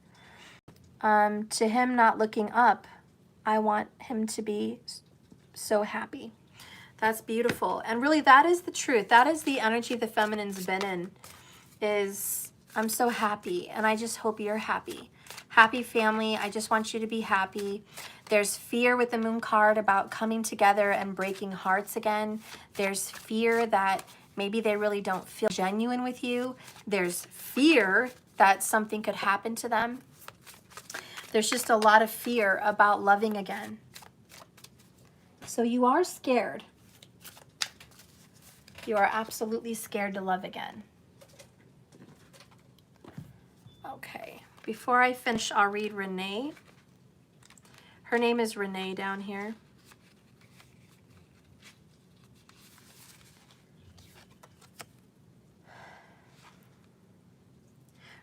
To him not looking up, I want him to be so happy. That's beautiful. And really, that is the truth. That is the energy the feminine's been in, is I'm so happy, and I just hope you're happy. Happy family. I just want you to be happy. There's fear with the moon card about coming together and breaking hearts again. There's fear that maybe they really don't feel genuine with you. There's fear that something could happen to them. There's just a lot of fear about loving again. So you are scared. You are absolutely scared to love again. Okay, before I finish, I'll read Renee. Her name is Renee down here.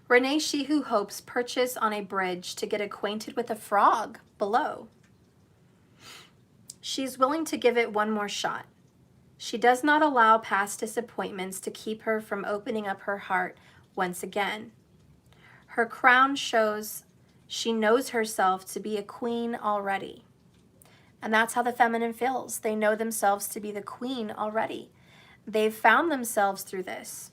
Renee, she who hopes, perches on a bridge to get acquainted with a frog below. She's willing to give it one more shot. She does not allow past disappointments to keep her from opening up her heart once again. Her crown shows she knows herself to be a queen already. And that's how the feminine feels. They know themselves to be the queen already. They've found themselves through this.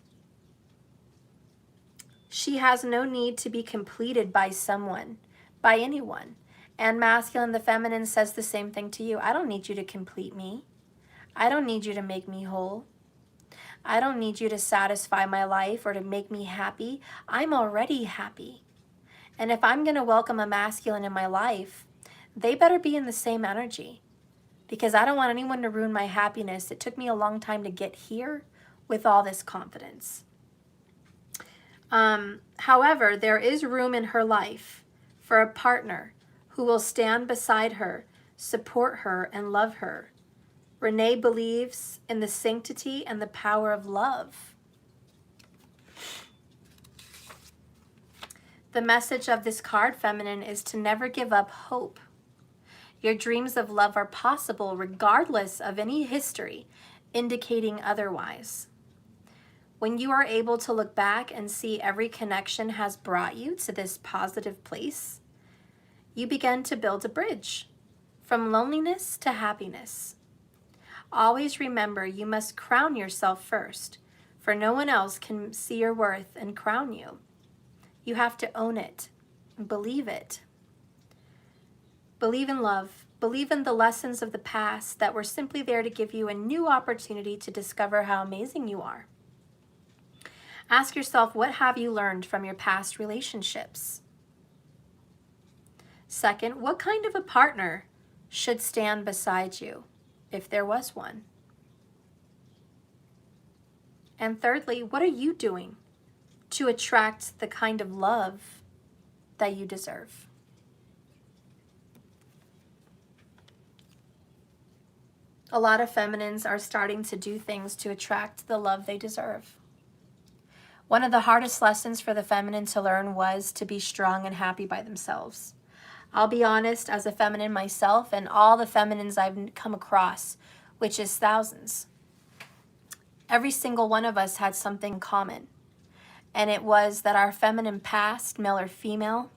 She has no need to be completed by someone, by anyone. And masculine, the feminine, says the same thing to you. I don't need you to complete me. I don't need you to make me whole. I don't need you to satisfy my life or to make me happy. I'm already happy. And if I'm going to welcome a masculine in my life, they better be in the same energy, because I don't want anyone to ruin my happiness. It took me a long time to get here with all this confidence. However, there is room in her life for a partner who will stand beside her, support her, and love her. Renee believes in the sanctity and the power of love. The message of this card, feminine, is to never give up hope. Your dreams of love are possible regardless of any history indicating otherwise. When you are able to look back and see every connection has brought you to this positive place, you begin to build a bridge from loneliness to happiness. Always remember, you must crown yourself first, for no one else can see your worth and crown you. You have to own it, believe it. Believe in love. Believe in the lessons of the past that were simply there to give you a new opportunity to discover how amazing you are. Ask yourself, what have you learned from your past relationships? Second, what kind of a partner should stand beside you, if there was one? And thirdly, what are you doing to attract the kind of love that you deserve? A lot of feminines are starting to do things to attract the love they deserve. One of the hardest lessons for the feminine to learn was to be strong and happy by themselves. I'll be honest, as a feminine myself and all the feminines I've come across, which is thousands, every single one of us had something in common. And it was that our feminine past, male or female,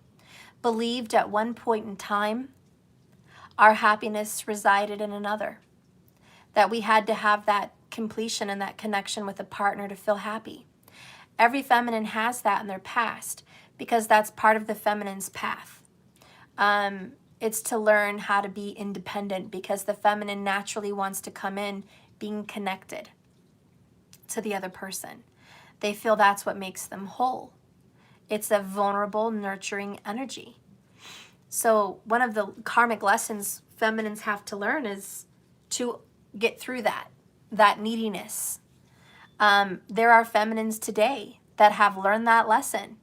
believed at one point in time our happiness resided in another. That we had to have that completion and that connection with a partner to feel happy. Every feminine has that in their past because that's part of the feminine's path. It's to learn how to be independent because the feminine naturally wants to come in being connected to the other person. They feel that's what makes them whole. It's a vulnerable, nurturing energy. So one of the karmic lessons feminines have to learn is to get through that neediness. There are feminines today that have learned that lesson,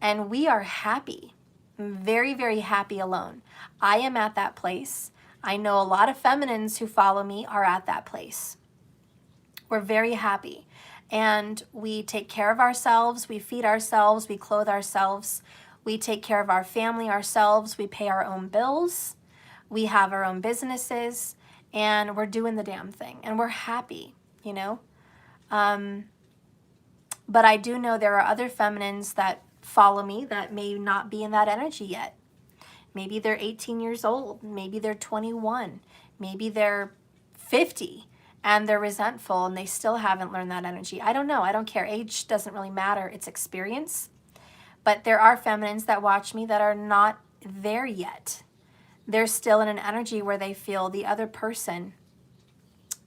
and we are happy, very, very happy alone. I am at that place. I know a lot of feminines who follow me are at that place. We're very happy, and we take care of ourselves, we feed ourselves, we clothe ourselves, we take care of our family ourselves, we pay our own bills, we have our own businesses, and we're doing the damn thing, and we're happy, you know? But I do know there are other feminines that follow me that may not be in that energy yet. Maybe they're 18 years old, maybe they're 21, maybe they're 50, and they're resentful and they still haven't learned that energy. I don't know, I don't care. Age doesn't really matter, it's experience. But there are feminines that watch me that are not there yet. They're still in an energy where they feel the other person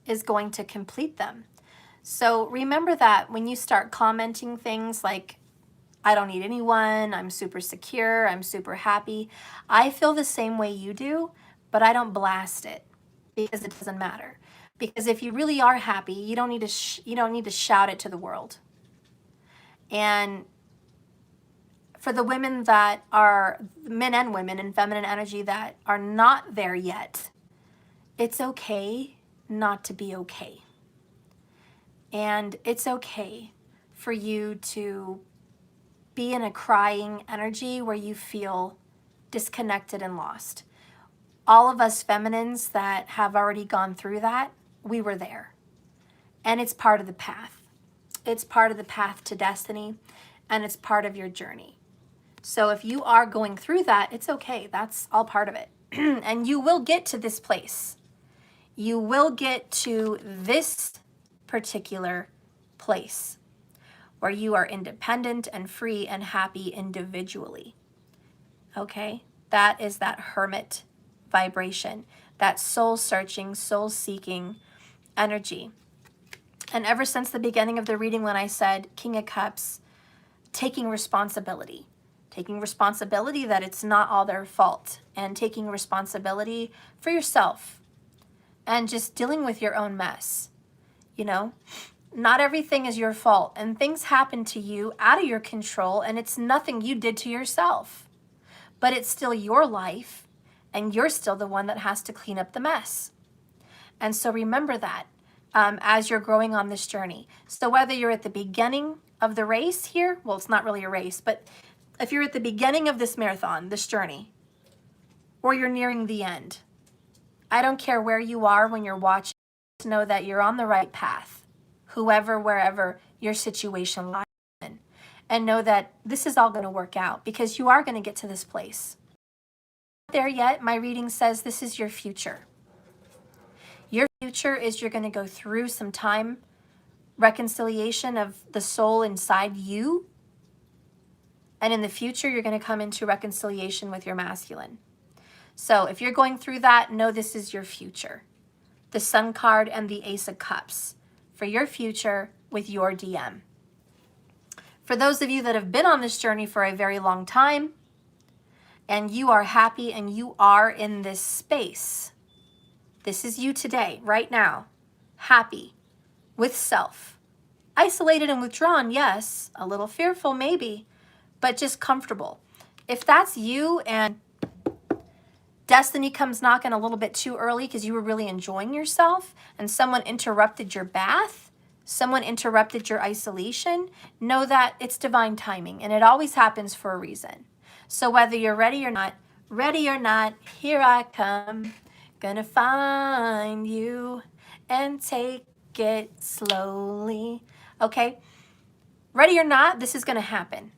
is going to complete them. So remember that when you start commenting things like, I don't need anyone, I'm super secure, I'm super happy. I feel the same way you do, but I don't blast it because it doesn't matter. Because if you really are happy, you don't need to shout it to the world. And for the women that are, men and women in feminine energy that are not there yet, it's okay not to be okay. And it's okay for you to be in a crying energy where you feel disconnected and lost. All of us feminines that have already gone through that, we were there. And it's part of the path. It's part of the path to destiny, and it's part of your journey. So if you are going through that, it's okay. That's all part of it. And you will get to this place. You will get to this particular place where you are independent and free and happy individually. Okay? That is that hermit vibration, that soul-searching, soul-seeking energy. And ever since the beginning of the reading when I said King of Cups, taking responsibility that it's not all their fault, and taking responsibility for yourself and just dealing with your own mess. You know, not everything is your fault, and things happen to you out of your control, and it's nothing you did to yourself, but it's still your life, and you're still the one that has to clean up the mess. And so remember that as you're growing on this journey. So whether you're at the beginning of the race here, well, it's not really a race, but if you're at the beginning of this marathon, this journey, or you're nearing the end, I don't care where you are when you're watching, just know that you're on the right path, wherever your situation lies in. And know that this is all going to work out because you are going to get to this place. Not there yet, my reading says this is your future. Your future is you're going to go through some time reconciliation of the soul inside you. And in the future, you're going to come into reconciliation with your masculine. So if you're going through that, know this is your future. The Sun card and the Ace of Cups for your future with your DM. For those of you that have been on this journey for a very long time, and you are happy and you are in this space, this is you today, right now, happy, with self. Isolated and withdrawn, yes. A little fearful, maybe, but just comfortable. If that's you and destiny comes knocking a little bit too early because you were really enjoying yourself and someone interrupted your bath, someone interrupted your isolation, know that it's divine timing and it always happens for a reason. So whether you're ready or not, here I come, gonna find you and take it slowly. Okay? Ready or not, this is gonna happen.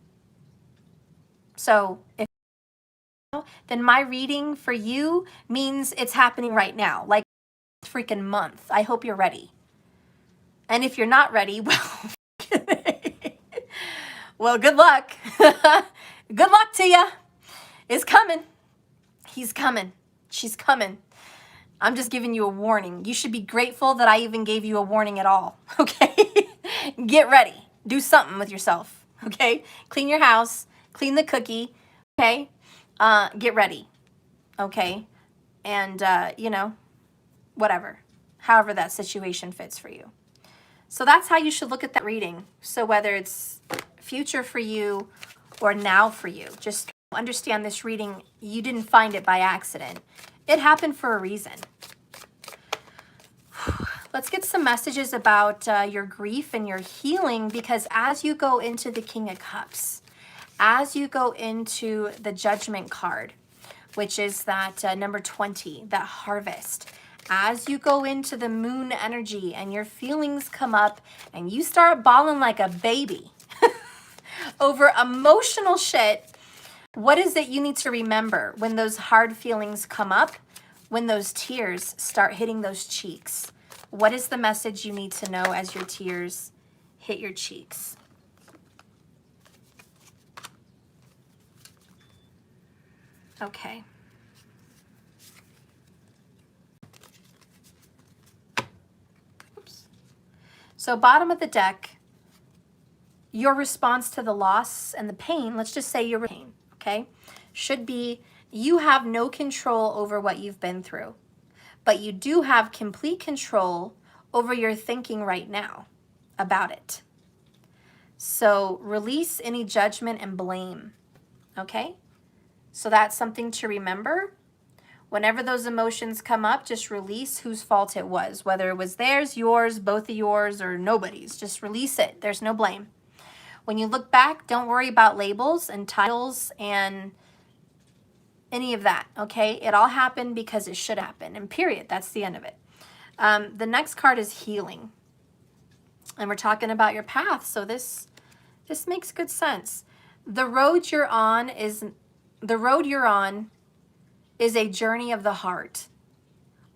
So if then my reading for you means it's happening right now, like freaking month. I hope you're ready. And if you're not ready, well, well, good luck. Good luck to you. It's coming. He's coming. She's coming. I'm just giving you a warning. You should be grateful that I even gave you a warning at all, okay? Get ready. Do something with yourself, okay? Clean your house. Clean the cookie, okay? Get ready, okay? And, you know, whatever. However that situation fits for you. So that's how you should look at that reading. So whether it's future for you or now for you, just understand this reading, you didn't find it by accident. It happened for a reason. Let's get some messages about your grief and your healing, because as you go into the King of Cups, as you go into the Judgment card, which is that number 20, that harvest, as you go into the moon energy and your feelings come up and you start bawling like a baby over emotional shit, what is it you need to remember when those hard feelings come up, when those tears start hitting those cheeks? What is the message you need to know as your tears hit your cheeks? Okay. Oops. So bottom of the deck, your response to the loss and the pain, let's just say your pain, okay, should be you have no control over what you've been through, but you do have complete control over your thinking right now about it. So release any judgment and blame, okay? So that's something to remember. Whenever those emotions come up, just release whose fault it was, whether it was theirs, yours, both of yours, or nobody's. Just release it. There's no blame. When you look back, don't worry about labels and titles and any of that, okay? It all happened because it should happen, and period. That's the end of it. The next card is healing. And we're talking about your path, so this makes good sense. The road you're on is a journey of the heart.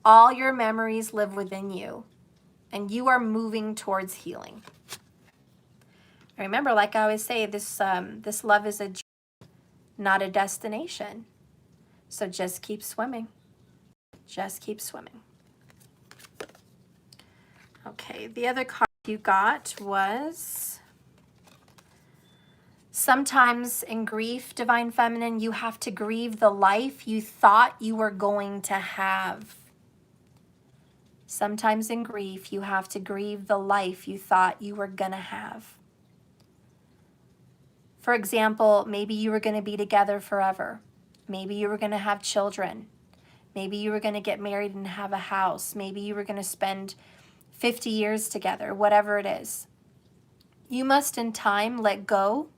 All your memories live within you, and you are moving towards healing. Remember, like I always say, this love is a journey, not a destination. So just keep swimming. Just keep swimming. Okay, the other card you got was, sometimes in grief, Divine Feminine, you have to grieve the life you thought you were going to have. Sometimes in grief, you have to grieve the life you thought you were gonna have. For example, maybe you were gonna be together forever. Maybe you were gonna have children. Maybe you were gonna get married and have a house. Maybe you were gonna spend 50 years together, whatever it is. You must in time let go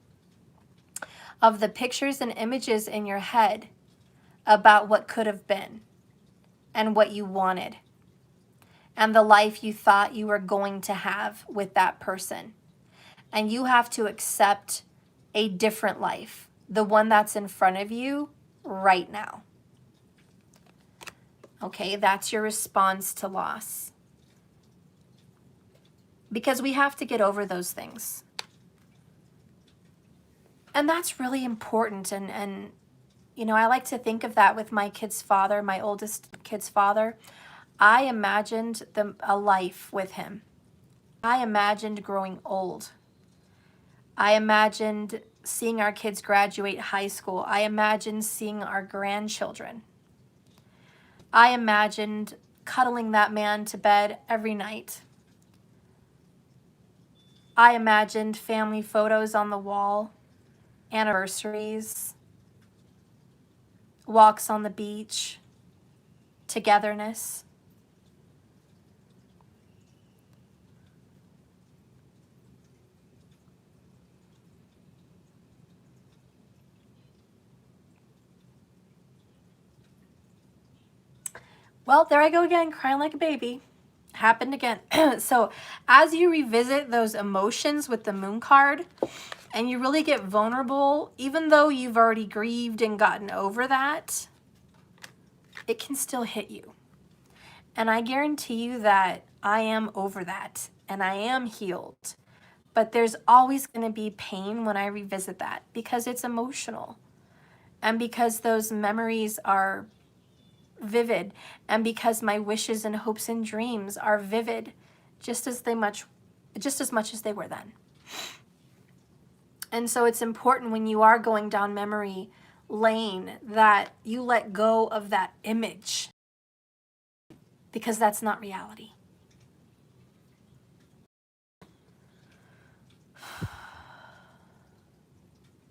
of the pictures and images in your head about what could have been and what you wanted and the life you thought you were going to have with that person. And you have to accept a different life, the one that's in front of you right now. Okay, that's your response to loss. because we have to get over those things. And that's really important. And you know, I like to think of that with my kid's father, my oldest kid's father. I imagined a life with him. I imagined growing old. I imagined seeing our kids graduate high school. I imagined seeing our grandchildren. I imagined cuddling that man to bed every night. I imagined family photos on the wall, anniversaries, walks on the beach, togetherness. Well, there I go again, crying like a baby. Happened again. So as you revisit those emotions with the moon card and you really get vulnerable, even though you've already grieved and gotten over that, it can still hit you. And I guarantee you that I am over that and I am healed. But there's always going to be pain when I revisit that because it's emotional and because those memories are vivid, and because my wishes and hopes and dreams are vivid just as much as they were then. And so it's important when you are going down memory lane that you let go of that image, because that's not reality.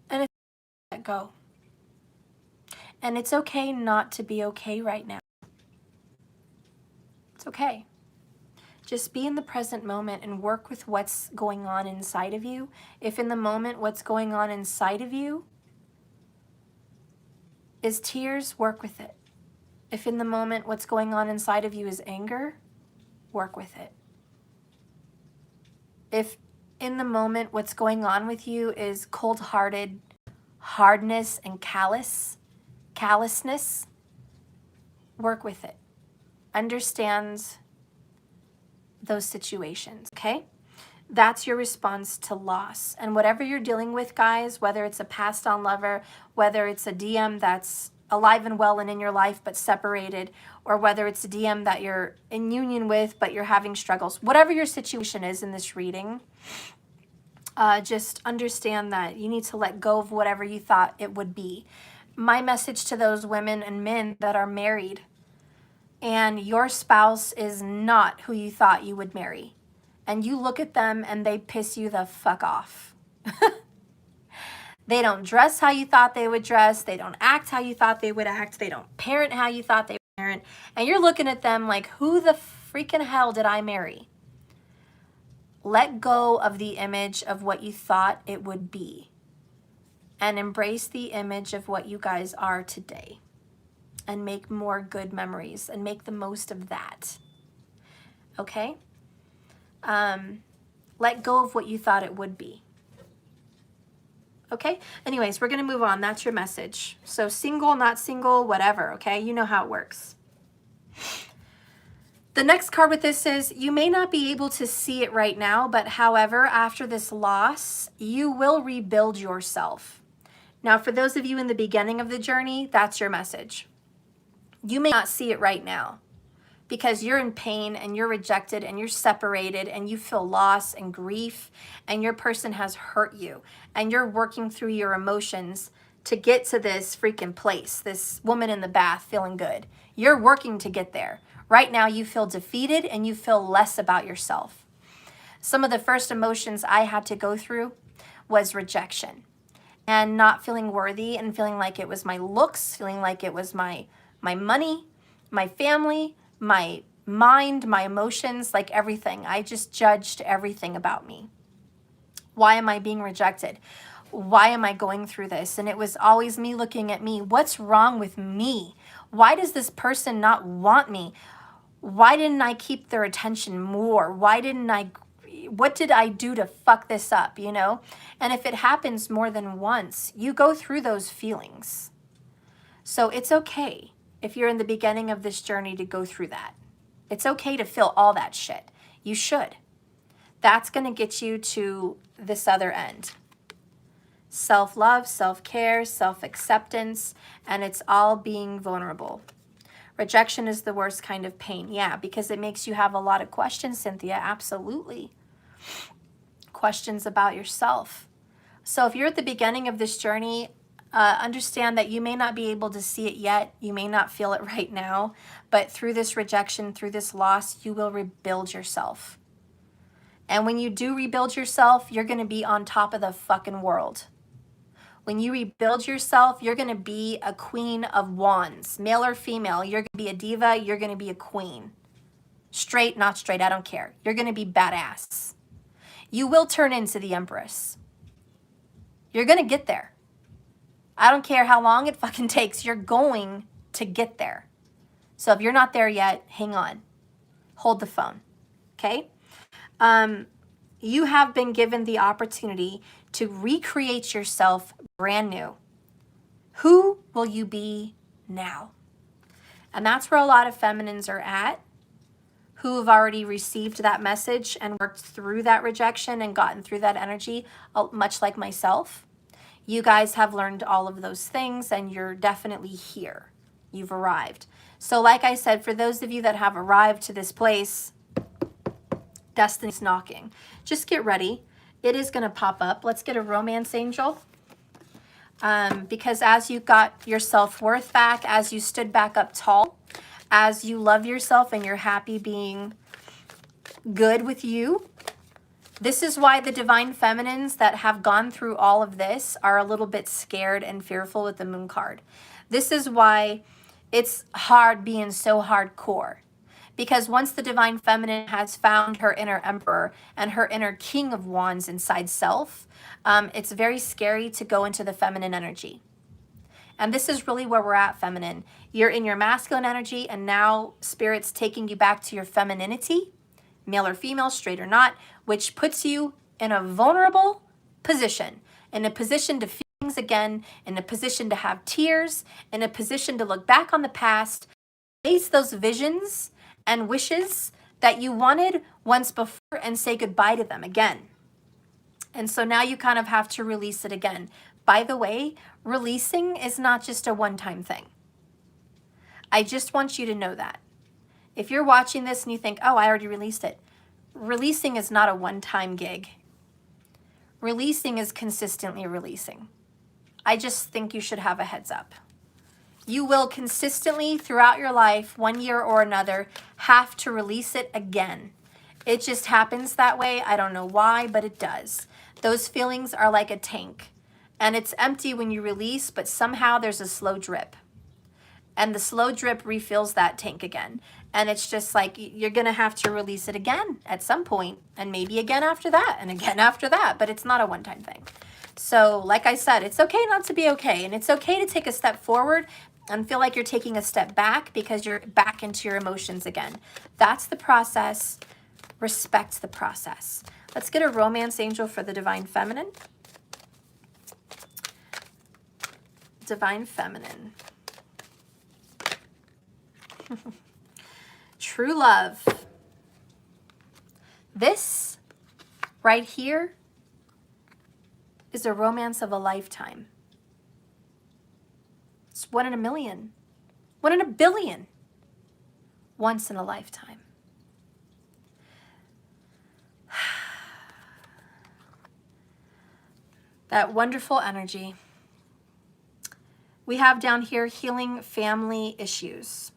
And if you let go, and it's okay not to be okay right now. It's okay. Just be in the present moment and work with what's going on inside of you. If in the moment what's going on inside of you is tears, work with it. If in the moment what's going on inside of you is anger, work with it. If in the moment what's going on with you is cold-hearted hardness and callousness, work with it. Understand those situations, okay? That's your response to loss. And whatever you're dealing with, guys, whether it's a passed on lover, whether it's a DM that's alive and well and in your life but separated, or whether it's a DM that you're in union with but you're having struggles, whatever your situation is in this reading, just understand that you need to let go of whatever you thought it would be. My message to those women and men that are married and your spouse is not who you thought you would marry, and you look at them and they piss you the fuck off. They don't dress how you thought they would dress. They don't act how you thought they would act. They don't parent how you thought they would parent. And you're looking at them like, who the freaking hell did I marry? Let go of the image of what you thought it would be and embrace the image of what you guys are today and make more good memories and make the most of that. Okay? Let go of what you thought it would be. Okay? Anyways, we're going to move on. That's your message. So single, not single, whatever, okay? You know how it works. The next card with this is, you may not be able to see it right now, but however, after this loss, you will rebuild yourself. Now, for those of you in the beginning of the journey, that's your message. You may not see it right now because you're in pain and you're rejected and you're separated and you feel loss and grief and your person has hurt you and you're working through your emotions to get to this freaking place, this woman in the bath feeling good. You're working to get there. Right now you feel defeated and you feel less about yourself. Some of the first emotions I had to go through was rejection and not feeling worthy and feeling like it was my looks, feeling like it was my money, my family, my mind, my emotions, like everything. I just judged everything about me. Why am I being rejected? Why am I going through this? And it was always me looking at me. What's wrong with me? Why does this person not want me? Why didn't I keep their attention more? What did I do to fuck this up, you know? And if it happens more than once, you go through those feelings. So it's okay if you're in the beginning of this journey to go through that. It's okay to feel all that shit. You should. That's going to get you to this other end. Self-love, self-care, self-acceptance, and it's all being vulnerable. Rejection is the worst kind of pain. Yeah, because it makes you have a lot of questions, Cynthia. Absolutely. Questions about yourself. So if you're at the beginning of this journey, understand that you may not be able to see it yet. You may not feel it right now, but through this rejection, through this loss, you will rebuild yourself. And when you do rebuild yourself, you're going to be on top of the fucking world. When you rebuild yourself, you're going to be a queen of wands, male or female. You're going to be a diva. You're going to be a queen. Straight, not straight, I don't care. You're going to be badass. You will turn into the empress. You're going to get there. I don't care how long it fucking takes. You're going to get there. So if you're not there yet, hang on. Hold the phone. Okay? You have been given the opportunity to recreate yourself brand new. Who will you be now? And that's where a lot of feminines are at, who have already received that message and worked through that rejection and gotten through that energy, much like myself. You guys have learned all of those things and you're definitely here. You've arrived. So like I said, for those of you that have arrived to this place, destiny's knocking. Just get ready. It is going to pop up. Let's get a romance angel. Because as you got your self-worth back, as you stood back up tall, as you love yourself and you're happy being good with you, this is why the divine feminines that have gone through all of this are a little bit scared and fearful with the moon card. This is why it's hard being so hardcore. Because once the divine feminine has found her inner emperor and her inner king of wands inside self, it's very scary to go into the feminine energy. And this is really where we're at, feminine. You're in your masculine energy and now Spirit's taking you back to your femininity, male or female, straight or not, which puts you in a vulnerable position, in a position to feel things again, in a position to have tears, in a position to look back on the past, face those visions and wishes that you wanted once before and say goodbye to them again. And so now you kind of have to release it again. By the way, releasing is not just a one-time thing. I just want you to know that. If you're watching this and you think, oh, I already released it. Releasing is not a one-time gig. Releasing is consistently releasing. I just think you should have a heads up. You will consistently throughout your life, 1 year or another, have to release it again. It just happens that way. I don't know why, but it does. Those feelings are like a tank. And it's empty when you release, but somehow there's a slow drip. And the slow drip refills that tank again. And it's just like you're going to have to release it again at some point, and maybe again after that, and again after that. But it's not a one-time thing. So like I said, it's okay not to be okay. And it's okay to take a step forward and feel like you're taking a step back because you're back into your emotions again. That's the process. Respect the process. Let's get a romance angel for the divine feminine. Divine feminine. True love. This right here is a romance of a lifetime. It's 1 in a million, 1 in a billion, once in a lifetime. That wonderful energy. We have down here healing family issues.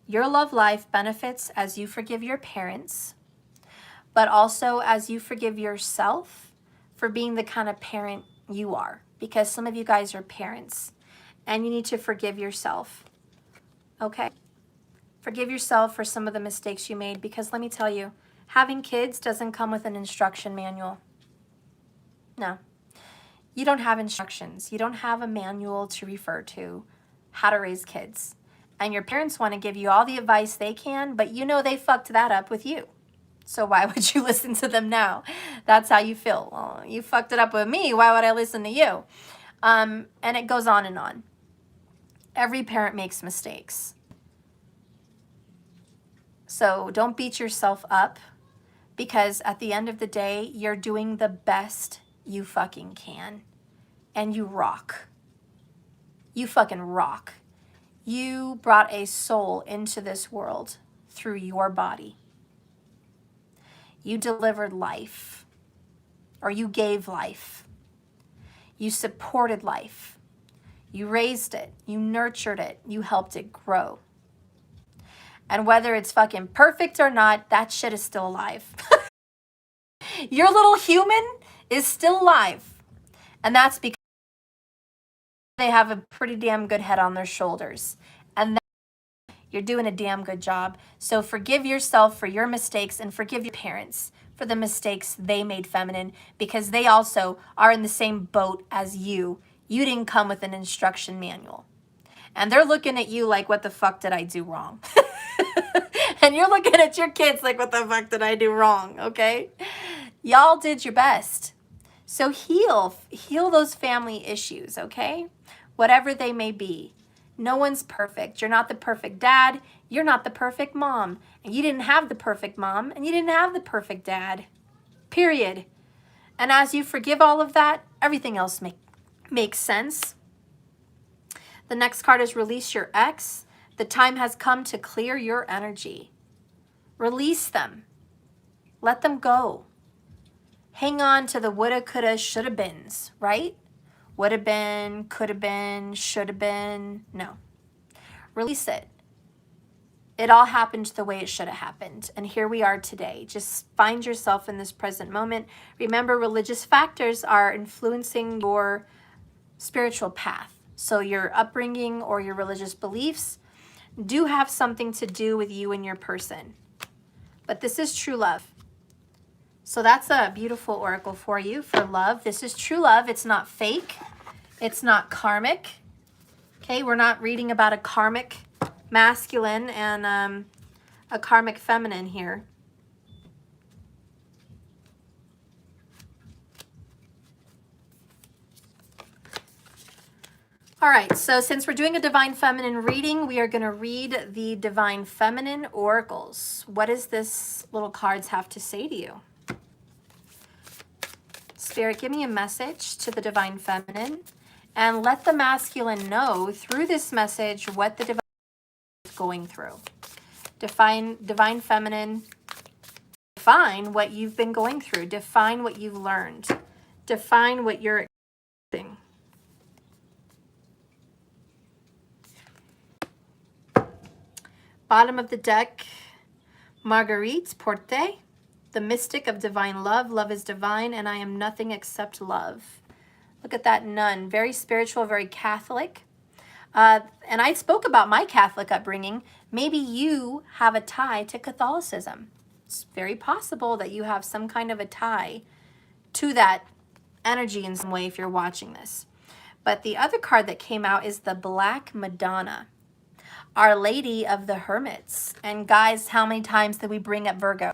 Your love life benefits as you forgive your parents, but also as you forgive yourself for being the kind of parent you are, because some of you guys are parents. And you need to forgive yourself, okay? Forgive yourself for some of the mistakes you made, because let me tell you, having kids doesn't come with an instruction manual. No. You don't have instructions. You don't have a manual to refer to how to raise kids. And your parents want to give you all the advice they can, but you know they fucked that up with you. So why would you listen to them now? That's how you feel. Well, you fucked it up with me. Why would I listen to you? And it goes on and on. Every parent makes mistakes. So don't beat yourself up because at the end of the day, you're doing the best you fucking can. And you rock. You fucking rock. You brought a soul into this world through your body. You delivered life, or you gave life. You supported life. You raised it. You nurtured it. You helped it grow. And whether it's fucking perfect or not, that shit is still alive. Your little human is still alive. And that's because they have a pretty damn good head on their shoulders. And you're doing a damn good job. So forgive yourself for your mistakes and forgive your parents for the mistakes they made, feminine, because they also are in the same boat as you. You didn't come with an instruction manual. And they're looking at you like, what the fuck did I do wrong? And you're looking at your kids like, what the fuck did I do wrong? Okay? Y'all did your best. So heal those family issues, okay? Whatever they may be. No one's perfect. You're not the perfect dad. You're not the perfect mom. And you didn't have the perfect mom. And you didn't have the perfect dad. Period. And as you forgive all of that, everything else makes sense. The next card is release your ex. The time has come to clear your energy. Release them. Let them go. Hang on to the woulda, coulda, shoulda beens, right? Would have been, could have been, should have been. No. Release it. It all happened the way it should have happened. And here we are today. Just find yourself in this present moment. Remember, religious factors are influencing your spiritual path. So your upbringing or your religious beliefs do have something to do with you and your person. But this is true love. So that's a beautiful oracle for you for love. This is true love. It's not fake. It's not karmic. Okay, we're not reading about a karmic masculine and a karmic feminine here. All right, so since we're doing a Divine Feminine reading, we are going to read the Divine Feminine oracles. What does this little cards have to say to you? Spirit, give me a message to the Divine Feminine and let the masculine know through this message what the Divine is going through. Divine Feminine, define what you've been going through. Define what you've learned. Define what you're experiencing. Bottom of the deck, Marguerite Porte, the mystic of divine love. Love is divine, and I am nothing except love. Look at that nun. Very spiritual, very Catholic. And I spoke about my Catholic upbringing. Maybe you have a tie to Catholicism. It's very possible that you have some kind of a tie to that energy in some way if you're watching this. But the other card that came out is the Black Madonna. Our Lady of the Hermits. And guys, how many times did we bring up Virgo?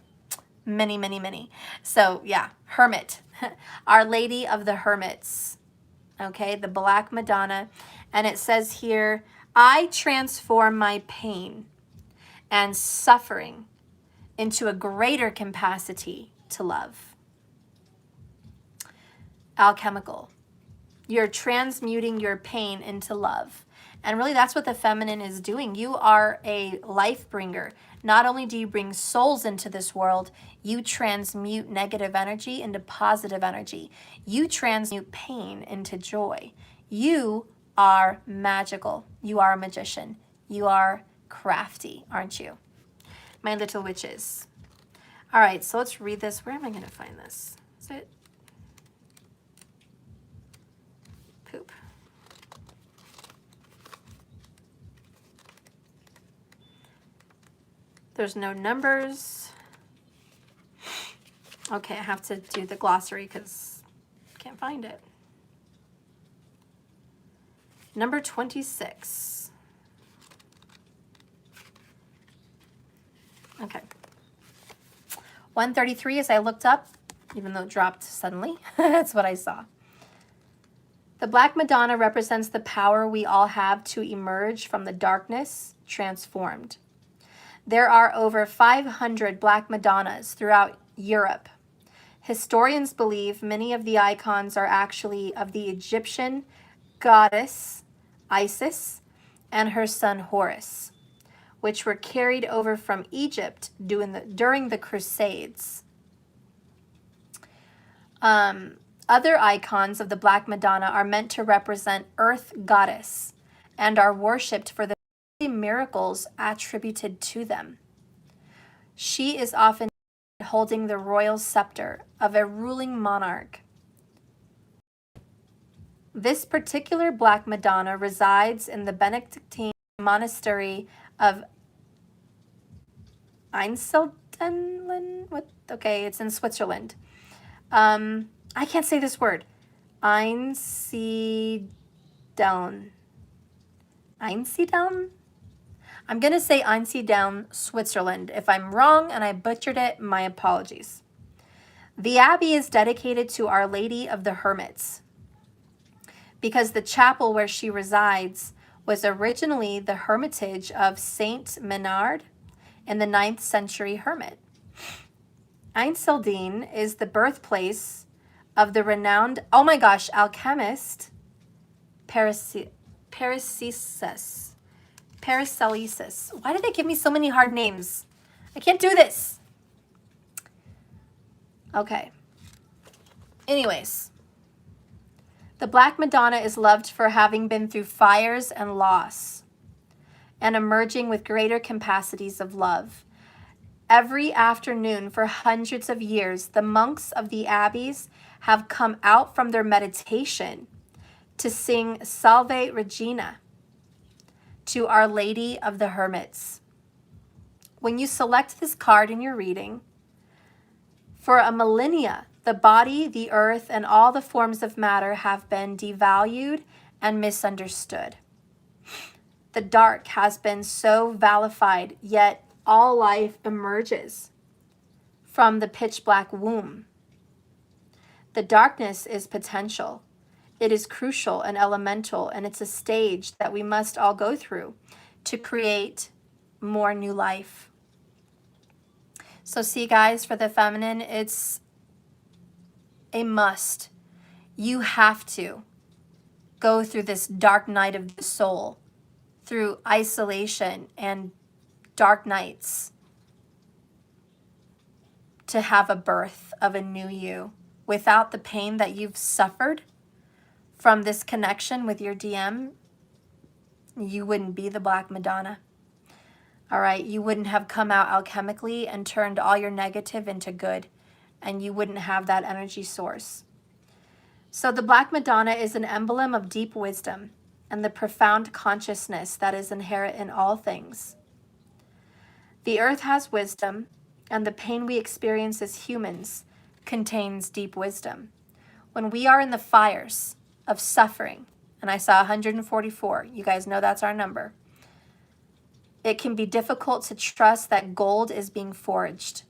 Many, many, many. So yeah, Hermit. Our Lady of the Hermits. Okay, the Black Madonna. And it says here, I transform my pain and suffering into a greater capacity to love. Alchemical. You're transmuting your pain into love. And really that's what the feminine is doing. You are a life bringer. Not only do you bring souls into this world, you transmute negative energy into positive energy. You transmute pain into joy. You are magical. You are a magician. You are crafty, aren't you? My little witches. All right, so let's read this. Where am I going to find this? Is it? Poop. There's no numbers. Okay, I have to do the glossary because I can't find it. Number 26. Okay. 133 as I looked up, even though it dropped suddenly. That's what I saw. The Black Madonna represents the power we all have to emerge from the darkness transformed. There are over 500 Black Madonnas throughout Europe. Historians believe many of the icons are actually of the Egyptian goddess Isis and her son Horus, which were carried over from Egypt during the Crusades. Other icons of the Black Madonna are meant to represent Earth Goddess and are worshipped for the miracles attributed to them. She is often holding the royal scepter of a ruling monarch. This particular Black Madonna resides in the Benedictine monastery of Einsiedeln. Okay, it's in Switzerland. I can't say this word. Einsiedeln. Einsiedeln? I'm going to say Einsiedeln, Switzerland. If I'm wrong and I butchered it, my apologies. The abbey is dedicated to Our Lady of the Hermits because the chapel where she resides was originally the hermitage of Saint Menard in the 9th century hermit. Einsiedeln is the birthplace of the renowned, alchemist Paracelsus. Why did they give me so many hard names? I can't do this. Okay. Anyways, the Black Madonna is loved for having been through fires and loss and emerging with greater capacities of love. Every afternoon for hundreds of years, the monks of the abbeys have come out from their meditation to sing Salve Regina to Our Lady of the Hermits. When you select this card in your reading, for a millennia, the body, the earth, and all the forms of matter have been devalued and misunderstood. The dark has been so vilified, yet all life emerges from the pitch black womb. The darkness is potential. It is crucial and elemental, and it's a stage that we must all go through to create more new life. So see, guys, for the feminine, it's a must. You have to go through this dark night of the soul, through isolation and dark nights, to have a birth of a new you. Without the pain that you've suffered from this connection with your DM, you wouldn't be the Black Madonna. All right, you wouldn't have come out alchemically and turned all your negative into good, and you wouldn't have that energy source. So the Black Madonna is an emblem of deep wisdom and the profound consciousness that is inherent in all things. The earth has wisdom, and the pain we experience as humans contains deep wisdom. When we are in the fires of suffering, and I saw 144, you guys know that's our number, it can be difficult to trust that gold is being forged.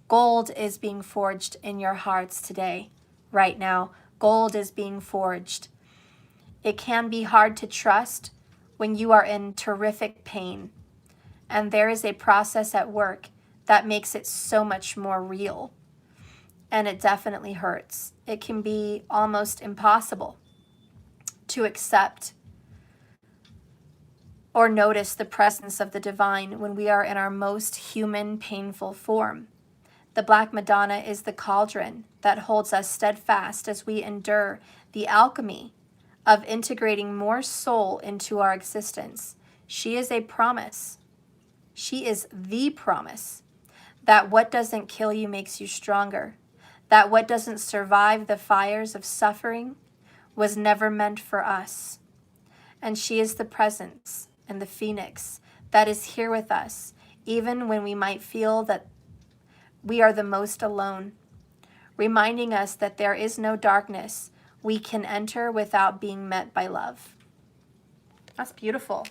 Gold is being forged in your hearts today, right now. Gold is being forged. It can be hard to trust when you are in terrific pain, and there is a process at work that makes it so much more real, and it definitely hurts. It can be almost impossible to accept or notice the presence of the divine when we are in our most human, painful form. The Black Madonna is the cauldron that holds us steadfast as we endure the alchemy of integrating more soul into our existence. She is a promise. She is the promise that what doesn't kill you makes you stronger, that what doesn't survive the fires of suffering was never meant for us. And she is the presence and the phoenix that is here with us, even when we might feel that we are the most alone, reminding us that there is no darkness we can enter without being met by love. That's beautiful.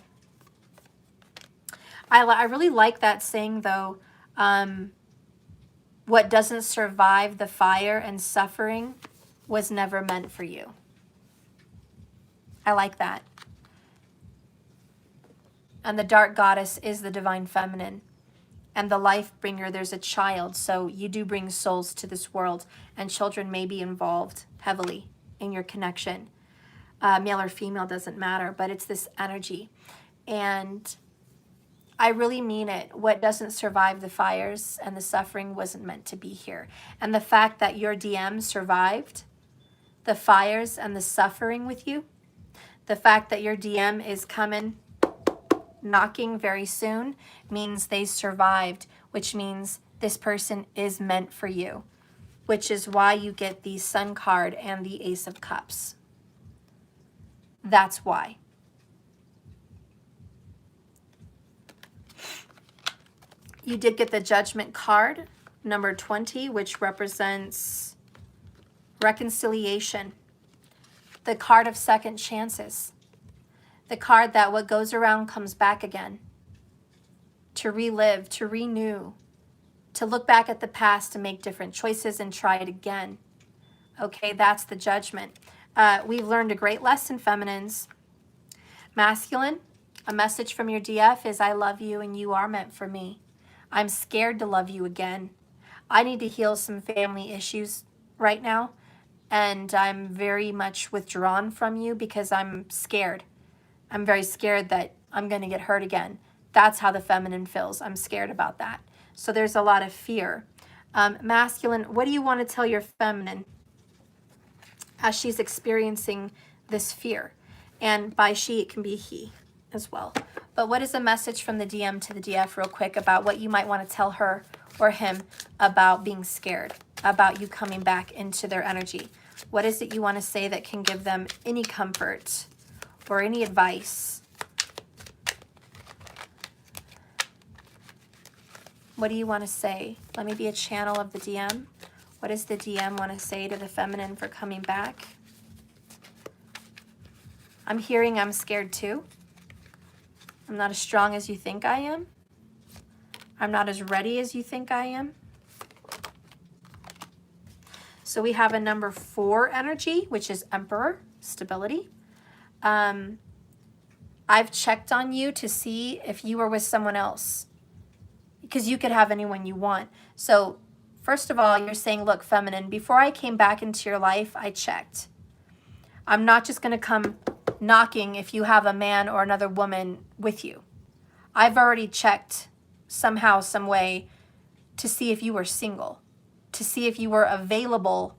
I really like that saying, though, what doesn't survive the fire and suffering was never meant for you. I like that. And the dark goddess is the divine feminine. and the life bringer, there's a child. So you do bring souls to this world, and children may be involved heavily in your connection. Male or female doesn't matter, but it's this energy. And I really mean it. What doesn't survive the fires and the suffering wasn't meant to be here. And the fact that your DM survived the fires and the suffering with you, the fact that your DM is coming, knocking very soon, means they survived, which means this person is meant for you, which is why you get the Sun card and the Ace of Cups. That's why. You did get the Judgment card, number 20, which represents reconciliation. The card of second chances. The card that what goes around comes back again. To relive, to renew, to look back at the past, to make different choices and try it again. Okay, that's the Judgment. We've learned a great lesson, feminines. Masculine, a message from your DF is, I love you and you are meant for me. I'm scared to love you again. I need to heal some family issues right now, and I'm very much withdrawn from you because I'm scared. I'm very scared that I'm going to get hurt again. That's how the feminine feels. I'm scared about that. So there's a lot of fear. Masculine, what do you want to tell your feminine as she's experiencing this fear? And by she, it can be he as well. But what is a message from the DM to the DF real quick about what you might want to tell her or him about being scared, about you coming back into their energy? What is it you want to say that can give them any comfort or any advice? What do you want to say? Let me be a channel of the DM. What does the DM want to say to the feminine for coming back? I'm hearing I'm scared too. I'm not as strong as you think I am. I'm not as ready as you think I am. So we have a number 4 energy, which is Emperor, stability. I've checked on you to see if you were with someone else, because you could have anyone you want. So first of all, you're saying, look, feminine, before I came back into your life, I checked. I'm not just going to come knocking if you have a man or another woman with you. I've already checked somehow, some way, to see if you were single, to see if you were available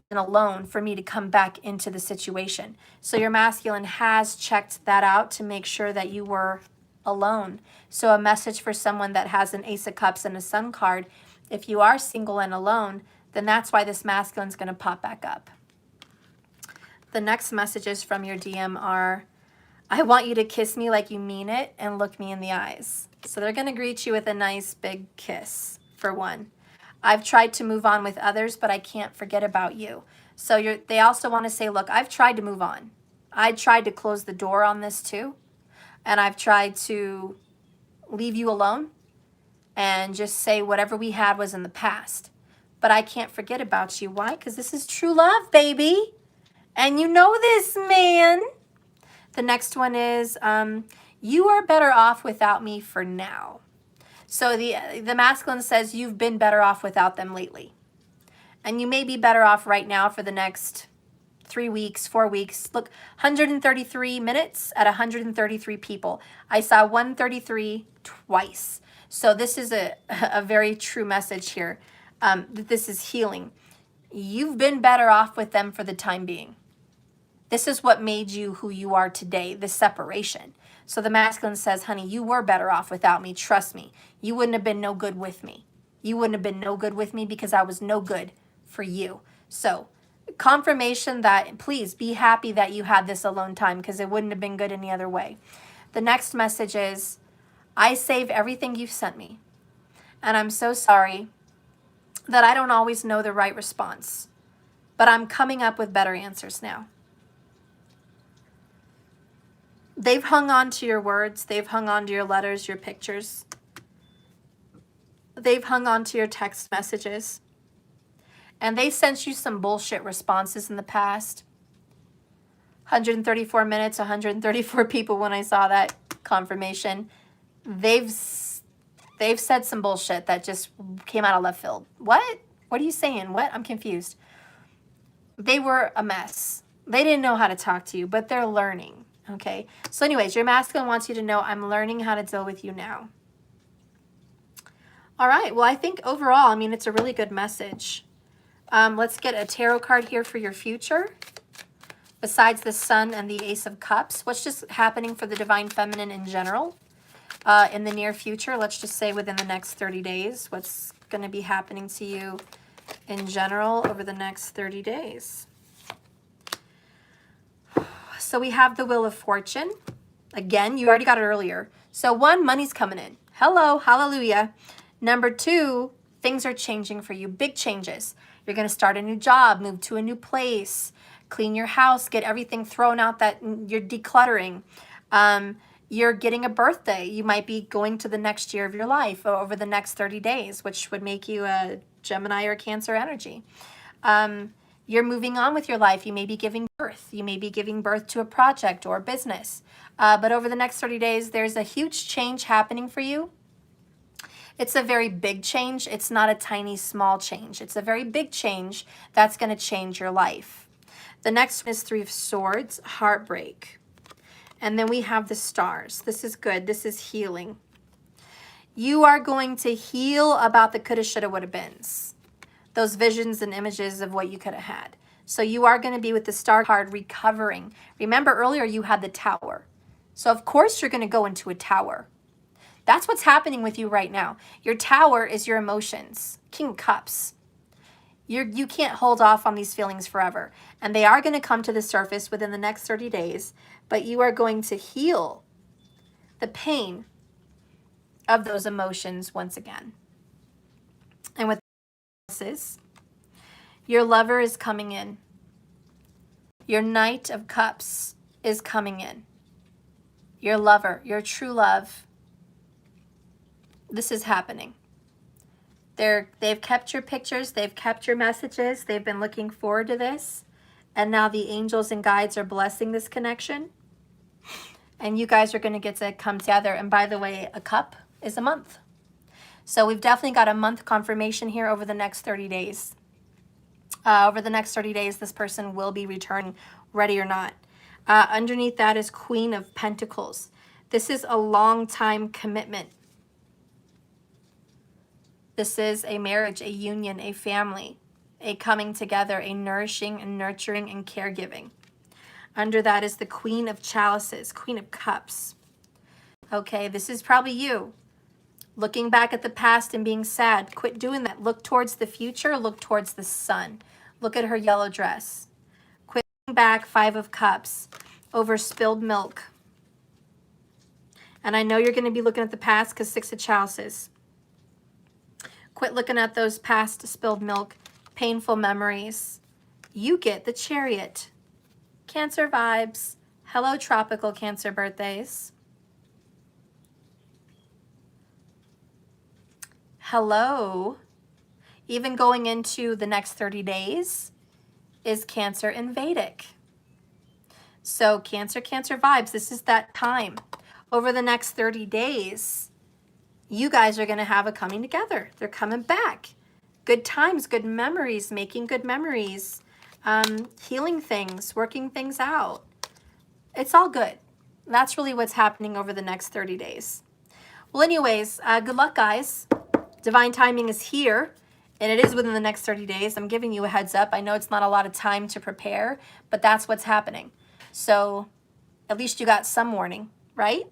and alone for me to come back into the situation. So your masculine has checked that out to make sure that you were alone. So a message for someone that has an Ace of Cups and a Sun card, if you are single and alone, then that's why this masculine's going to pop back up. The next messages from your DM are, I want you to kiss me like you mean it and look me in the eyes. So they're going to greet you with a nice big kiss, for one. I've tried to move on with others, but I can't forget about you. So they also want to say, look, I've tried to move on. I tried to close the door on this too. And I've tried to leave you alone and just say whatever we had was in the past. But I can't forget about you. Why? Because this is true love, baby. And you know this, man. The next one is, you are better off without me for now. So the masculine says you've been better off without them lately. And you may be better off right now for the next 3 weeks, 4 weeks. Look, 133 minutes at 133 people. I saw 133 twice. So this is a very true message here, that this is healing. You've been better off with them for the time being. This is what made you who you are today, this separation. So the masculine says, honey, you were better off without me. Trust me. You wouldn't have been no good with me. You wouldn't have been no good with me because I was no good for you. So confirmation that please be happy that you had this alone time, because it wouldn't have been good any other way. The next message is, I save everything you've sent me. And I'm so sorry that I don't always know the right response, but I'm coming up with better answers now. They've hung on to your words. They've hung on to your letters, your pictures. They've hung on to your text messages. And they sent you some bullshit responses in the past. 134 minutes, 134 people when I saw that confirmation. They've They've said some bullshit that just came out of left field. What? What are you saying? What? I'm confused. They were a mess. They didn't know how to talk to you, but they're learning. Okay. So anyways, your masculine wants you to know, I'm learning how to deal with you now. All right. Well, I think overall, I mean, it's a really good message. Let's get a tarot card here for your future. Besides the Sun and the Ace of Cups, what's just happening for the Divine Feminine in general in the near future? Let's just say within the next 30 days. What's going to be happening to you in general over the next 30 days? So we have the Wheel of Fortune. Again, you already got it earlier. So 1, money's coming in. Hello, hallelujah. Number 2, things are changing for you. Big changes. You're going to start a new job, move to a new place, clean your house, get everything thrown out that you're decluttering. You're getting a birthday. You might be going to the next year of your life over the next 30 days, which would make you a Gemini or Cancer energy. You're moving on with your life. You may be giving birth. You may be giving birth to a project or a business. But over the next 30 days, there's a huge change happening for you. It's a very big change. It's not a tiny, small change. It's a very big change that's going to change your life. The next one is 3 of Swords, heartbreak. And then we have the stars. This is good. This is healing. You are going to heal about the coulda, shoulda, woulda, beens. Those visions and images of what you could have had. So you are going to be with the star card recovering. Remember earlier you had the Tower. So of course you're going to go into a tower. That's what's happening with you right now. Your Tower is your emotions. King of Cups. You can't hold off on these feelings forever. And they are going to come to the surface within the next 30 days. But you are going to heal the pain of those emotions once again. And with this, your lover is coming in. Your Knight of Cups is coming in. Your lover, your true love. This is happening. They've kept your pictures. They've kept your messages. They've been looking forward to this. And now the angels and guides are blessing this connection. And you guys are going to get to come together. And by the way, a cup is a month. So we've definitely got a month confirmation here over the next 30 days. Over the next 30 days, this person will be returning, ready or not. Underneath that is Queen of Pentacles. This is a long time commitment. This is a marriage, a union, a family, a coming together, a nourishing and nurturing and caregiving. Under that is the Queen of Chalices, Queen of Cups. Okay, this is probably you. Looking back at the past and being sad. Quit doing that. Look towards the future. Look towards the sun. Look at her yellow dress. Quit looking back, 5 of Cups, over spilled milk. And I know you're going to be looking at the past because 6 of Chalices. Quit looking at those past spilled milk, painful memories. You get the Chariot. Cancer vibes. Hello, tropical Cancer birthdays. Hello. Even going into the next 30 days is Cancer in Vedic. So Cancer vibes. This is that time. Over the next 30 days, you guys are going to have a coming together. They're coming back. Good times, good memories, making good memories, healing things, working things out. It's all good. That's really what's happening over the next 30 days. Well, anyways, good luck, guys. Divine timing is here, and it is within the next 30 days. I'm giving you a heads up. I know it's not a lot of time to prepare, but that's what's happening. So at least you got some warning, right?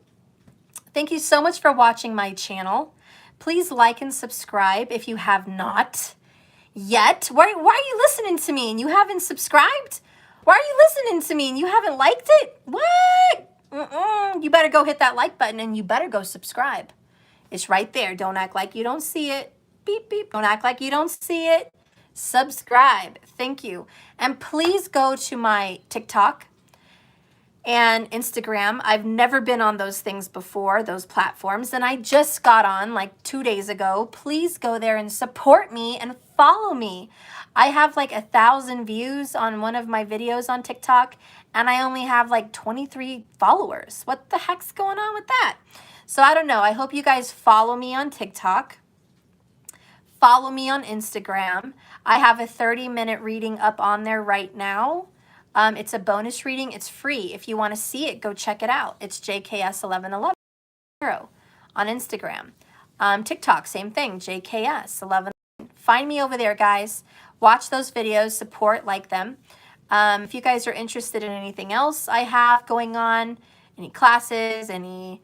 Thank you so much for watching my channel. Please like and subscribe if you have not yet. Why are you listening to me and you haven't subscribed? Why are you listening to me and you haven't liked it? What? You better go hit that like button and you better go subscribe. It's right there. Don't act like you don't see it. Beep, beep. Don't act like you don't see it. Subscribe. Thank you. And please go to my TikTok and Instagram. I've never been on those things before, those platforms, and I just got on like 2 days ago. Please go there and support me and follow me. I have like 1,000 views on one of my videos on TikTok, and I only have like 23 followers. What the heck's going on with that? So I don't know. I hope you guys follow me on TikTok. Follow me on Instagram. I have a 30-minute reading up on there right now. It's a bonus reading. It's free. If you want to see it, go check it out. It's JKS1111 on Instagram. TikTok, same thing, JKS11. Find me over there, guys. Watch those videos, support, like them. If you guys are interested in anything else I have going on, any classes, any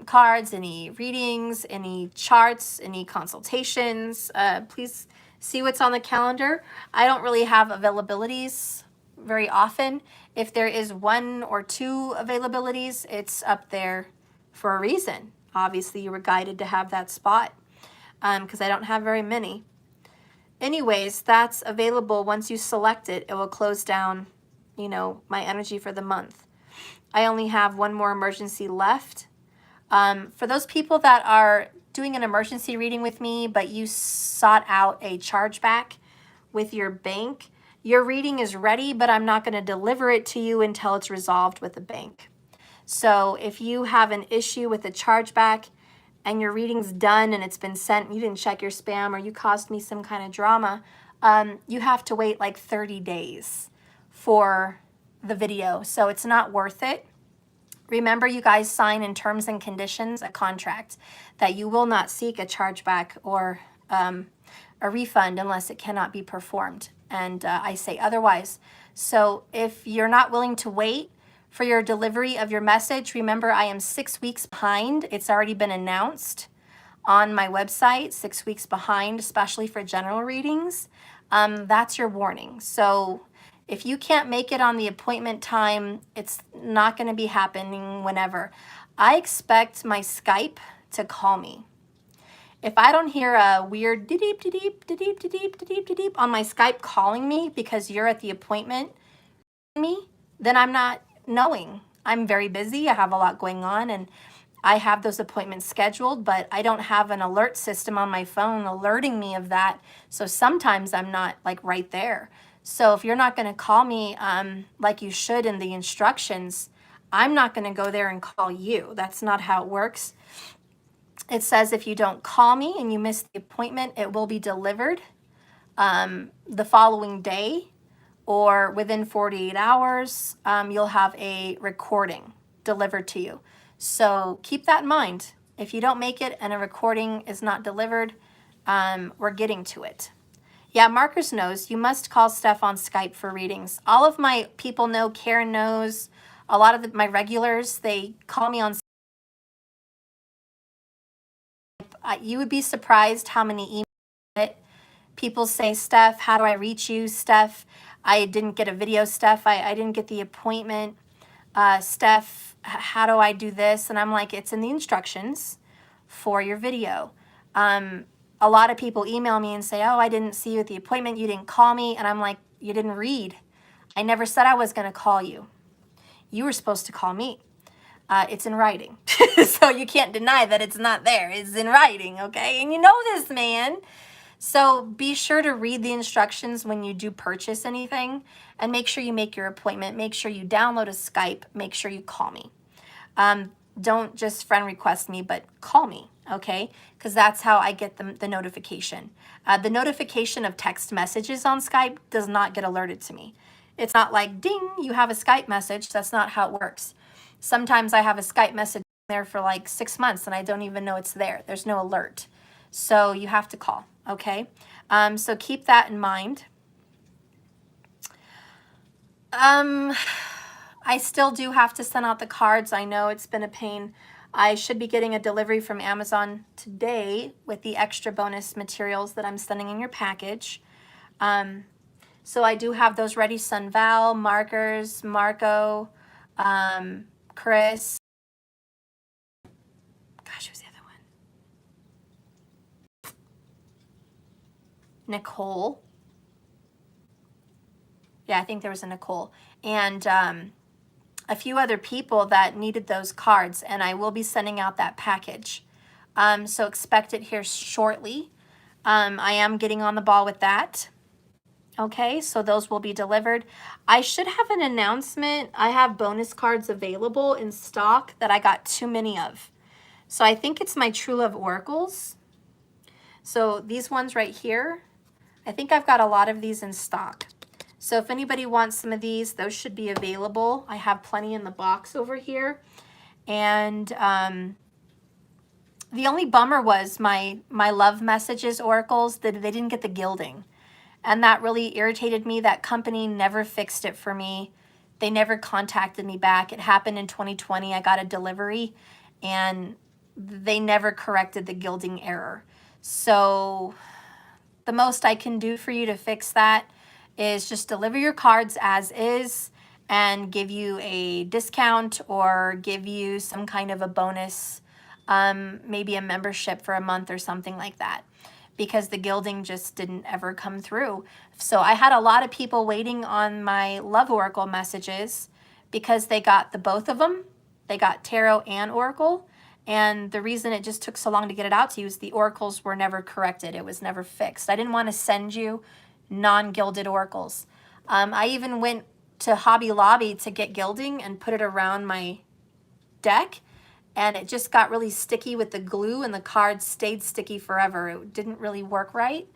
cards, any readings, any charts, any consultations, please see what's on the calendar. I don't really have availabilities very often. If there is 1 or 2 availabilities, it's up there for a reason. Obviously, you were guided to have that spot because I don't have very many. Anyways, that's available. Once you select it, it will close down, you know, my energy for the month. I only have 1 more emergency left. For those people that are doing an emergency reading with me, but you sought out a chargeback with your bank, your reading is ready, but I'm not going to deliver it to you until it's resolved with the bank. So if you have an issue with a chargeback and your reading's done and it's been sent, you didn't check your spam or you caused me some kind of drama, you have to wait like 30 days for the video. So it's not worth it. Remember, you guys sign in terms and conditions a contract that you will not seek a chargeback or a refund unless it cannot be performed. And I say otherwise. So if you're not willing to wait for your delivery of your message, remember I am 6 weeks behind. It's already been announced on my website, 6 weeks behind, especially for general readings. That's your warning. So if you can't make it on the appointment time, it's not going to be happening whenever. I expect my Skype to call me. If I don't hear a weird de-deep, de-deep, de-deep, de-deep, de-deep, de-deep on my Skype calling me because you're at the appointment, then I'm not knowing. I'm very busy. I have a lot going on and I have those appointments scheduled, but I don't have an alert system on my phone alerting me of that. So sometimes I'm not like right there. So if you're not going to call me like you should in the instructions, I'm not going to go there and call you. That's not how it works. It says if you don't call me and you miss the appointment, it will be delivered the following day or within 48 hours, you'll have a recording delivered to you. So keep that in mind. If you don't make it and a recording is not delivered, we're getting to it. Yeah, Marcus knows. You must call Steph on Skype for readings. All of my people know. Karen knows. A lot of my regulars, they call me on Skype. You would be surprised how many emails people say, Steph, how do I reach you? Steph, I didn't get a video. Steph, I didn't get the appointment. Steph, how do I do this? And I'm like, it's in the instructions for your video. A lot of people email me and say, oh, I didn't see you at the appointment. You didn't call me. And I'm like, you didn't read. I never said I was going to call you. You were supposed to call me. It's in writing. So you can't deny that it's not there. It's in writing, okay? And you know this, man. So be sure to read the instructions when you do purchase anything and make sure you make your appointment. Make sure you download a Skype. Make sure you call me. Don't just friend request me, but call me, okay? Because that's how I get the notification. The notification of text messages on Skype does not get alerted to me. It's not like, ding, you have a Skype message. That's not how it works. Sometimes I have a Skype message there for like 6 months and I don't even know it's there. There's no alert. So you have to call, okay? So keep that in mind. I still do have to send out the cards. I know it's been a pain. I should be getting a delivery from Amazon today with the extra bonus materials that I'm sending in your package. So I do have those ready. Sun Val, markers, Marco, Chris. Gosh, who's the other one? Nicole. Yeah, I think there was a Nicole. And a few other people that needed those cards, and I will be sending out that package. So expect it here shortly. I am getting on the ball with that. Okay, so those will be delivered. I should have an announcement. I have bonus cards available in stock that I got too many of. So I think it's my True Love Oracles. So these ones right here, I think I've got a lot of these in stock. So if anybody wants some of these, those should be available. I have plenty in the box over here. And the only bummer was my love messages oracles, that they didn't get the gilding. And that really irritated me. That company never fixed it for me. They never contacted me back. It happened in 2020. I got a delivery and they never corrected the gilding error. So the most I can do for you to fix that is just deliver your cards as is and give you a discount or give you some kind of a bonus, maybe a membership for a month or something like that, because the gilding just didn't ever come through. So I had a lot of people waiting on my Love Oracle messages because they got the both of them. They got Tarot and Oracle. And the reason it just took so long to get it out to you is the oracles were never corrected. It was never fixed. I didn't want to send you non-gilded oracles. I even went to Hobby Lobby to get gilding and put it around my deck, and it just got really sticky with the glue, and the cards stayed sticky forever. It didn't really work right.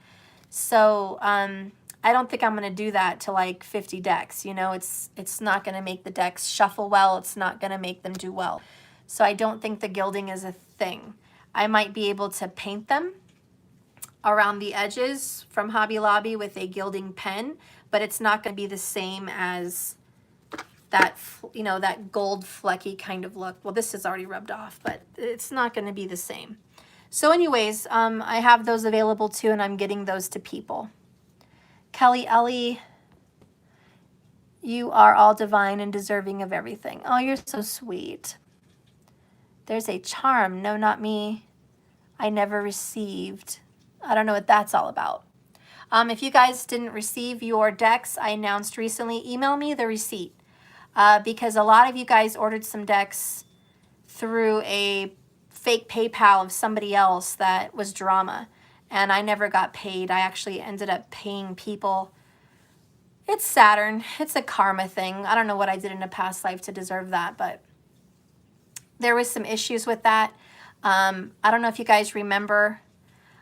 So I don't think I'm going to do that to like 50 decks. You know, it's not going to make the decks shuffle well. It's not going to make them do well. So I don't think the gilding is a thing. I might be able to paint them around the edges from Hobby Lobby with a gilding pen, but it's not going to be the same as that, you know, that gold flecky kind of look. Well, this is already rubbed off, but it's not going to be the same. So anyways, I have those available too, and I'm getting those to people. Kelly Ellie, you are all divine and deserving of everything. Oh, you're so sweet. There's a charm. No, not me. I never received. I don't know what that's all about. If you guys didn't receive your decks, I announced recently, email me the receipt. Because a lot of you guys ordered some decks through a fake PayPal of somebody else that was drama. And I never got paid. I actually ended up paying people. It's Saturn. It's a karma thing. I don't know what I did in a past life to deserve that, but there was some issues with that. I don't know if you guys remember,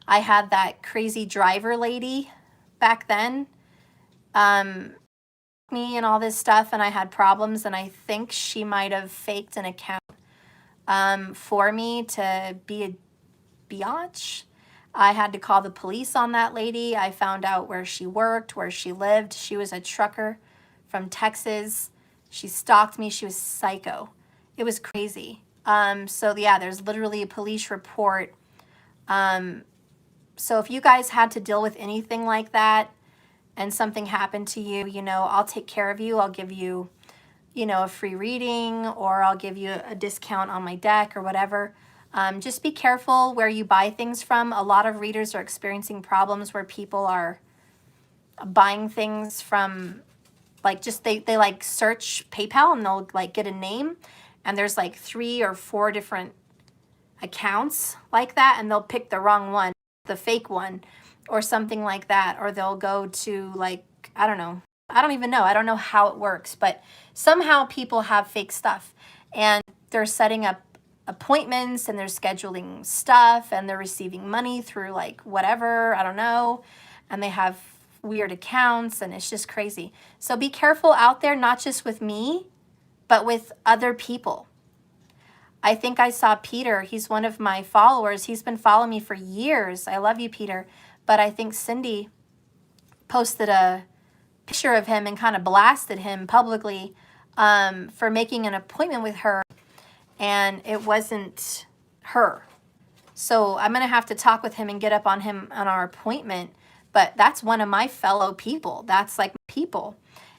I had that crazy driver lady back then, me and all this stuff, and I had problems, and I think she might have faked an account for me to be a biatch. I had to call the police on that lady. I found out where she worked, where she lived. She was a trucker from Texas. She stalked me. She was psycho. It was crazy. So yeah, there's literally a police report. So if you guys had to deal with anything like that and something happened to you, you know, I'll take care of you. I'll give you, you know, a free reading, or I'll give you a discount on my deck or whatever. Just be careful where you buy things from. A lot of readers are experiencing problems where people are buying things from, like, just they like search PayPal and they'll like get a name, and there's like 3 or 4 different accounts like that, and they'll pick the wrong one, the fake one, or something like that. Or they'll go to, like, I don't know. I don't even know. I don't know how it works, but somehow people have fake stuff, and they're setting up appointments, and they're scheduling stuff, and they're receiving money through like whatever, I don't know, and they have weird accounts, and it's just crazy. So be careful out there, not just with me, but with other people. I think I saw Peter. He's one of my followers. He's been following me for years. I love you, Peter. But I think Cindy posted a picture of him and kind of blasted him publicly for making an appointment with her, and it wasn't her. So I'm going to have to talk with him and get up on him on our appointment. But that's one of my fellow people. That's like people.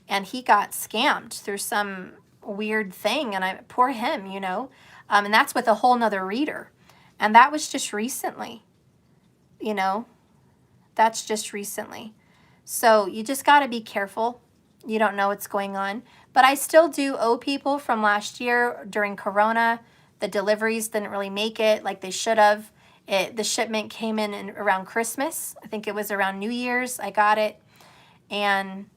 And he got scammed through some weird thing, and poor him, you know. And that's with a whole nother reader. And that was just recently, you know. That's just recently. So you just got to be careful. You don't know what's going on. But I still do owe people from last year during Corona. The deliveries didn't really make it like they should have. The shipment came in around Christmas. I think it was around New Year's. I got it. And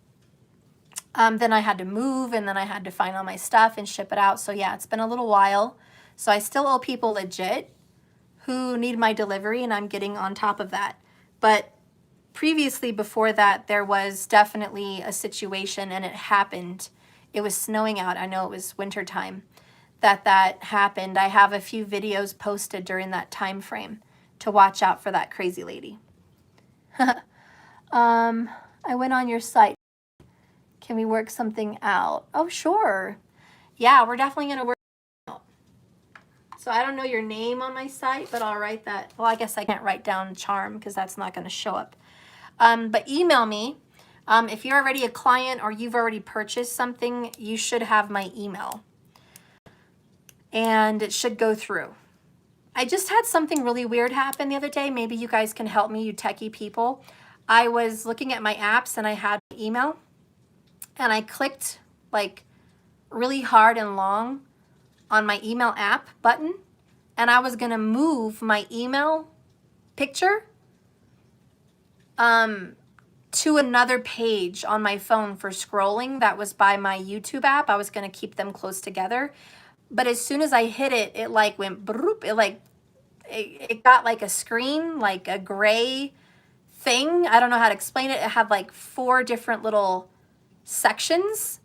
then I had to move, and then I had to find all my stuff and ship it out. So yeah, it's been a little while. So I still owe people legit who need my delivery, and I'm getting on top of that. But previously, before that, there was definitely a situation, and it happened. It was snowing out. I know it was winter time that happened. I have a few videos posted during that time frame to watch out for that crazy lady. I went on your site. Can we work something out? Oh, sure. Yeah, we're definitely going to work it out. So I don't know your name on my site, but I'll write that. Well, I guess I can't write down charm because that's not going to show up. But email me. If you're already a client or you've already purchased something, you should have my email. And it should go through. I just had something really weird happen the other day. Maybe you guys can help me, you techie people. I was looking at my apps and I had email. And I clicked like really hard and long on my email app button. And I was going to move my email picture to another page on my phone for scrolling that was by my YouTube app. I was going to keep them close together. But as soon as I hit it, it like went broop. It got like a screen, like a gray thing. I don't know how to explain it. It had like 4 different little sections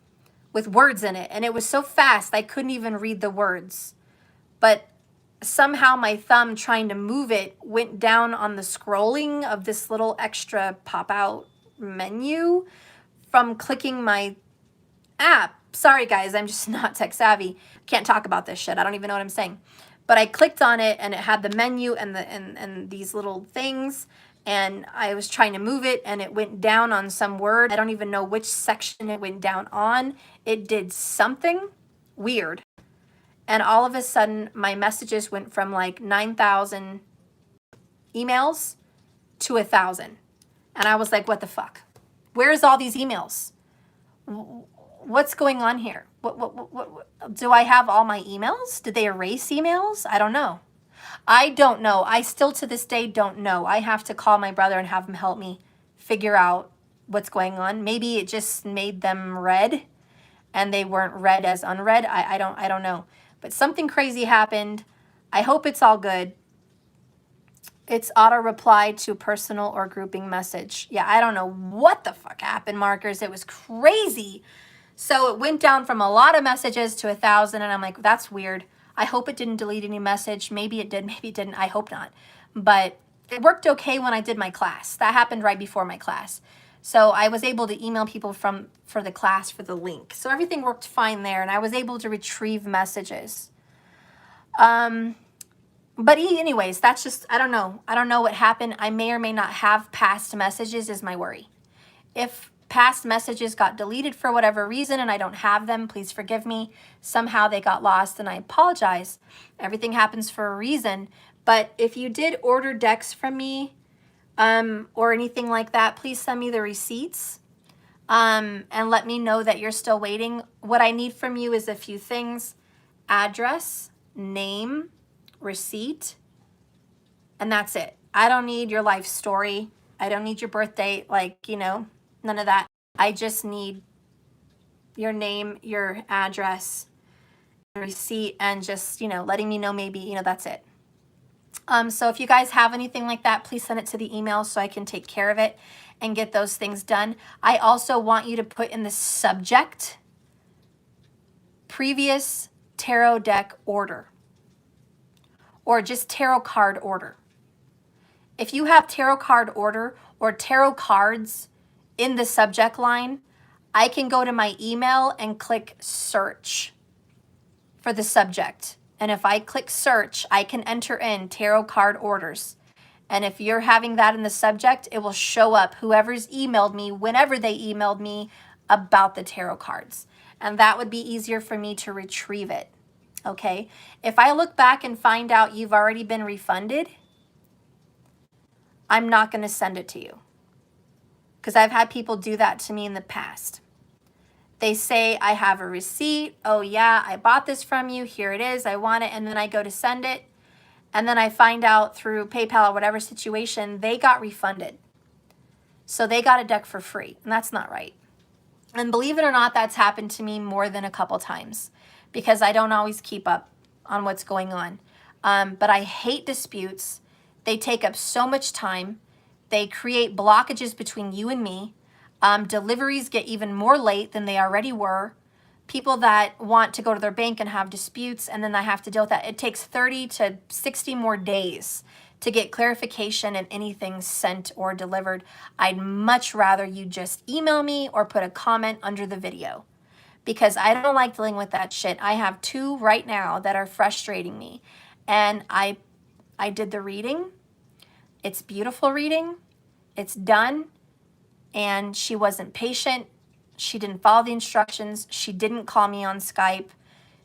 with words in it. And it was so fast, I couldn't even read the words. But somehow my thumb trying to move it went down on the scrolling of this little extra pop-out menu from clicking my app. Sorry guys, I'm just not tech savvy. Can't talk about this shit. I don't even know what I'm saying. But I clicked on it and it had the menu and and these little things, and I was trying to move it and it went down on some word. I don't even know which section it went down on. It did something weird. And all of a sudden my messages went from like 9,000 emails to 1,000. And I was like, what the fuck? Where's all these emails? What's going on here? What do I have all my emails? Did they erase emails? I don't know. I don't know. I still to this day don't know. I have to call my brother and have him help me figure out what's going on. Maybe it just made them red and they weren't read as unread. I don't know. But something crazy happened. I hope it's all good. It's auto reply to personal or grouping message. Yeah, I don't know what the fuck happened, Markers. It was crazy. So it went down from a lot of messages to 1,000, and I'm like, that's weird. I hope it didn't delete any message. Maybe it did, maybe it didn't. I hope not. But it worked okay when I did my class. That happened right before my class. So I was able to email people for the class for the link. So everything worked fine there, and I was able to retrieve messages. But anyways, that's just, I don't know. I don't know what happened. I may or may not have past messages is my worry. If past messages got deleted for whatever reason and I don't have them, please forgive me. Somehow they got lost and I apologize. Everything happens for a reason. But if you did order decks from me or anything like that, please send me the receipts and let me know that you're still waiting. What I need from you is a few things: address, name, receipt, and that's it. I don't need your life story. I don't need your birth date, none of that. I just need your name, your address, receipt, and just, letting me know maybe, that's it. So if you guys have anything like that, please send it to the email so I can take care of it and get those things done. I also want you to put in the subject, previous tarot deck order, or just tarot card order. If you have tarot card order or tarot cards in the subject line, I can go to my email and click search for the subject. And if I click search, I can enter in tarot card orders. And if you're having that in the subject, it will show up whoever's emailed me whenever they emailed me about the tarot cards. And that would be easier for me to retrieve it. Okay? If I look back and find out you've already been refunded, I'm not going to send it to you. Because I've had people do that to me in the past. They say, I have a receipt. Oh yeah, I bought this from you. Here it is. I want it. And then I go to send it. And then I find out through PayPal or whatever situation, they got refunded. So they got a deck for free, and that's not right. And believe it or not, that's happened to me more than a couple times because I don't always keep up on what's going on. But I hate disputes. They take up so much time. They create blockages between you and me. Deliveries get even more late than they already were. People that want to go to their bank and have disputes, and then I have to deal with that. It takes 30 to 60 more days to get clarification and anything sent or delivered. I'd much rather you just email me or put a comment under the video because I don't like dealing with that shit. I have 2 right now that are frustrating me. And I did the reading. It's beautiful reading. It's done. And she wasn't patient. She didn't follow the instructions. She didn't call me on Skype.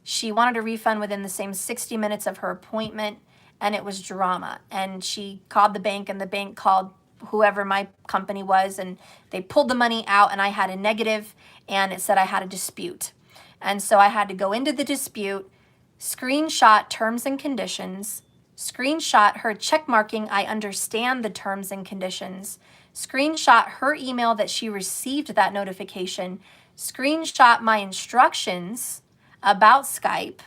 She wanted a refund within the same 60 minutes of her appointment, and it was drama. And she called the bank, and the bank called whoever my company was, and they pulled the money out, and I had a negative, and it said I had a dispute. And so I had to go into the dispute, screenshot terms and conditions, screenshot her check marking, I understand the terms and conditions, screenshot her email that she received that notification, screenshot my instructions about Skype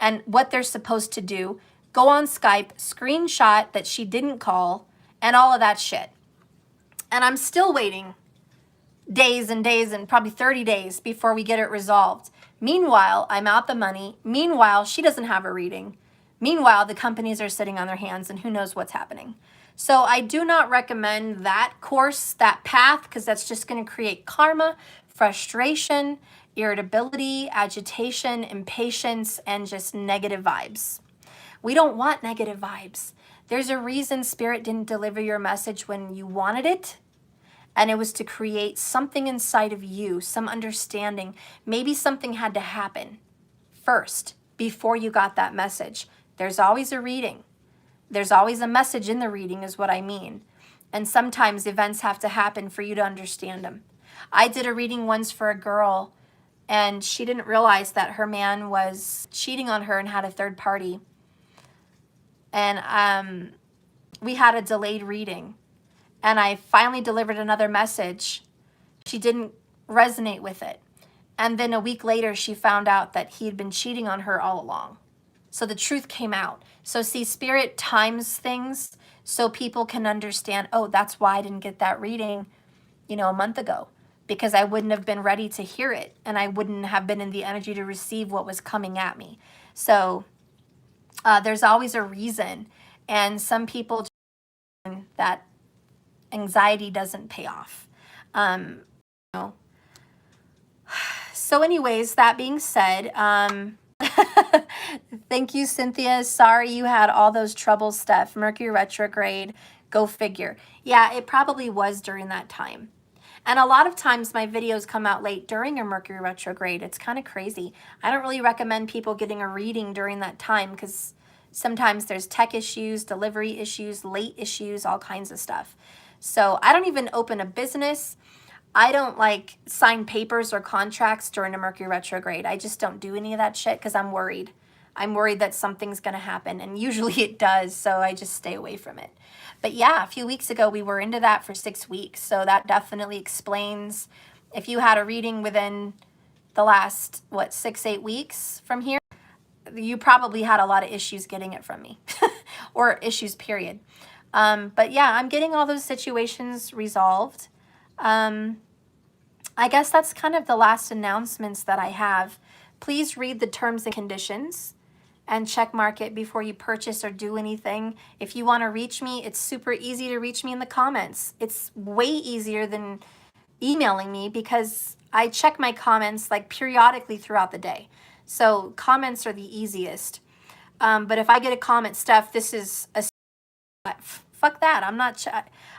and what they're supposed to do, go on Skype, screenshot that she didn't call, and all of that shit. And I'm still waiting days and days and probably 30 days before we get it resolved. Meanwhile, I'm out the money. Meanwhile, she doesn't have a reading. Meanwhile, the companies are sitting on their hands and who knows what's happening. So I do not recommend that course, that path, because that's just going to create karma, frustration, irritability, agitation, impatience, and just negative vibes. We don't want negative vibes. There's a reason Spirit didn't deliver your message when you wanted it. And it was to create something inside of you, some understanding. Maybe something had to happen first before you got that message. There's always a reading. There's always a message in the reading is what I mean. And sometimes events have to happen for you to understand them. I did a reading once for a girl, and she didn't realize that her man was cheating on her and had a third party. And we had a delayed reading. And I finally delivered another message. She didn't resonate with it. And then a week later, she found out that he had been cheating on her all along. So the truth came out. So see, Spirit times things so people can understand, oh, that's why I didn't get that reading, a month ago. Because I wouldn't have been ready to hear it. And I wouldn't have been in the energy to receive what was coming at me. So there's always a reason. And some people that anxiety doesn't pay off. So anyways, that being said, thank you, Cynthia. Sorry you had all those troubles, Steph. Mercury retrograde, go figure. Yeah, it probably was during that time. And a lot of times my videos come out late during a Mercury retrograde. It's kind of crazy. I don't really recommend people getting a reading during that time because sometimes there's tech issues, delivery issues, late issues, all kinds of stuff. So I don't even open a business. I don't sign papers or contracts during a Mercury retrograde. I just don't do any of that shit because I'm worried. I'm worried that something's going to happen, and usually it does, so I just stay away from it. But yeah, a few weeks ago, we were into that for 6 weeks, so that definitely explains if you had a reading within the last, 6, 8 weeks from here, you probably had a lot of issues getting it from me, or issues, period. But yeah, I'm getting all those situations resolved. I guess that's kind of the last announcements that I have. Please read the terms and conditions and check mark it before you purchase or do anything. If you want to reach me, it's super easy to reach me in the comments. It's way easier than emailing me because I check my comments periodically throughout the day. So comments are the easiest. But if I get a comment, Steph, this is a... Fuck that. I'm not...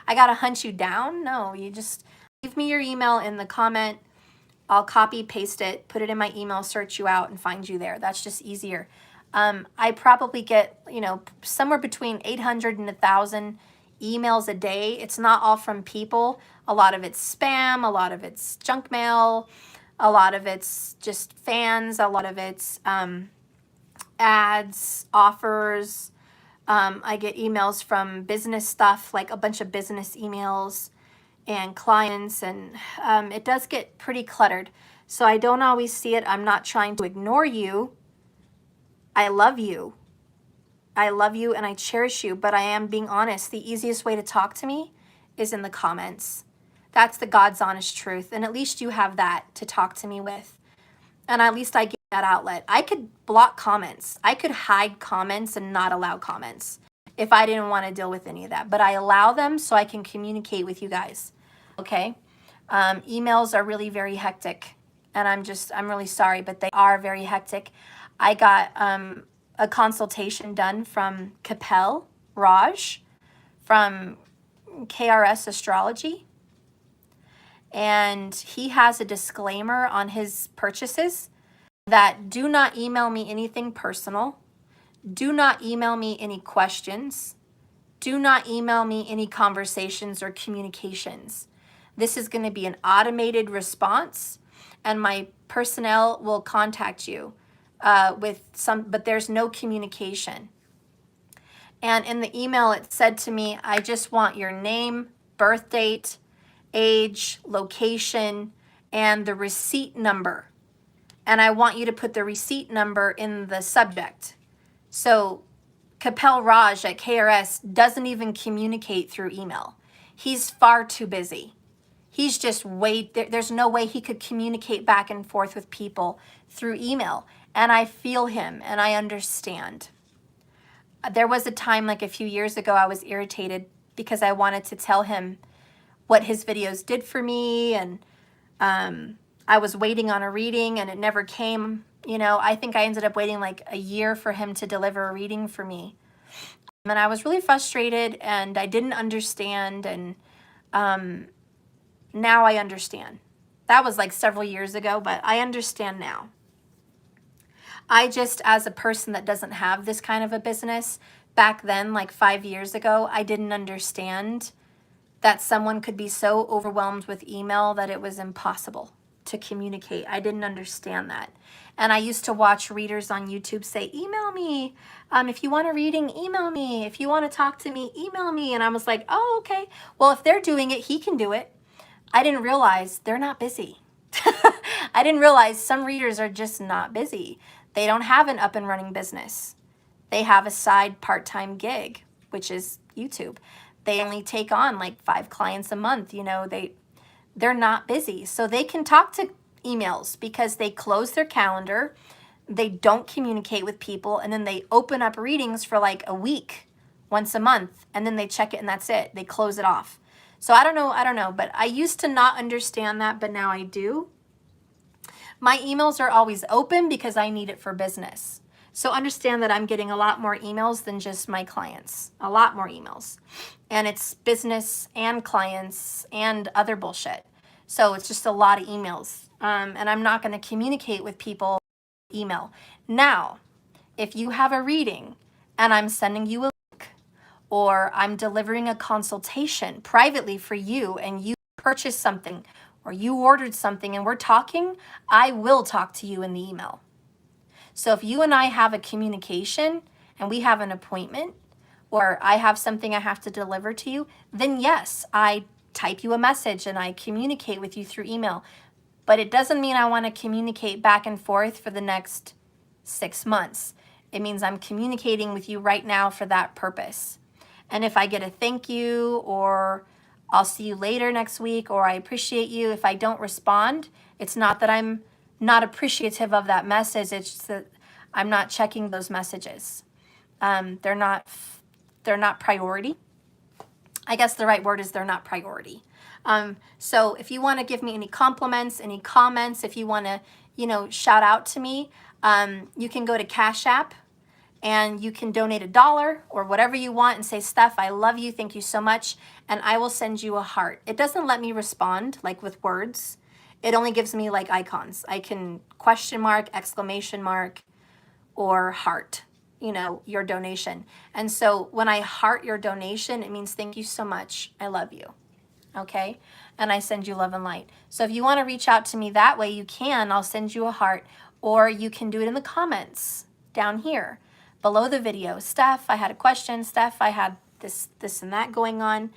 I gotta hunt you down? No, you just leave me your email in the comment. I'll copy, paste it, put it in my email, search you out, and find you there. That's just easier. I probably get, somewhere between 800 and 1,000 emails a day. It's not all from people. A lot of it's spam. A lot of it's junk mail. A lot of it's just fans. A lot of it's ads, offers. I get emails from business stuff, a bunch of business emails, and clients, and it does get pretty cluttered. So I don't always see it. I'm not trying to ignore you. I love you. I love you and I cherish you, but I am being honest. The easiest way to talk to me is in the comments. That's the God's honest truth. And at least you have that to talk to me with. And at least I get that outlet. I could block comments. I could hide comments and not allow comments if I didn't want to deal with any of that. But I allow them so I can communicate with you guys. Okay? Emails are really very hectic. And I'm really sorry, but they are very hectic. I got a consultation done from Kapel Raj from KRS Astrology. And he has a disclaimer on his purchases that do not email me anything personal. Do not email me any questions. Do not email me any conversations or communications. This is going to be an automated response, and my personnel will contact you but there's no communication. And in the email, it said to me, I just want your name, birth date, age, location, and the receipt number. And I want you to put the receipt number in the subject. So Kapel Raj at KRS doesn't even communicate through email. He's far too busy. He's just there's no way he could communicate back and forth with people through email. And I feel him and I understand. There was a time like a few years ago I was irritated because I wanted to tell him what his videos did for me, and I was waiting on a reading and it never came. You know, I think I ended up waiting like a year for him to deliver a reading for me. And I was really frustrated and I didn't understand, and now I understand. That was like several years ago, but I understand now. I just, as a person that doesn't have this kind of a business, back then, like 5 years ago, I didn't understand that someone could be so overwhelmed with email that it was impossible to communicate. I didn't understand that. And I used to watch readers on YouTube say, email me. If you want a reading, email me. If you want to talk to me, email me. And I was like, oh, okay. Well, if they're doing it, he can do it. I didn't realize they're not busy. I didn't realize some readers are just not busy. They don't have an up and running business. They have a side part-time gig, which is YouTube. They only take on like 5 clients a month. You know, they're not busy. So they can talk to emails because they close their calendar. They don't communicate with people. And then they open up readings for like a week, once a month. And then they check it and that's it. They close it off. So I don't know. But I used to not understand that, but now I do. My emails are always open because I need it for business. So understand that I'm getting a lot more emails than just my clients, a lot more emails. And it's business and clients and other bullshit. So it's just a lot of emails. And I'm not going to communicate with people email. Now, if you have a reading and I'm sending you a link, or I'm delivering a consultation privately for you and you purchased something or you ordered something and we're talking, I will talk to you in the email. So if you and I have a communication and we have an appointment, or I have something I have to deliver to you, then yes, I type you a message and I communicate with you through email. But it doesn't mean I want to communicate back and forth for the next 6 months. It means I'm communicating with you right now for that purpose. And if I get a thank you, or I'll see you later next week, or I appreciate you, if I don't respond, it's not that I'm not appreciative of that message. It's just that I'm not checking those messages. They're not priority. I guess the right word is they're not priority. So if you want to give me any compliments, any comments, if you want to, shout out to me, you can go to Cash App and you can donate $1 or whatever you want and say, Steph, I love you. Thank you so much. And I will send you a heart. It doesn't let me respond like with words. It only gives me like icons. I can question mark, exclamation mark, or heart, your donation. And so when I heart your donation, it means thank you so much. I love you. Okay? And I send you love and light. So if you want to reach out to me that way, you can. I'll send you a heart, or you can do it in the comments down here below the video. Steph, I had a question. Steph, I had this and that going on.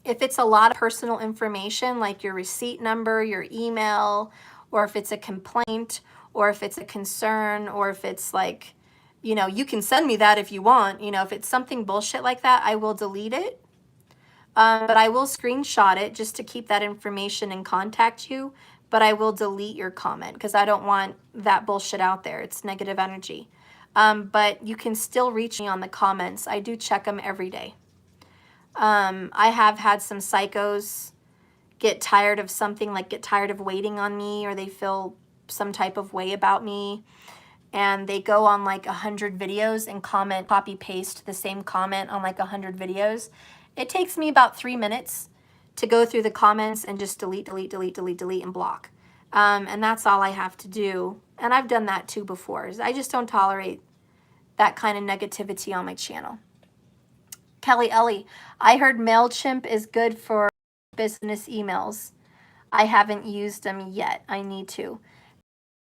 If it's a lot of personal information, like your receipt number, your email, or if it's a complaint, or if it's a concern, or if it's like, you know, you can send me that if you want. You know, if it's something bullshit like that, I will delete it. But I will screenshot it just to keep that information and contact you. But I will delete your comment because I don't want that bullshit out there. It's negative energy. But you can still reach me on the comments. I do check them every day. I have had some psychos get tired of something, like get tired of waiting on me, or they feel some type of way about me, and they go on like 100 videos and comment, copy paste the same comment on like 100 videos. It takes me about 3 minutes to go through the comments and just delete and block. And that's all I have to do. And I've done that too before. I just don't tolerate that kind of negativity on my channel. Kelly Ellie, I heard MailChimp is good for business emails. I haven't used them yet. I need to.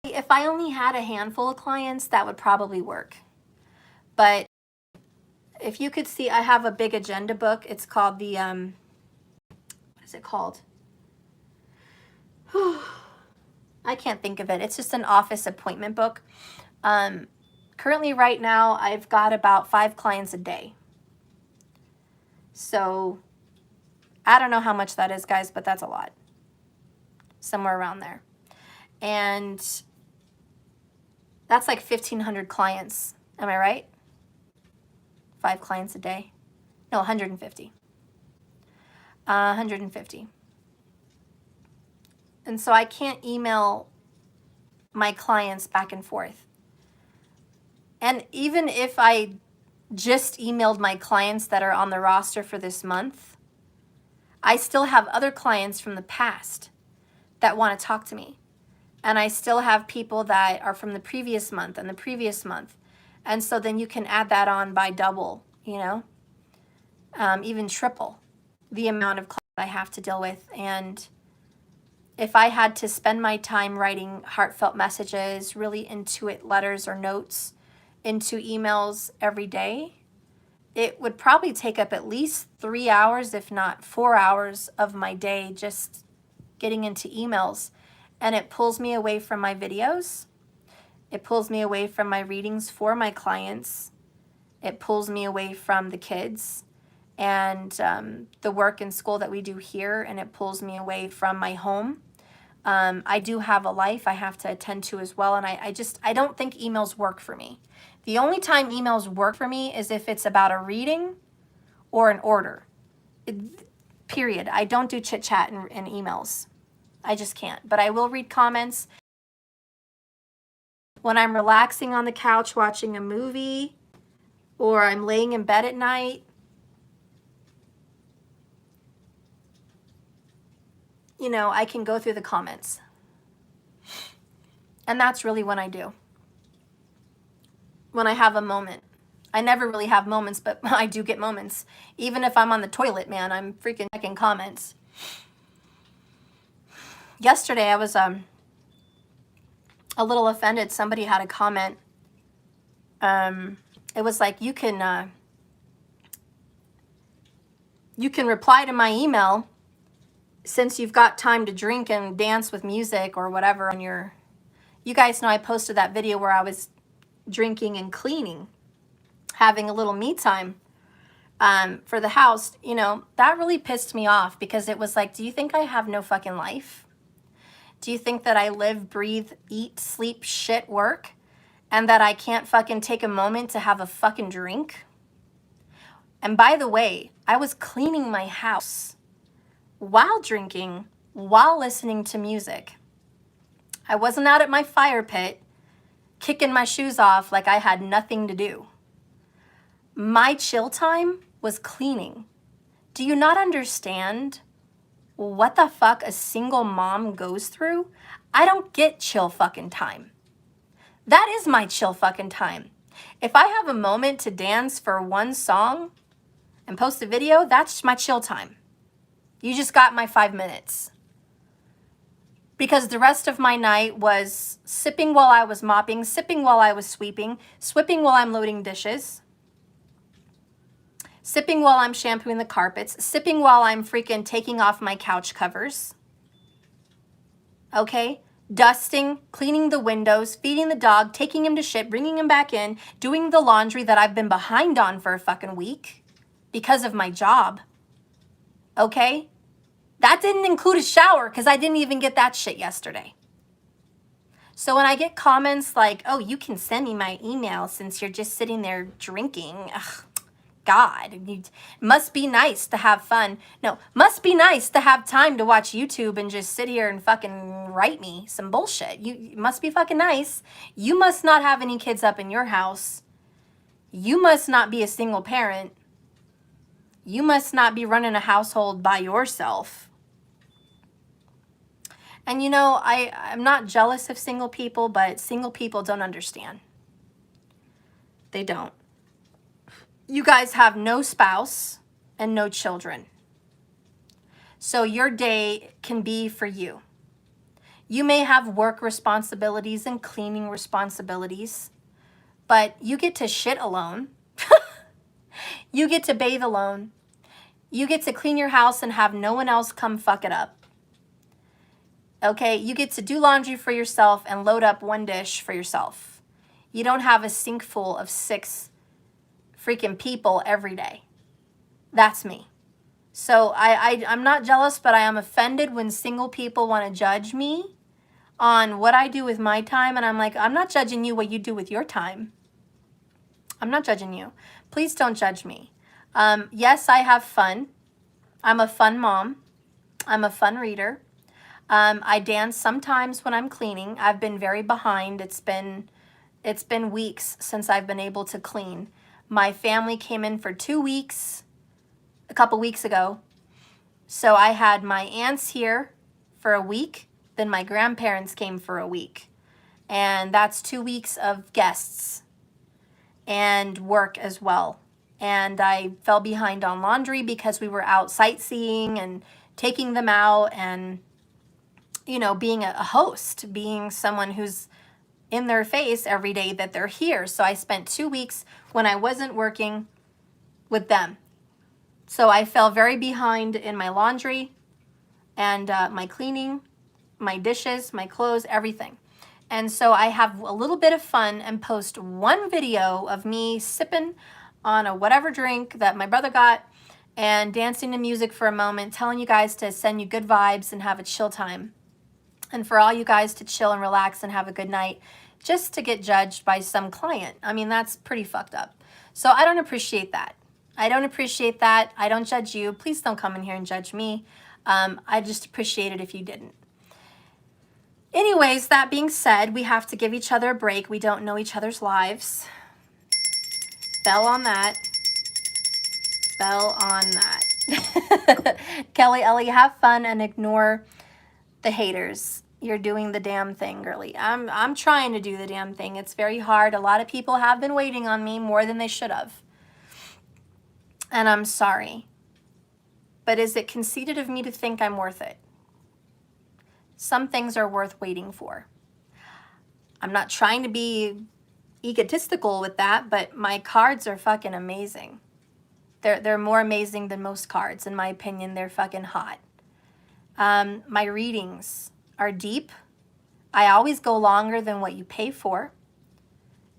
If I only had a handful of clients, that would probably work. But if you could see, I have a big agenda book. It's called the, what is it called? I can't think of it. It's just an office appointment book. Currently right now, I've got about 5 clients a day. So I don't know how much that is, guys, but that's a lot. Somewhere around there. And that's like 1,500 clients. Am I right? 5 clients a day? No, 150. 150. And so I can't email my clients back and forth. And even if I just emailed my clients that are on the roster for this month, I still have other clients from the past that want to talk to me. And I still have people that are from the previous month and the previous month. And so then you can add that on by double, you know, even triple the amount of clients I have to deal with. And if I had to spend my time writing heartfelt messages, really intuit letters or notes into emails every day, it would probably take up at least 3 hours, if not 4 hours of my day just getting into emails. And it pulls me away from my videos. It pulls me away from my readings for my clients. It pulls me away from the kids and the work and school that we do here. And it pulls me away from my home. I do have a life I have to attend to as well. And I don't think emails work for me. The only time emails work for me is if it's about a reading or an order. Period. I don't do chit chat in emails. I just can't. But I will read comments. When I'm relaxing on the couch watching a movie, or I'm laying in bed at night, you know, I can go through the comments. And that's really when I do. When I have a moment. I never really have moments, but I do get moments. Even if I'm on the toilet, man, I'm freaking checking comments. Yesterday, I was a little offended. Somebody had a comment. It was like, you can reply to my email since you've got time to drink and dance with music or whatever on your... You guys know I posted that video where I was drinking and cleaning, having a little me time for the house. You know, that really pissed me off because it was like, do you think I have no fucking life? Do you think that I live, breathe, eat, sleep, shit, work, and that I can't fucking take a moment to have a fucking drink? And by the way, I was cleaning my house while drinking, while listening to music. I wasn't out at my fire pit kicking my shoes off like I had nothing to do. My chill time was cleaning. Do you not understand what the fuck a single mom goes through? I don't get chill fucking time. That is my chill fucking time. If I have a moment to dance for one song and post a video, that's my chill time. You just got my 5 minutes. Because the rest of my night was sipping while I was mopping, sipping while I was sweeping, sweeping while I'm loading dishes, sipping while I'm shampooing the carpets, sipping while I'm freaking taking off my couch covers. Okay? Dusting, cleaning the windows, feeding the dog, taking him to shit, bringing him back in, doing the laundry that I've been behind on for a fucking week because of my job. Okay? That didn't include a shower because I didn't even get that shit yesterday. So when I get comments like, oh, you can send me my email since you're just sitting there drinking. Ugh, God, it must be nice to have fun. No, must be nice to have time to watch YouTube and just sit here and fucking write me some bullshit. You must be fucking nice. You must not have any kids up in your house. You must not be a single parent. You must not be running a household by yourself. And you know, I'm not jealous of single people, but single people don't understand. They don't. You guys have no spouse and no children. So your day can be for you. You may have work responsibilities and cleaning responsibilities, but you get to shit alone. You get to bathe alone. You get to clean your house and have no one else come fuck it up. Okay, you get to do laundry for yourself and load up one dish for yourself. You don't have a sink full of 6 freaking people every day. That's me. So I'm not jealous, but I am offended when single people want to judge me on what I do with my time. And I'm like, I'm not judging you what you do with your time. I'm not judging you. Please don't judge me. Yes, I have fun. I'm a fun mom. I'm a fun reader. I dance sometimes when I'm cleaning. I've been very behind. It's been weeks since I've been able to clean. My family came in for 2 weeks a couple weeks ago. So I had my aunts here for a week. Then my grandparents came for a week. And that's 2 weeks of guests and work as well. And I fell behind on laundry because we were out sightseeing and taking them out and, you know, being a host, being someone who's in their face every day that they're here. So I spent 2 weeks when I wasn't working with them. So I fell very behind in my laundry and my cleaning, my dishes, my clothes, everything. And so I have a little bit of fun and post one video of me sipping on a whatever drink that my brother got and dancing to music for a moment, telling you guys to send you good vibes and have a chill time. And for all you guys to chill and relax and have a good night, just to get judged by some client. I mean, that's pretty fucked up. So I don't appreciate that. I don't appreciate that. I don't judge you. Please don't come in here and judge me. I just appreciate it if you didn't. Anyways, that being said, we have to give each other a break. We don't know each other's lives. Bell on that. Bell on that. Kelly, Ellie, have fun and ignore the haters. You're doing the damn thing, girly. I'm trying to do the damn thing. It's very hard. A lot of people have been waiting on me more than they should have. And I'm sorry. But is it conceited of me to think I'm worth it? Some things are worth waiting for. I'm not trying to be egotistical with that, but my cards are fucking amazing. They're more amazing than most cards. In my opinion, they're fucking hot. My readings are deep. I always go longer than what you pay for.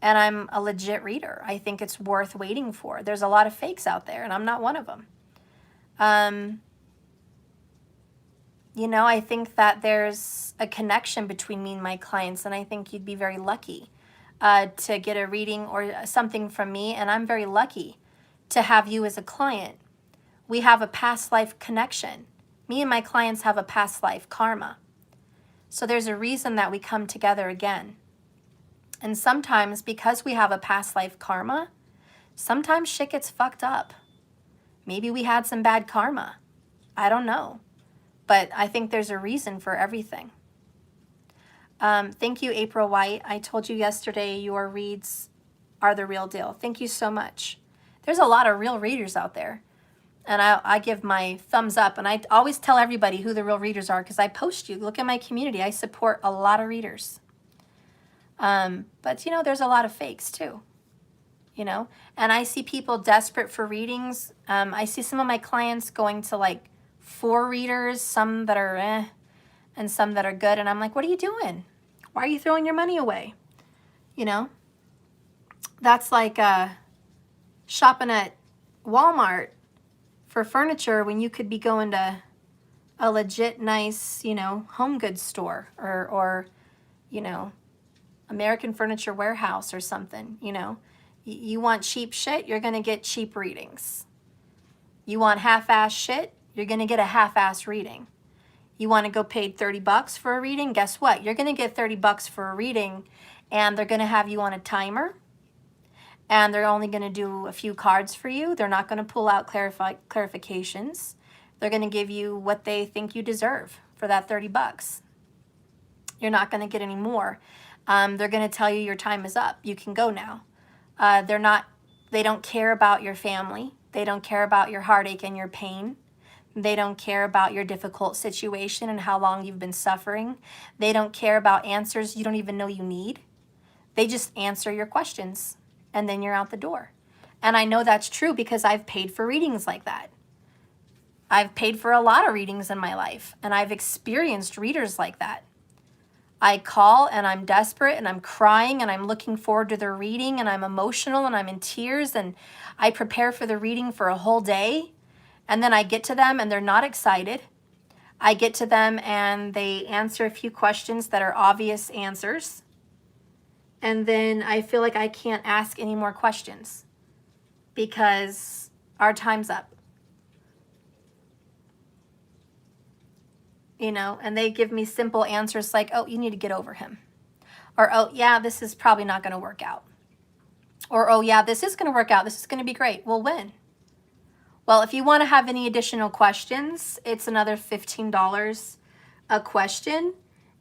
And I'm a legit reader. I think it's worth waiting for. There's a lot of fakes out there, and I'm not one of them. You know, I think that there's a connection between me and my clients, and I think you'd be very lucky to get a reading or something from me, and I'm very lucky to have you as a client. We have a past life connection. Me and my clients have a past life karma. So there's a reason that we come together again. And sometimes, because we have a past life karma, sometimes shit gets fucked up. Maybe we had some bad karma. I don't know. But I think there's a reason for everything. Thank you, April White. I told you yesterday your reads are the real deal. Thank you so much. There's a lot of real readers out there. And I give my thumbs up. And I always tell everybody who the real readers are because I post you. Look at my community. I support a lot of readers. But, you know, there's a lot of fakes too. you know? And I see people desperate for readings. I see some of my clients going to like 4 readers, some that are and some that are good. And I'm like, what are you doing? Why are you throwing your money away? You know? That's like shopping at Walmart for furniture when you could be going to a legit nice, you know, home goods store or you know, American Furniture Warehouse or something, you know. You want cheap shit, you're going to get cheap readings. You want half-ass shit, you're going to get a half-ass reading. You want to go paid $30 for a reading, guess what? You're going to get $30 for a reading, and they're going to have you on a timer, and they're only going to do a few cards for you. They're not going to pull out clarifications. They're going to give you what they think you deserve for that $30. You're not going to get any more. They're going to tell you your time is up. You can go now. They don't care about your family. They don't care about your heartache and your pain. They don't care about your difficult situation and how long you've been suffering. They don't care about answers you don't even know you need. They just answer your questions, and then you're out the door. And I know that's true because I've paid for readings like that. I've paid for a lot of readings in my life, and I've experienced readers like that. I call and I'm desperate and I'm crying and I'm looking forward to their reading and I'm emotional and I'm in tears and I prepare for the reading for a whole day, and then I get to them and they're not excited. I get to them and they answer a few questions that are obvious answers, and then I feel like I can't ask any more questions because our time's up. You know, and they give me simple answers like, oh, you need to get over him. Or, oh, yeah, this is probably not going to work out. Or, oh, yeah, this is going to work out. This is going to be great. Well, when? Well, if you want to have any additional questions, it's another $15 a question.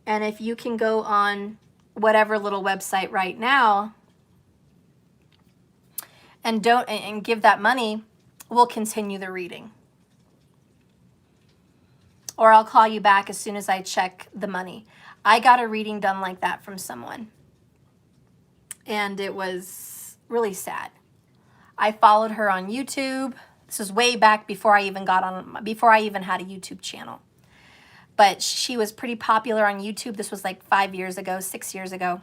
And if you can go on whatever little website right now and give that money, we'll continue the reading. Or I'll call you back as soon as I check the money. I got a reading done like that from someone, and it was really sad. I followed her on YouTube. This was way back before I even had a YouTube channel. But she was pretty popular on YouTube. This was like 5 years ago, 6 years ago.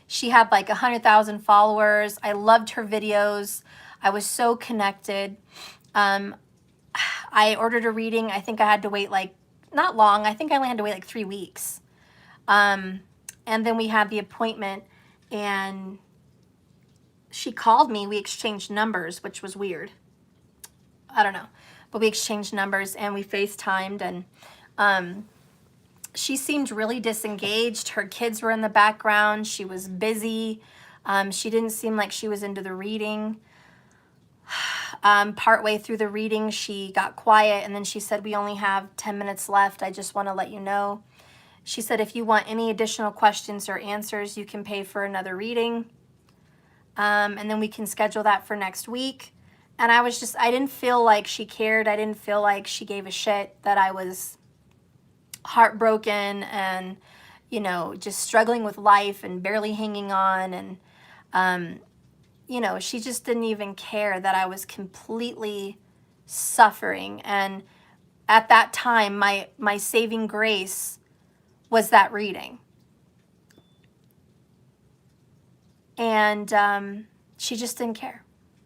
She had like 100,000 followers. I loved her videos. I was so connected. I ordered a reading. I think I had to wait not long. I think I only had to wait 3 weeks. And then we had the appointment and she called me. We exchanged numbers, which was weird. I don't know. But we exchanged numbers and we FaceTimed, and she seemed really disengaged. Her kids were in the background. She was busy. She didn't seem like she was into the reading. Partway through the reading, she got quiet, and then she said, we only have 10 minutes left. I just want to let you know. She said, if you want any additional questions or answers, you can pay for another reading. And then we can schedule that for next week. And I didn't feel like she cared. I didn't feel like she gave a shit that I was heartbroken and, you know, just struggling with life and barely hanging on. And, you know, she just didn't even care that I was completely suffering. And at that time, my saving grace was that reading. And she just didn't care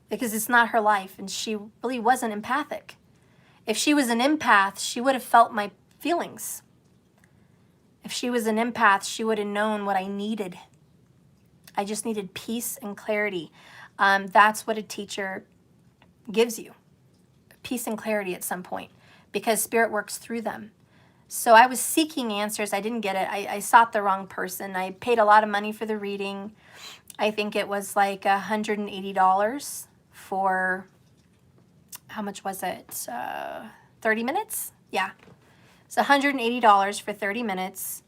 because it's not her life, and she really wasn't empathic. If she was an empath, she would have felt my feelings. If she was an empath, she would have known what I needed. I just needed peace and clarity. That's what a teacher gives you, peace and clarity at some point, because Spirit works through them. So I was seeking answers. I didn't get it. I sought the wrong person. I paid a lot of money for the reading. I think it was like $180 for, how much was it? 30 minutes? Yeah. It's $180 for 30 minutes.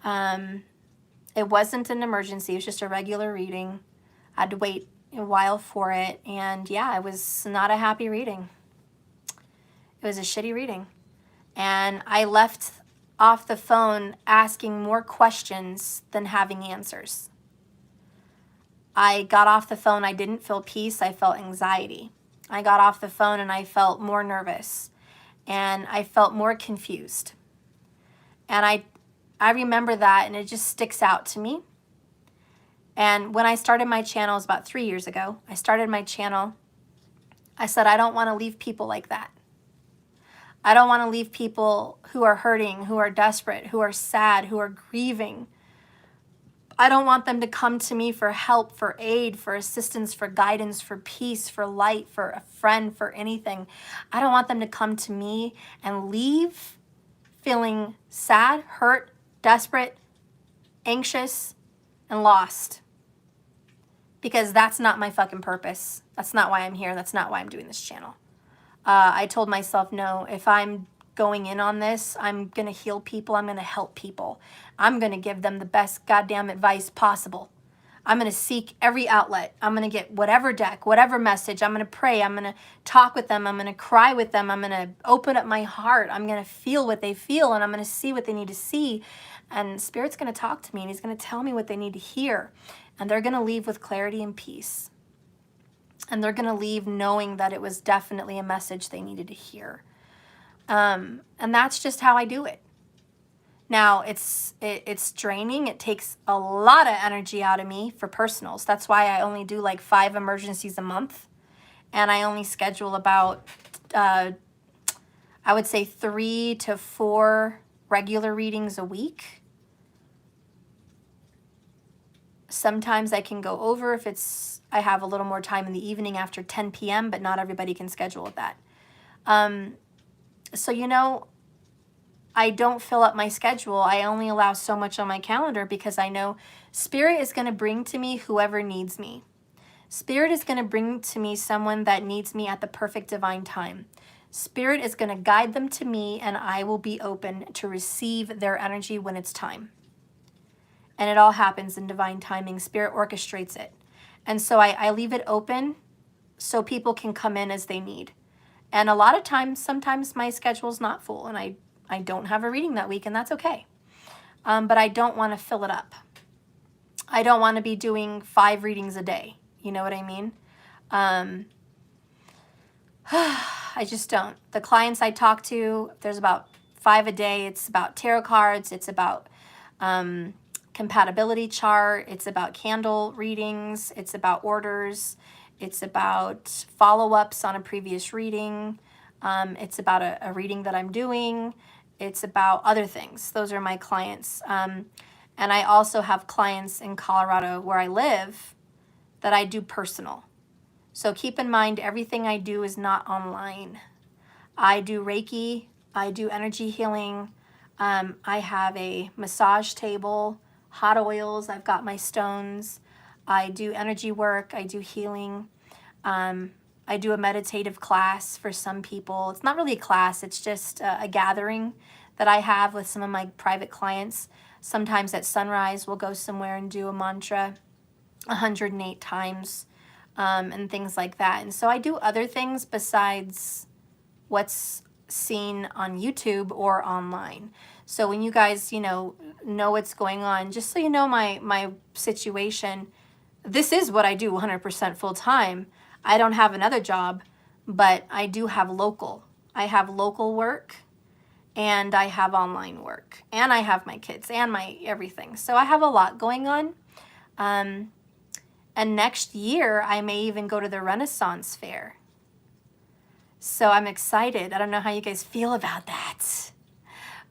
It wasn't an emergency. It was just a regular reading. I had to wait a while for it. And yeah, it was not a happy reading. It was a shitty reading. And I left off the phone asking more questions than having answers. I got off the phone, I didn't feel peace, I felt anxiety. I got off the phone and I felt more nervous and I felt more confused. And I remember that, and it just sticks out to me. And when I started my channel, it was about 3 years ago, I started my channel, I said, I don't want to leave people like that. I don't want to leave people who are hurting, who are desperate, who are sad, who are grieving. I don't want them to come to me for help, for aid, for assistance, for guidance, for peace, for light, for a friend, for anything. I don't want them to come to me and leave feeling sad, hurt, desperate, anxious, and lost. Because that's not my fucking purpose. That's not why I'm here. That's not why I'm doing this channel. I told myself, no, if I'm going in on this, I'm going to heal people. I'm going to help people. I'm going to give them the best goddamn advice possible. I'm going to seek every outlet. I'm going to get whatever deck, whatever message. I'm going to pray. I'm going to talk with them. I'm going to cry with them. I'm going to open up my heart. I'm going to feel what they feel, and I'm going to see what they need to see. And Spirit's going to talk to me, and He's going to tell me what they need to hear. And they're going to leave with clarity and peace. And they're going to leave knowing that it was definitely a message they needed to hear. And that's just how I do it. Now, it's draining. It takes a lot of energy out of me for personals. That's why I only do like 5 emergencies a month. And I only schedule about, I would say 3 to 4 regular readings a week. Sometimes I can go over if I have a little more time in the evening after 10 p.m., but not everybody can schedule that. So, you know, I don't fill up my schedule. I only allow so much on my calendar because I know Spirit is going to bring to me whoever needs me. Spirit is going to bring to me someone that needs me at the perfect divine time. Spirit is going to guide them to me, and I will be open to receive their energy when it's time. And it all happens in divine timing. Spirit orchestrates it. And so I leave it open so people can come in as they need. And a lot of times, sometimes my schedule's not full and I don't have a reading that week, and that's okay. But I don't want to fill it up. I don't want to be doing 5 readings a day. You know what I mean? I just don't. The clients I talk to, there's about 5 a day. It's about tarot cards. It's about compatibility chart. It's about candle readings. It's about orders. It's about follow-ups on a previous reading. It's about a reading that I'm doing. It's about other things. Those are my clients. And I also have clients in Colorado where I live that I do personal. So keep in mind, everything I do is not online. I do Reiki. I do energy healing. I have a massage table, hot oils. I've got my stones. I do energy work. I do healing. I do a meditative class for some people. It's not really a class. It's just a gathering that I have with some of my private clients. Sometimes at sunrise, we'll go somewhere and do a mantra 108 times and things like that. And so I do other things besides what's seen on YouTube or online. So when you guys, know what's going on, just so you know my situation, this is what I do 100% full time. I don't have another job, but I do have local. I have local work, and I have online work, and I have my kids and my everything. So I have a lot going on. And next year, I may even go to the Renaissance Fair. So I'm excited. I don't know how you guys feel about that.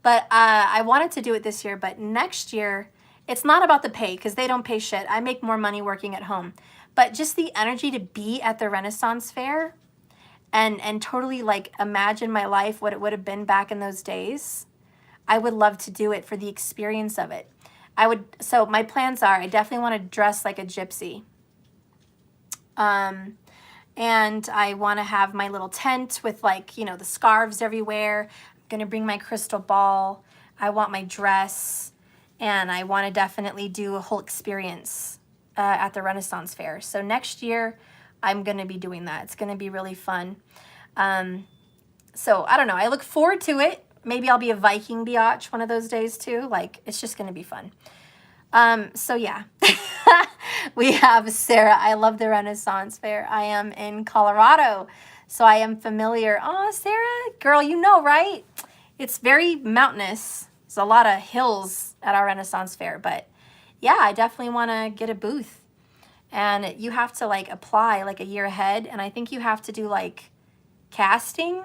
But I wanted to do it this year, but next year, it's not about the pay because they don't pay shit. I make more money working at home. But just the energy to be at the Renaissance Fair and totally like imagine my life, what it would have been back in those days. I would love to do it for the experience of it. So my plans are, I definitely want to dress like a gypsy. And I want to have my little tent with the scarves everywhere. I'm going to bring my crystal ball. I want my dress. And I want to definitely do a whole experience at the Renaissance Fair. So next year, I'm going to be doing that. It's going to be really fun. So I don't know. I look forward to it. Maybe I'll be a Viking biatch one of those days too. It's just going to be fun. So yeah. We have Sarah. I love the Renaissance Fair. I am in Colorado, so I am familiar. Oh, Sarah, girl, you know, right? It's very mountainous. There's a lot of hills at our Renaissance Fair, but yeah, I definitely want to get a booth. And you have to like apply like a year ahead, and I think you have to do like casting,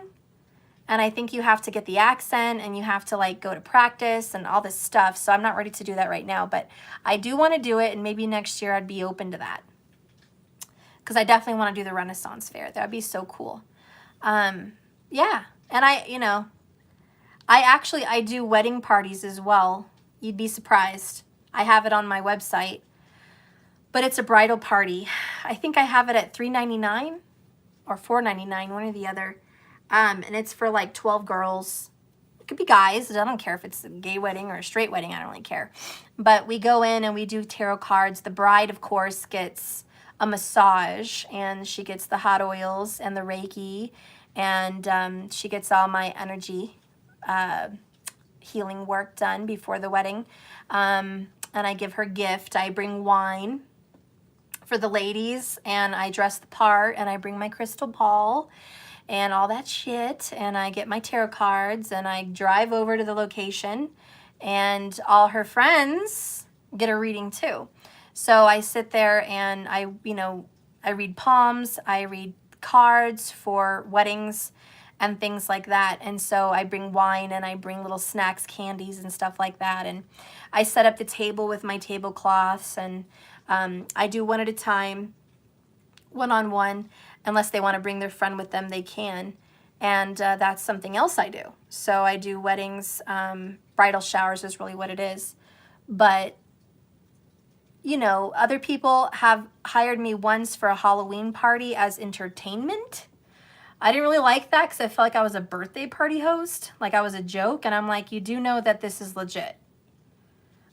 and I think you have to get the accent, and you have to like go to practice and all this stuff. So I'm not ready to do that right now, but I do want to do it, and maybe next year I'd be open to that, because I definitely want to do the Renaissance Fair. That would be so cool. Yeah, and I do wedding parties as well. You'd be surprised. I have it on my website, but it's a bridal party. I think I have it at $3.99 or $4.99, one or the other. And it's for like 12 girls. It could be guys. I don't care if it's a gay wedding or a straight wedding. I don't really care. But we go in and we do tarot cards. The bride, of course, gets a massage, and she gets the hot oils and the Reiki, and she gets all my energy healing work done before the wedding. And I give her gift. I bring wine for the ladies, and I dress the part, and I bring my crystal ball and all that shit, and I get my tarot cards, and I drive over to the location, and all her friends get a reading too. So I sit there and I read palms, I read cards for weddings and things like that. And so I bring wine, and I bring little snacks, candies and stuff like that. And I set up the table with my tablecloths, and I do one at a time, one-on-one. Unless they want to bring their friend with them, they can. And that's something else I do. So I do weddings, bridal showers is really what it is. But, you know, other people have hired me once for a Halloween party as entertainment. I didn't really like that because I felt like I was a birthday party host, like I was a joke. And I'm like, you do know that this is legit.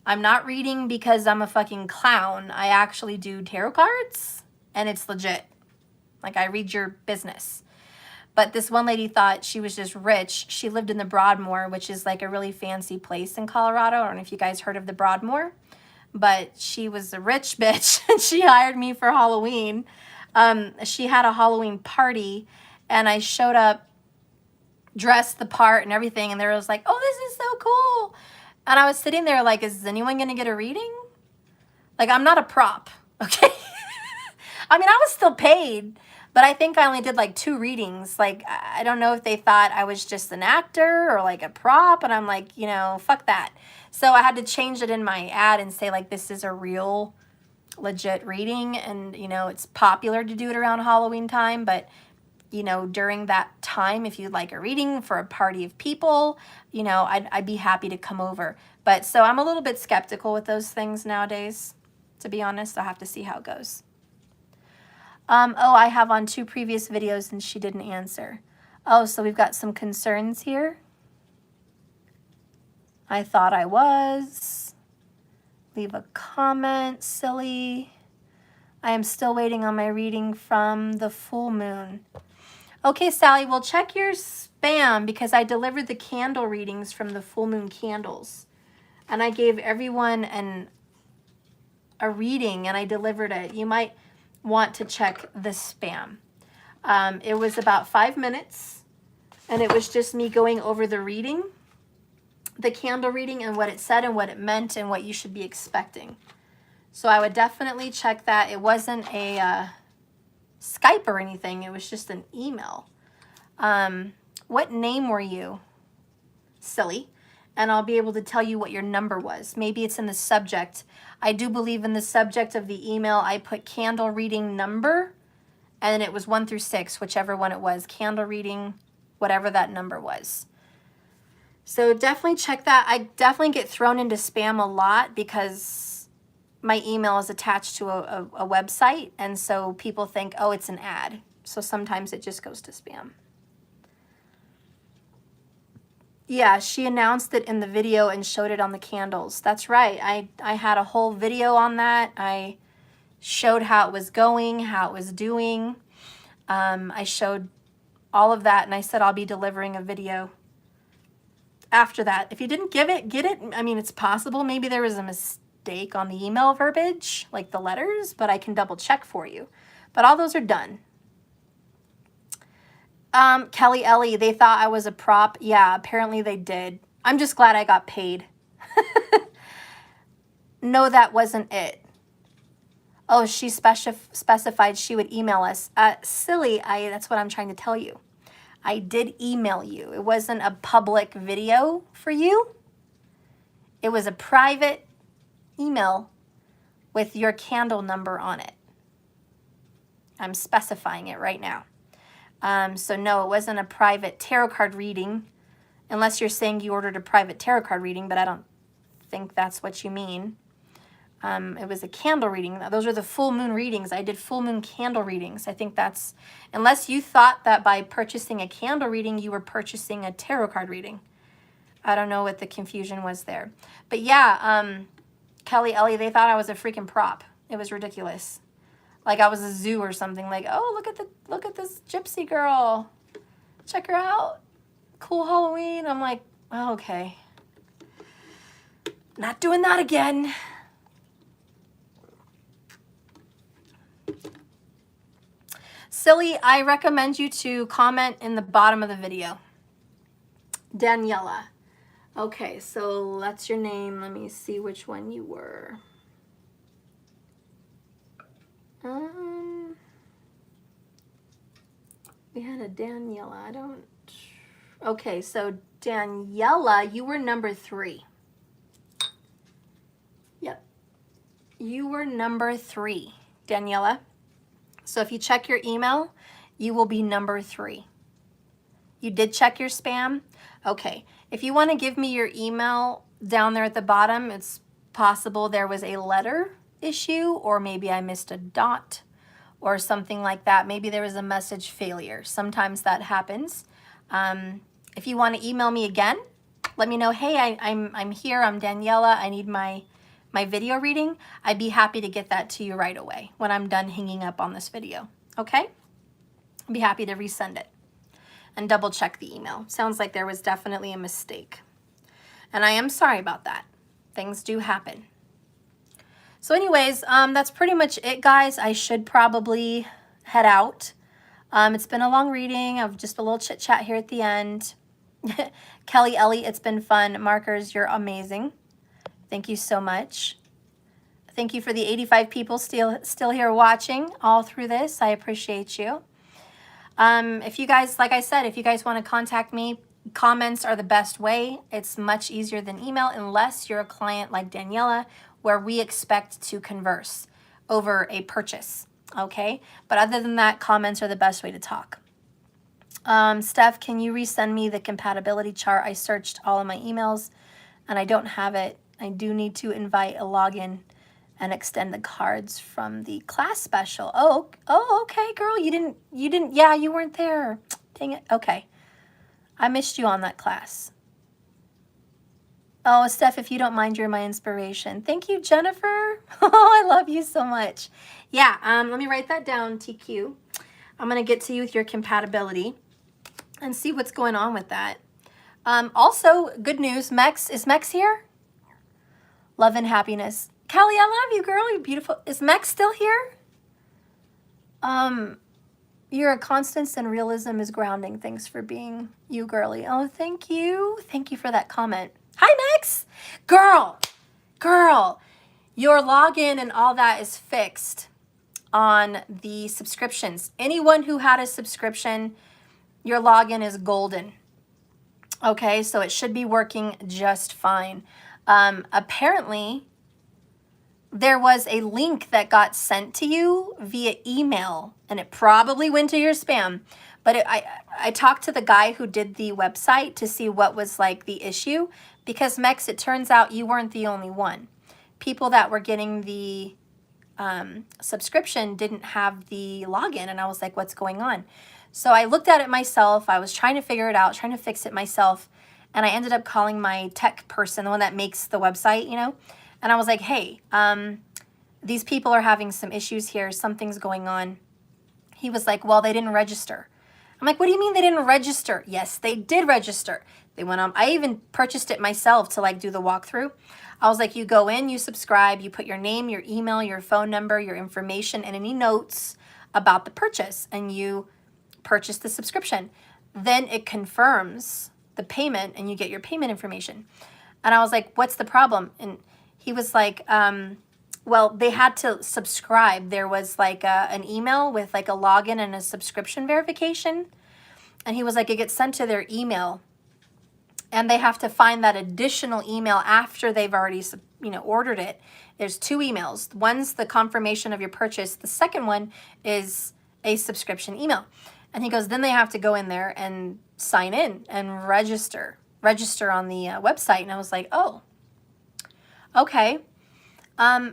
I'm not reading because I'm a fucking clown. I actually do tarot cards, and it's legit. Like, I read your business. But this one lady thought she was just rich. She lived in the Broadmoor, which is like a really fancy place in Colorado. I don't know if you guys heard of the Broadmoor, but she was a rich bitch, and she hired me for Halloween. She had a Halloween party, and I showed up dressed the part and everything, and they was like, oh, this is so cool. And I was sitting there like, is anyone going to get a reading? Like, I'm not a prop, okay? I mean, I was still paid, but I think I only did like 2 readings. Like, I don't know if they thought I was just an actor or like a prop. And I'm like, you know, fuck that. So I had to change it in my ad and say like, this is a real legit reading. And, you know, it's popular to do it around Halloween time. But, you know, during that time, if you'd like a reading for a party of people, you know, I'd be happy to come over. But so I'm a little bit skeptical with those things nowadays. To be honest, I'll have to see how it goes. Oh, I have on 2 previous videos and she didn't answer. Oh, so we've got some concerns here. I thought I was. Leave a comment, silly. I am still waiting on my reading from the full moon. Okay, Sally, well, check your spam because I delivered the candle readings from the full moon candles. And I gave everyone a reading, and I delivered it. You might want to check the spam. It was about 5 minutes, and it was just me going over the reading, the candle reading, and what it said and what it meant and what you should be expecting. So I would definitely check that. It wasn't a Skype or anything. It was just an email. What name were you? Silly. And I'll be able to tell you what your number was. Maybe it's in the subject. I do believe in the subject of the email, I put candle reading number, and it was 1 through 6, whichever one it was. Candle reading, whatever that number was. So definitely check that. I definitely get thrown into spam a lot because my email is attached to a website, and so people think, oh, it's an ad. So sometimes it just goes to spam. Yeah, she announced it in the video and showed it on the candles. That's right. I had a whole video on that. I showed how it was going, how it was doing. I showed all of that, and I said I'll be delivering a video after that. If you didn't get it, I mean, it's possible. Maybe there was a mistake on the email verbiage, like the letters, but I can double check for you. But all those are done. Kelly Ellie, they thought I was a prop. Yeah, apparently they did. I'm just glad I got paid. No, that wasn't it. Oh, she specified she would email us. Silly, that's what I'm trying to tell you. I did email you. It wasn't a public video for you. It was a private email with your candle number on it. I'm specifying it right now. So no, it wasn't a private tarot card reading, unless you're saying you ordered a private tarot card reading, but I don't think that's what you mean. It was a candle reading. Those are the full moon readings. I did full moon candle readings. I think that's, unless you thought that by purchasing a candle reading, you were purchasing a tarot card reading. I don't know what the confusion was there. But yeah, Kelly Ellie, they thought I was a freaking prop. It was ridiculous. Like I was a zoo or something. Like, oh, look at this gypsy girl. Check her out. Cool Halloween. I'm like, oh, okay. Not doing that again. Silly, I recommend you to comment in the bottom of the video. Daniela. Okay, so that's your name. Let me see which one you were. We had a Daniela. Okay, so Daniela, you were number 3. Yep. You were number 3, Daniela. So if you check your email, you will be number 3. You did check your spam? Okay. If you want to give me your email down there at the bottom, it's possible there was a letter issue, or maybe I missed a dot or something like that. Maybe there was a message failure. Sometimes that happens. If you want to email me again, let me know, hey, I'm here, I'm Daniela, I need my video reading. I'd be happy to get that to you right away when I'm done hanging up on this video, okay? I'd be happy to resend it and double check the email. Sounds like there was definitely a mistake. And I am sorry about that. Things do happen. So anyways, that's pretty much it, guys. I should probably head out. It's been a long reading of just a little chit chat here at the end. Kelly Ellie, it's been fun. Markers, you're amazing. Thank you so much. Thank you for the 85 people still here watching all through this. I appreciate you. If you guys, like I said, if you guys want to contact me, comments are the best way. It's much easier than email, unless you're a client like Daniela, where we expect to converse over a purchase, okay? But other than that, comments are the best way to talk. Steph, can you resend me the compatibility chart? I searched all of my emails and I don't have it. I do need to invite a login and extend the cards from the class special. Oh, okay, girl. You didn't, yeah, you weren't there. Dang it. Okay. I missed you on that class. Oh, Steph, if you don't mind, you're my inspiration. Thank you, Jennifer. Oh, I love you so much. Yeah, let me write that down, TQ. I'm going to get to you with your compatibility and see what's going on with that. Also, good news, Mex. Is Mex here? Love and happiness. Kelly, I love you, girl. You're beautiful. Is Mex still here? Your constance and realism is grounding. Thanks for being you, girly. Oh, thank you. Thank you for that comment. Hi, Mex. Girl, your login and all that is fixed on the subscriptions. Anyone who had a subscription, your login is golden. Okay, so it should be working just fine. Apparently, there was a link that got sent to you via email, and it probably went to your spam. But I talked to the guy who did the website to see what was like the issue, because Mex, it turns out you weren't the only one. People that were getting the subscription didn't have the login, and I was like, what's going on? So I looked at it myself. I was trying to figure it out, trying to fix it myself, and I ended up calling my tech person, the one that makes the website, you know, and I was like, hey, these people are having some issues here. Something's going on. He was like, well, they didn't register. I'm like, what do you mean they didn't register? Yes, they did register. They went on. I even purchased it myself to like do the walkthrough. I was like, you go in, you subscribe, you put your name, your email, your phone number, your information, and any notes about the purchase, and you purchase the subscription. Then it confirms the payment and you get your payment information. And I was like, what's the problem? And he was like, well, they had to subscribe. There was like an email with like a login and a subscription verification. And he was like, it gets sent to their email. And they have to find that additional email after they've already, ordered it. There's 2 emails. One's the confirmation of your purchase. The second one is a subscription email. And he goes, then they have to go in there and sign in and register on the website. And I was like, oh, okay.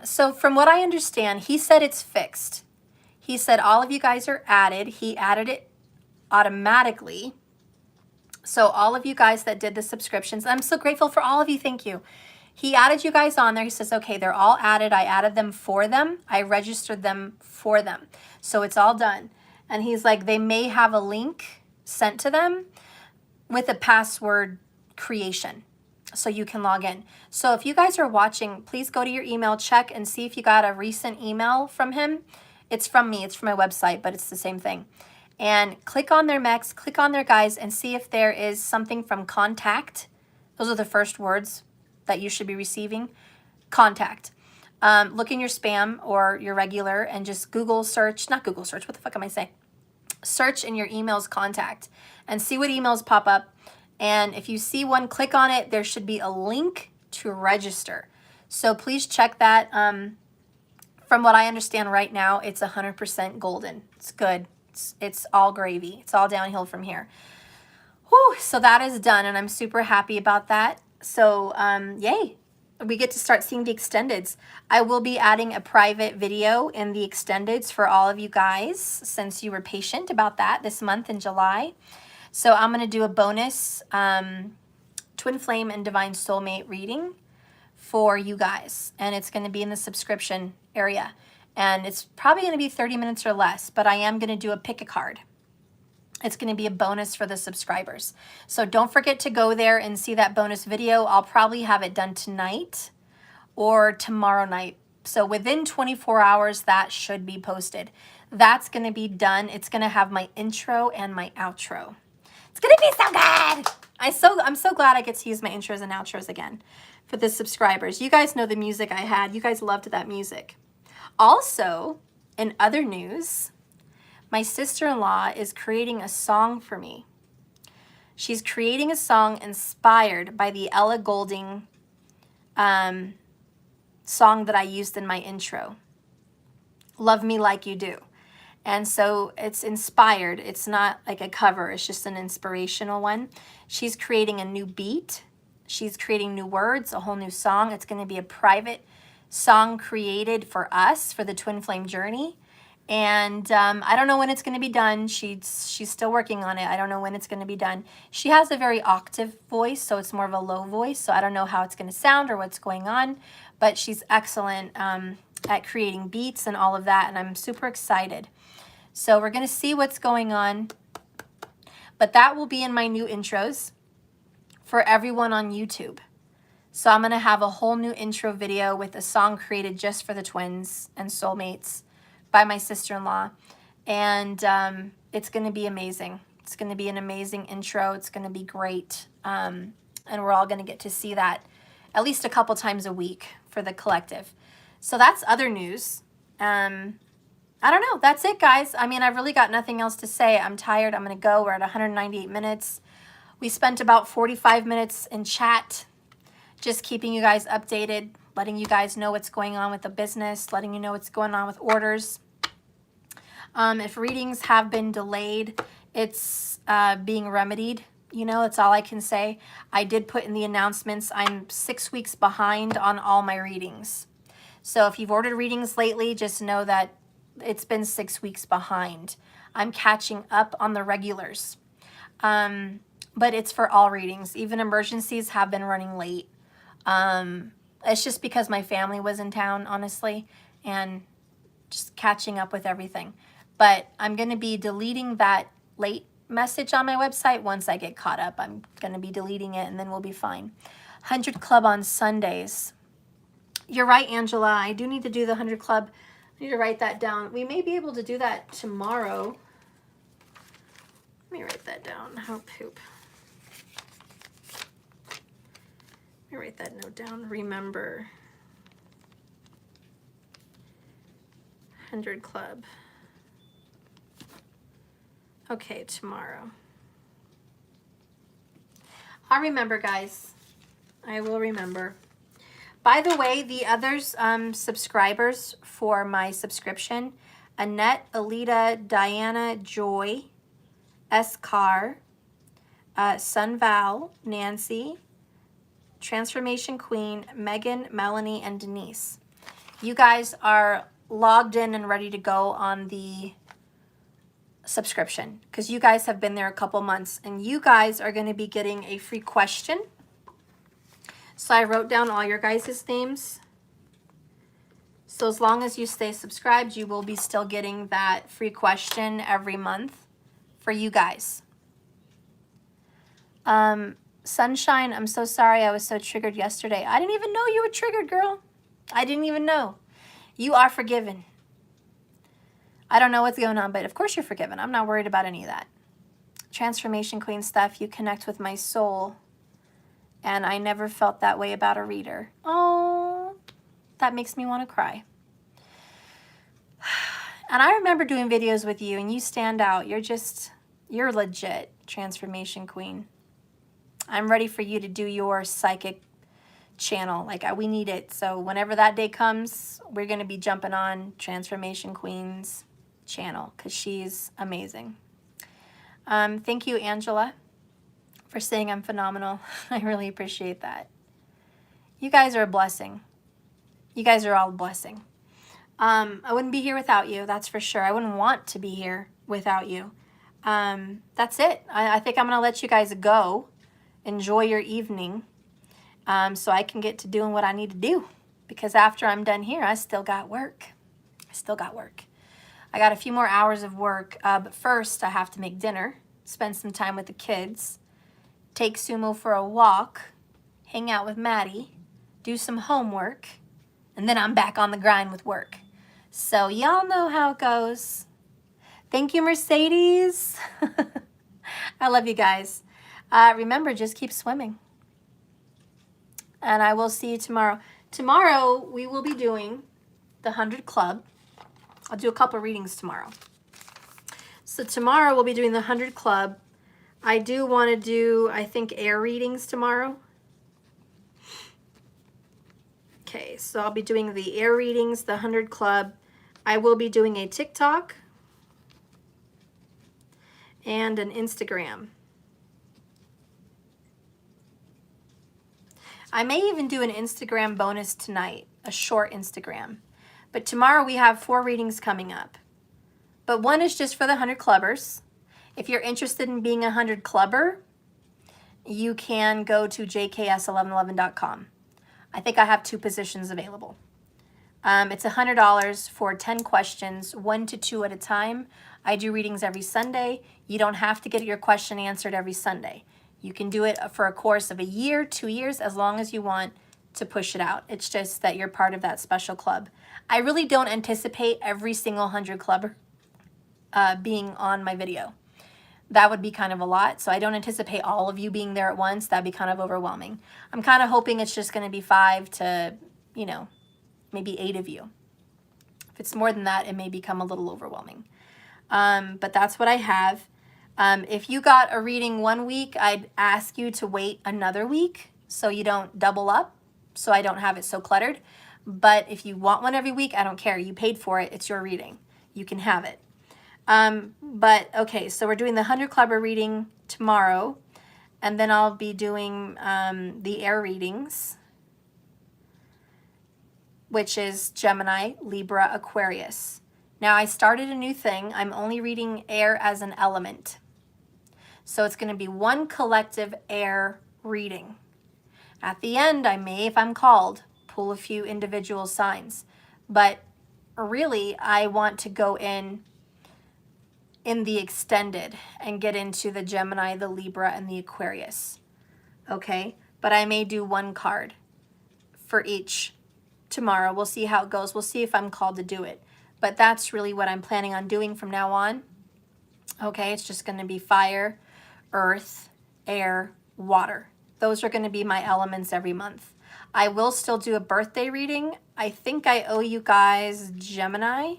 So from what I understand, he said it's fixed. He said all of you guys are added. He added it automatically. So all of you guys that did the subscriptions, I'm so grateful for all of you. Thank you. He added you guys on there. He says, okay, they're all added. I added them for them. I registered them for them. So it's all done. And he's like, they may have a link sent to them with a password creation so you can log in. So if you guys are watching, please go to your email, check and see if you got a recent email from him. It's from me. It's from my website, but it's the same thing. And click on their mechs, click on their guys, and see if there is something from contact. Those are the first words that you should be receiving. Contact. Look in your spam or your regular and just Google search, not Google search, what the fuck am I saying? Search in your emails contact and see what emails pop up. And if you see one, click on it. There should be a link to register. So please check that. From what I understand right now, it's 100% golden. It's good. It's all gravy. It's all downhill from here. Whew, so that is done, and I'm super happy about that. So, yay. We get to start seeing the extendeds. I will be adding a private video in the extendeds for all of you guys since you were patient about that this month in July. So I'm going to do a bonus Twin Flame and Divine Soulmate reading for you guys. And it's going to be in the subscription area. And it's probably going to be 30 minutes or less, but I am going to do a pick a card. It's going to be a bonus for the subscribers. So don't forget to go there and see that bonus video. I'll probably have it done tonight or tomorrow night. So within 24 hours, that should be posted. That's going to be done. It's going to have my intro and my outro. It's going to be so good. I'm so glad I get to use my intros and outros again for the subscribers. You guys know the music I had. You guys loved that music. Also, in other news, my sister-in-law is creating a song for me. She's creating a song inspired by the Ella Goulding song that I used in my intro, Love Me Like You Do. And so it's inspired. It's not like a cover. It's just an inspirational one. She's creating a new beat. She's creating new words, a whole new song. It's going to be a private song created for us for the Twin Flame journey. And I don't know when it's going to be done. She's still working on it. I don't know when it's going to be done. She has a very octave voice, so it's more of a low voice. So I don't know how it's going to sound or what's going on. But she's excellent at creating beats and all of that. And I'm super excited. So we're going to see what's going on. But that will be in my new intros for everyone on YouTube. So I'm going to have a whole new intro video with a song created just for the twins and soulmates by my sister-in-law. And it's going to be amazing. It's going to be an amazing intro. It's going to be great. And we're all going to get to see that at least a couple times a week for the collective. So that's other news. I don't know. That's it, guys. I mean, I've really got nothing else to say. I'm tired. I'm going to go. We're at 198 minutes. We spent about 45 minutes in chat, just keeping you guys updated, letting you guys know what's going on with the business, letting you know what's going on with orders. If readings have been delayed, it's being remedied. You know, that's all I can say. I did put in the announcements, I'm 6 weeks behind on all my readings. So if you've ordered readings lately, just know that it's been 6 weeks behind. I'm catching up on the regulars. But it's for all readings. Even emergencies have been running late. It's just because my family was in town, honestly, and just catching up with everything. But I'm going to be deleting that late message on my website. Once I get caught up, I'm going to be deleting it and then we'll be fine. 100 Club on Sundays. You're right, Angela. I do need to do the 100 Club. I need to write that down. We may be able to do that tomorrow. Let me write that down. How poop. Let me write that note down. Remember. 100 Club. Okay, tomorrow. I'll remember, guys. I will remember. By the way, the others subscribers for my subscription, Annette, Alita, Diana, Joy, S. Carr, Sunval, Nancy, Transformation Queen, Megan, Melanie, and Denise. You guys are logged in and ready to go on the subscription because you guys have been there a couple months and you guys are going to be getting a free question. So I wrote down all your guys' names. So as long as you stay subscribed, you will be still getting that free question every month for you guys. Sunshine, I'm so sorry I was so triggered yesterday. I didn't even know you were triggered, girl. I didn't even know. You are forgiven. I don't know what's going on, but of course you're forgiven. I'm not worried about any of that. Transformation Queen stuff, you connect with my soul. And I never felt that way about a reader. Oh, that makes me want to cry. And I remember doing videos with you and you stand out. You're legit, Transformation Queen. I'm ready for you to do your psychic channel. Like, we need it. So whenever that day comes, we're going to be jumping on Transformation Queen's channel because she's amazing. Thank you, Angela, for saying I'm phenomenal. I really appreciate that. You guys are a blessing. You guys are all a blessing. I wouldn't be here without you, that's for sure. I wouldn't want to be here without you. That's it. I think I'm going to let you guys go. Enjoy your evening so I can get to doing what I need to do. Because after I'm done here, I still got work. I got a few more hours of work. But first, I have to make dinner, spend some time with the kids, take Sumo for a walk, hang out with Maddie, do some homework, and then I'm back on the grind with work. So y'all know how it goes. Thank you, Mercedes. I love you guys. Remember, just keep swimming. And I will see you tomorrow. Tomorrow, we will be doing the 100 Club. I'll do a couple readings tomorrow. So tomorrow, we'll be doing the 100 Club. I do want to do, I think, air readings tomorrow. Okay, so I'll be doing the air readings, the 100 Club. I will be doing a TikTok and an Instagram. I may even do an Instagram bonus tonight, a short Instagram. But tomorrow we have 4 readings coming up. But one is just for the 100 Clubbers. If you're interested in being a 100 Clubber, you can go to jks1111.com. I think I have 2 positions available. It's $100 for 10 questions, 1 to 2 at a time. I do readings every Sunday. You don't have to get your question answered every Sunday. You can do it for a course of a year, 2 years, as long as you want to push it out. It's just that you're part of that special club. I really don't anticipate every single 100 Clubber being on my video. That would be kind of a lot. So I don't anticipate all of you being there at once. That'd be kind of overwhelming. I'm kind of hoping it's just going to be 5 to, maybe 8 of you. If it's more than that, it may become a little overwhelming. But that's what I have. If you got a reading one week, I'd ask you to wait another week so you don't double up, so I don't have it so cluttered. But if you want one every week, I don't care. You paid for it. It's your reading. You can have it. But okay, so we're doing the 100 Clubber reading tomorrow, and then I'll be doing the air readings, which is Gemini, Libra, Aquarius. Now I started a new thing. I'm only reading air as an element. So it's going to be one collective air reading. At the end, I may, if I'm called, pull a few individual signs. But really, I want to go in in the extended and get into the Gemini, the Libra, and the Aquarius. Okay, but I may do one card for each tomorrow. We'll see how it goes. We'll see if I'm called to do it. But that's really what I'm planning on doing from now on. Okay, it's just going to be fire, earth, air, water. Those are going to be my elements every month. I will still do a birthday reading. I think I owe you guys Gemini.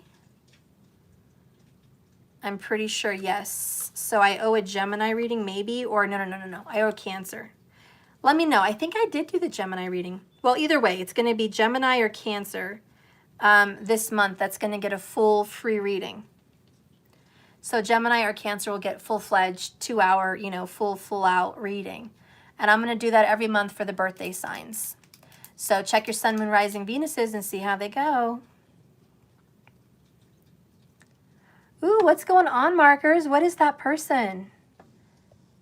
I'm pretty sure, yes. So I owe a Gemini reading maybe, or no. I owe a Cancer. Let me know. I think I did do the Gemini reading. Well, either way, it's going to be Gemini or Cancer this month. That's going to get a full free reading. So Gemini or Cancer will get full-fledged 2-hour, full out reading. And I'm going to do that every month for the birthday signs. So check your Sun, Moon, Rising, Venuses and see how they go. Ooh, what's going on, markers? What is that person?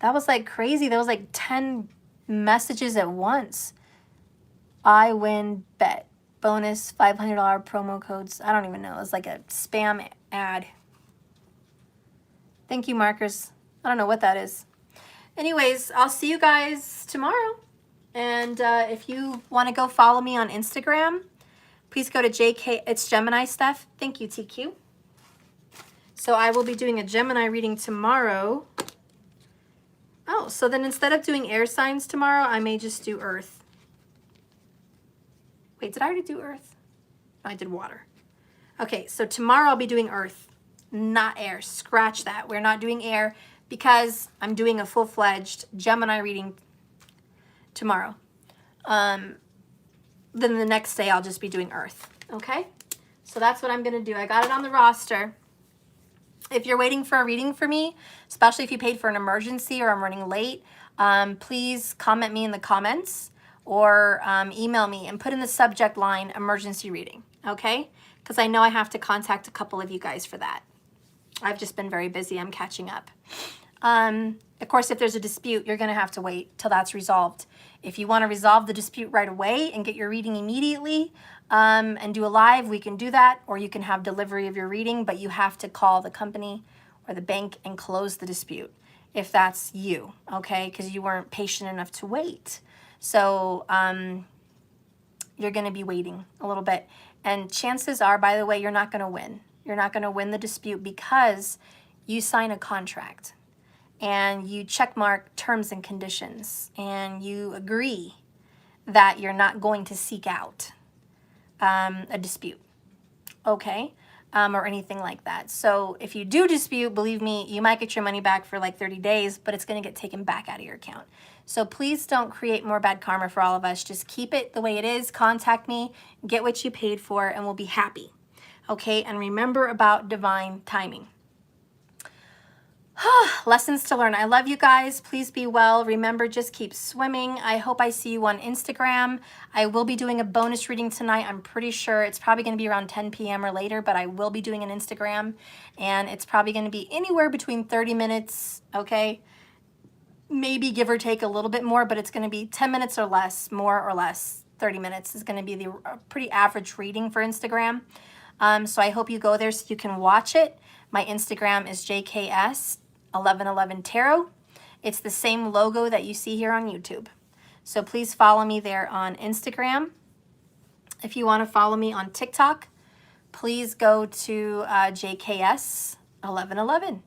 That was like crazy. There was like 10 messages at once. I win bet. Bonus $500 promo codes. I don't even know. It was like a spam ad. Thank you, markers. I don't know what that is. Anyways, I'll see you guys tomorrow. And if you want to go follow me on Instagram, please go to JK. It's Gemini stuff. Thank you, TQ. So I will be doing a Gemini reading tomorrow. Oh, so then instead of doing air signs tomorrow, I may just do earth. Wait, did I already do earth? No, I did water. Okay, so tomorrow I'll be doing earth, not air. Scratch that. We're not doing air because I'm doing a full-fledged Gemini reading tomorrow. Then the next day I'll just be doing earth, okay? So that's what I'm going to do. I got it on the roster. If you're waiting for a reading for me, especially if you paid for an emergency or I'm running late, please comment me in the comments or email me and put in the subject line emergency reading, okay? Because I know I have to contact a couple of you guys for that. I've just been very busy. I'm catching up. Of course, if there's a dispute, you're going to have to wait till that's resolved. If you want to resolve the dispute right away and get your reading immediately and do a live, we can do that. Or you can have delivery of your reading, but you have to call the company or the bank and close the dispute if that's you, okay? Because you weren't patient enough to wait. So you're going to be waiting a little bit. And chances are, by the way, you're not going to win. You're not going to win the dispute because you sign a contract and you check mark terms and conditions and you agree that you're not going to seek out a dispute, okay, or anything like that. So if you do dispute, believe me, you might get your money back for like 30 days, but it's going to get taken back out of your account. So please don't create more bad karma for all of us. Just keep it the way it is. Contact me, get what you paid for, and we'll be happy. Okay, and remember about divine timing. Lessons to learn. I love you guys. Please be well. Remember, just keep swimming. I hope I see you on Instagram. I will be doing a bonus reading tonight. I'm pretty sure it's probably going to be around 10 p.m. or later, but I will be doing an Instagram, and it's probably going to be anywhere between 30 minutes, okay? Maybe give or take a little bit more, but it's going to be 10 minutes or less, more or less. 30 minutes is going to be the pretty average reading for Instagram. So I hope you go there so you can watch it. My Instagram is JKS1111 Tarot. It's the same logo that you see here on YouTube. So please follow me there on Instagram. If you want to follow me on TikTok, please go to JKS1111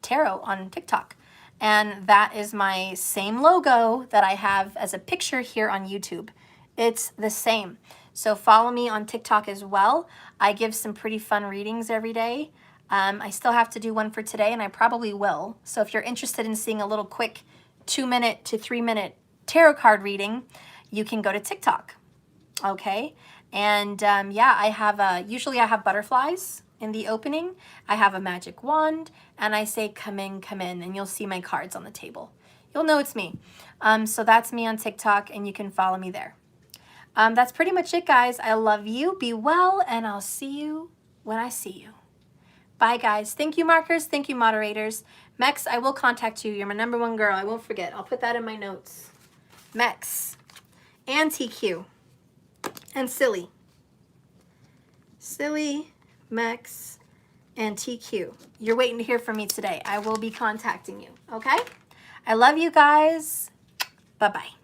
Tarot on TikTok. And that is my same logo that I have as a picture here on YouTube. It's the same. So follow me on TikTok as well. I give some pretty fun readings every day. I still have to do one for today, and I probably will. So if you're interested in seeing a little quick 2-minute to 3-minute tarot card reading, you can go to TikTok. Okay? And yeah, I have usually I have butterflies in the opening. I have a magic wand, and I say, come in, and you'll see my cards on the table. You'll know it's me. So that's me on TikTok, and you can follow me there. That's pretty much it, guys. I love you. Be well, and I'll see you when I see you. Bye, guys. Thank you, markers. Thank you, moderators. Mex, I will contact you. You're my #1 girl. I won't forget. I'll put that in my notes. Mex and TQ and Silly. Silly, Mex, and TQ. You're waiting to hear from me today. I will be contacting you, okay? I love you guys. Bye-bye.